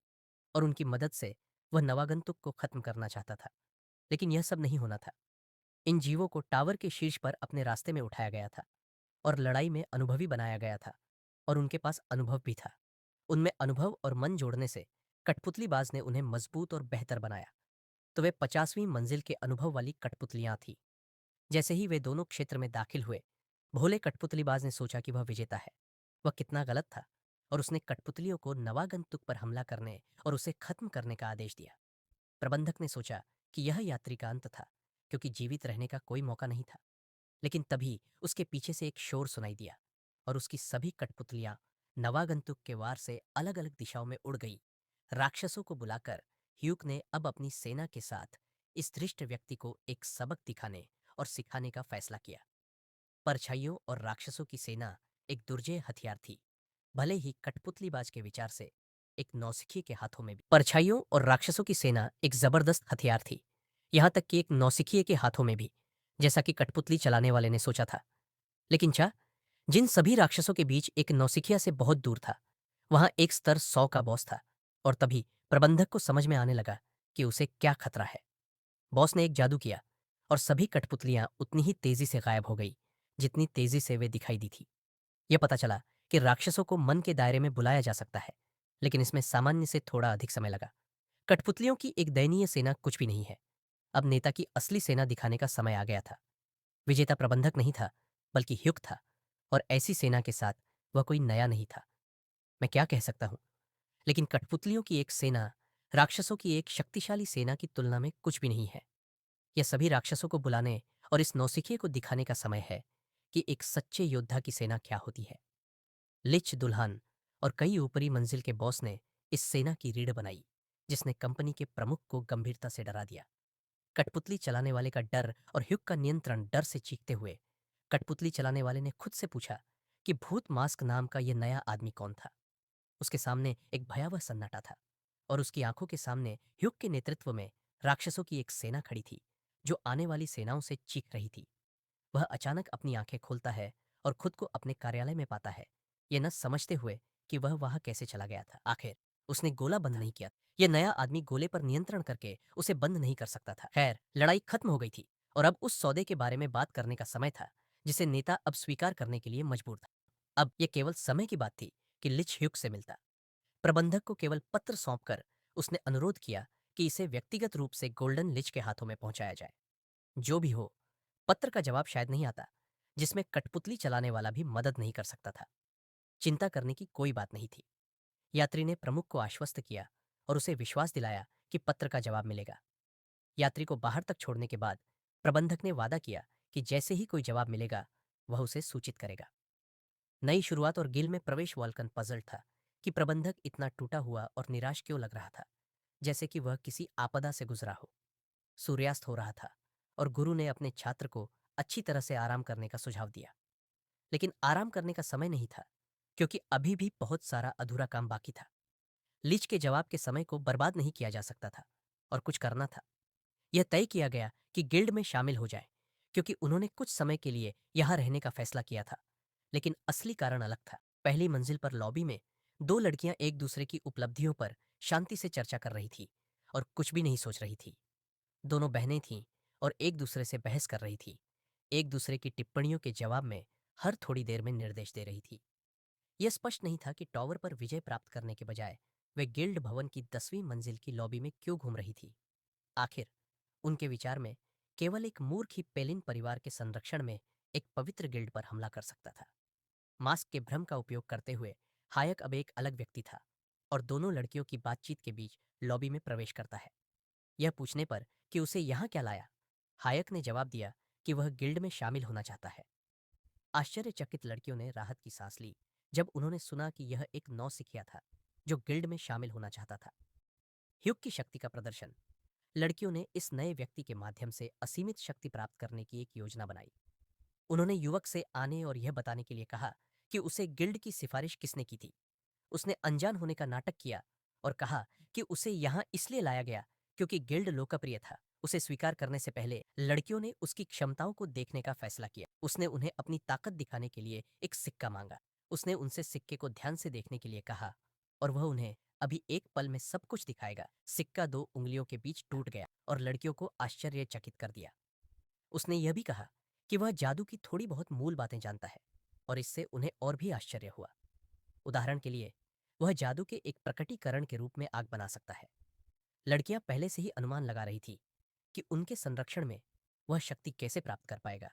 और उनकी मदद से वह नवागंतुक को खत्म करना चाहता था, लेकिन यह सब नहीं होना था। इन जीवों को टावर के शीर्ष पर अपने रास्ते में उठाया गया था और लड़ाई में अनुभवी बनाया गया था, और उनके पास अनुभव भी था। उनमें अनुभव और मन जोड़ने से कठपुतलीबाज ने उन्हें मजबूत और बेहतर बनाया। तो वे 50वीं मंजिल के अनुभव वाली कठपुतलियां थीं। जैसे ही वे दोनों क्षेत्र में दाखिल हुए, भोले कठपुतलीबाज ने सोचा कि वह विजेता है। वह कितना गलत था, और उसने कठपुतलियों को नवागंतुक पर हमला करने और उसे खत्म करने का आदेश दिया। प्रबंधक ने सोचा कि यह यात्री का अंत था, क्योंकि जीवित रहने का कोई मौका नहीं था। लेकिन तभी उसके पीछे से एक शोर सुनाई दिया और उसकी सभी कठपुतलियां नवागंतुक के वार से अलग अलग दिशाओं में उड़ गई। राक्षसों को बुलाकर ह्यूक ने अब अपनी सेना के साथ इस धृष्ट व्यक्ति को एक सबक दिखाने और सिखाने का फैसला किया। परछाइयों और राक्षसों की सेना एक दुर्जय हथियार थी, भले ही कठपुतलीबाज के विचार से एक नौसिखिए के हाथों में भी। परछाइयों और राक्षसों की सेना एक जबरदस्त हथियार थी, यहां तक कि एक नौसिखिए के हाथों में भी, जैसा कि कठपुतली चलाने वाले ने सोचा था। लेकिन जिन सभी राक्षसों के बीच एक नौसिखिया से बहुत दूर था, वहां एक स्तर 100 का बॉस था। और तभी प्रबंधक को समझ में आने लगा कि उसे क्या खतरा है। बॉस ने एक जादू किया और सभी कठपुतलियां उतनी ही तेजी से गायब हो गई जितनी तेजी से वे दिखाई दी थी। यह पता चला कि राक्षसों को मन के दायरे में बुलाया जा सकता है, लेकिन इसमें सामान्य से थोड़ा अधिक समय लगा। कठपुतलियों की एक दयनीय सेना कुछ भी नहीं है। अब नेता की असली सेना दिखाने का समय आ गया था। विजेता प्रबंधक नहीं था, बल्कि ह्यूक था, और ऐसी सेना के साथ वह कोई नया नहीं था। मैं क्या कह सकता हूं, लेकिन कठपुतलियों की एक सेना राक्षसों की एक शक्तिशाली सेना की तुलना में कुछ भी नहीं है। यह सभी राक्षसों को बुलाने और इस नौसिखिए को दिखाने का समय है कि एक सच्चे योद्धा की सेना क्या होती है। लिच दुल्हन और कई ऊपरी मंजिल के बॉस ने इस सेना की रीढ़ बनाई, जिसने कंपनी के प्रमुख को गंभीरता से डरा दिया। कठपुतली चलाने वाले का डर और ह्यूक का नियंत्रण डर से चीखते हुए कठपुतली चलाने वाले ने खुद से पूछा कि भूत मास्क नाम का यह नया आदमी कौन था। उसके सामने एक भयावह सन्नाटा था और उसकी आंखों के सामने ह्यूक के नेतृत्व में राक्षसों की एक सेना खड़ी थी जो आने वाली सेनाओं से चीख रही थी। वह अचानक अपनी आंखें खोलता है और खुद को अपने कार्यालय में पाता है, यह न समझते हुए कि वह वहां कैसे चला गया था। आखिर उसने गोला बंद नहीं किया। यह नया आदमी गोले पर नियंत्रण करके उसे बंद नहीं कर सकता था। खैर, लड़ाई खत्म हो गई थी और अब उस सौदे के बारे में बात करने का समय था जिसे नेता अब स्वीकार करने के लिए मजबूर था। अब यह केवल समय की बात थी कि लिच ह्यूक से मिलता। प्रबंधक को केवल पत्र सौंपकर उसने अनुरोध किया कि इसे व्यक्तिगत रूप से गोल्डन लिच के हाथों में पहुंचाया जाए। जो भी हो, पत्र का जवाब शायद नहीं आता, जिसमें कठपुतली चलाने वाला भी मदद नहीं कर सकता था। चिंता करने की कोई बात नहीं थी। यात्री ने प्रमुख को आश्वस्त किया और उसे विश्वास दिलाया कि पत्र का जवाब मिलेगा। यात्री को बाहर तक छोड़ने के बाद प्रबंधक ने वादा किया कि जैसे ही कोई जवाब मिलेगा वह उसे सूचित करेगा। नई शुरुआत और गिल में प्रवेश वॉल्कन पजल था कि प्रबंधक इतना टूटा हुआ और निराश क्यों लग रहा था, जैसे कि वह किसी आपदा से गुजरा हो। सूर्यास्त हो रहा था और गुरु ने अपने छात्र को अच्छी तरह से आराम करने का सुझाव दिया। लेकिन आराम करने का समय नहीं था, क्योंकि अभी भी बहुत सारा अधूरा काम बाकी था। लिच के जवाब के समय को बर्बाद नहीं किया जा सकता था और कुछ करना था। यह तय किया गया कि गिल्ड में शामिल हो जाए, क्योंकि उन्होंने कुछ समय के लिए यहां रहने का फैसला किया था। लेकिन असली कारण अलग था। पहली मंजिल पर लॉबी में दो लड़कियां एक दूसरे की उपलब्धियों पर शांति से चर्चा कर रही थी और कुछ भी नहीं सोच रही थी। दोनों बहनें थीं और एक दूसरे से बहस कर रही थी, एक दूसरे की टिप्पणियों के जवाब में हर थोड़ी देर में निर्देश दे रही थी। यह स्पष्ट नहीं था कि टॉवर पर विजय प्राप्त करने के बजाय वे गिल्ड भवन की 10वीं मंजिल की लॉबी में क्यों घूम रही थी। आखिर उनके विचार में केवल एक मूर्ख ही पेलिन परिवार के संरक्षण में एक पवित्र गिल्ड पर हमला कर सकता था। मास्क के भ्रम का उपयोग करते हुए हायक अब एक अलग व्यक्ति था और दोनों लड़कियों की बातचीत के बीच लॉबी में प्रवेश करता है। यह पूछने पर कि उसे यहाँ क्या लाया, हायक ने जवाब दिया कि वह गिल्ड में शामिल होना चाहता है। आश्चर्यचकित लड़कियों ने राहत की सांस ली जब उन्होंने सुना कि यह एक नौसिखिया था जो गिल्ड में शामिल होना चाहता था। ह्यूग की शक्ति का प्रदर्शन। लड़कियों ने इस नए व्यक्ति के माध्यम से असीमित शक्ति प्राप्त करने की एक योजना बनाई। उन्होंने युवक से आने और यह बताने के लिए कहा कि उसे गिल्ड की सिफारिश किसने की थी। उसने अनजान होने का नाटक किया और कहा कि उसे यहाँ इसलिए लाया गया क्योंकि गिल्ड लोकप्रिय था। उसे स्वीकार करने से पहले लड़कियों ने उसकी क्षमताओं को देखने का फैसला किया। उसने उन्हें अपनी ताकत दिखाने के लिए एक सिक्का मांगा। उसने उनसे सिक्के को ध्यान से देखने के लिए कहा और वह उन्हें अभी एक पल में सब कुछ दिखाएगा। सिक्का दो उंगलियों के बीच टूट गया और लड़कियों को आश्चर्यचकित कर दिया। उसने यह भी कहा कि वह जादू की थोड़ी बहुत मूल बातें जानता है और इससे उन्हें और भी आश्चर्य हुआ। उदाहरण के लिए, वह जादू के एक प्रकटीकरण के रूप में आग बना सकता है। लड़कियां पहले से ही अनुमान लगा रही थी कि उनके संरक्षण में वह शक्ति कैसे प्राप्त कर पाएगा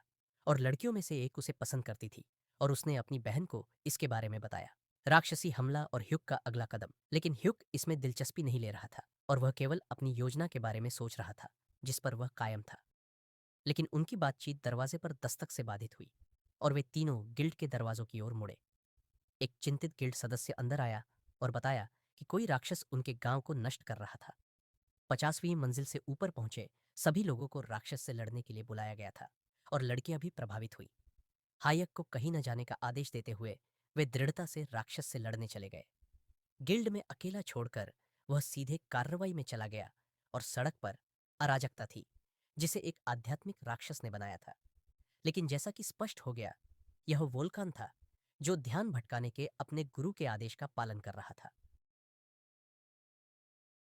और लड़कियों में से एक उसे पसंद करती थी और उसने अपनी बहन को इसके बारे में बताया। राक्षसी हमला और ह्यूग का अगला कदम। लेकिन ह्यूग इसमें दिलचस्पी नहीं ले रहा था और वह केवल अपनी योजना के बारे में सोच रहा था जिस पर वह कायम था। लेकिन उनकी बातचीत दरवाजे पर दस्तक से बाधित हुई और वे तीनों गिल्ड के दरवाजों की ओर मुड़े। एक चिंतित गिल्ड सदस्य अंदर आया और बताया कि कोई राक्षस उनके गांव को नष्ट कर रहा था। 50वीं मंजिल से ऊपर पहुंचे सभी लोगों को राक्षस से लड़ने के लिए बुलाया गया था और लड़कियां भी प्रभावित हुई। हायक को कहीं न जाने का आदेश देते हुए वे दृढ़ता से राक्षस से लड़ने चले गए। गिल्ड में अकेला छोड़कर वह सीधे कार्रवाई में चला गया और सड़क पर अराजकता थी जिसे एक आध्यात्मिक राक्षस ने बनाया था। लेकिन जैसा कि स्पष्ट हो गया, यह वोल्कान था जो ध्यान भटकाने के अपने गुरु के आदेश का पालन कर रहा था।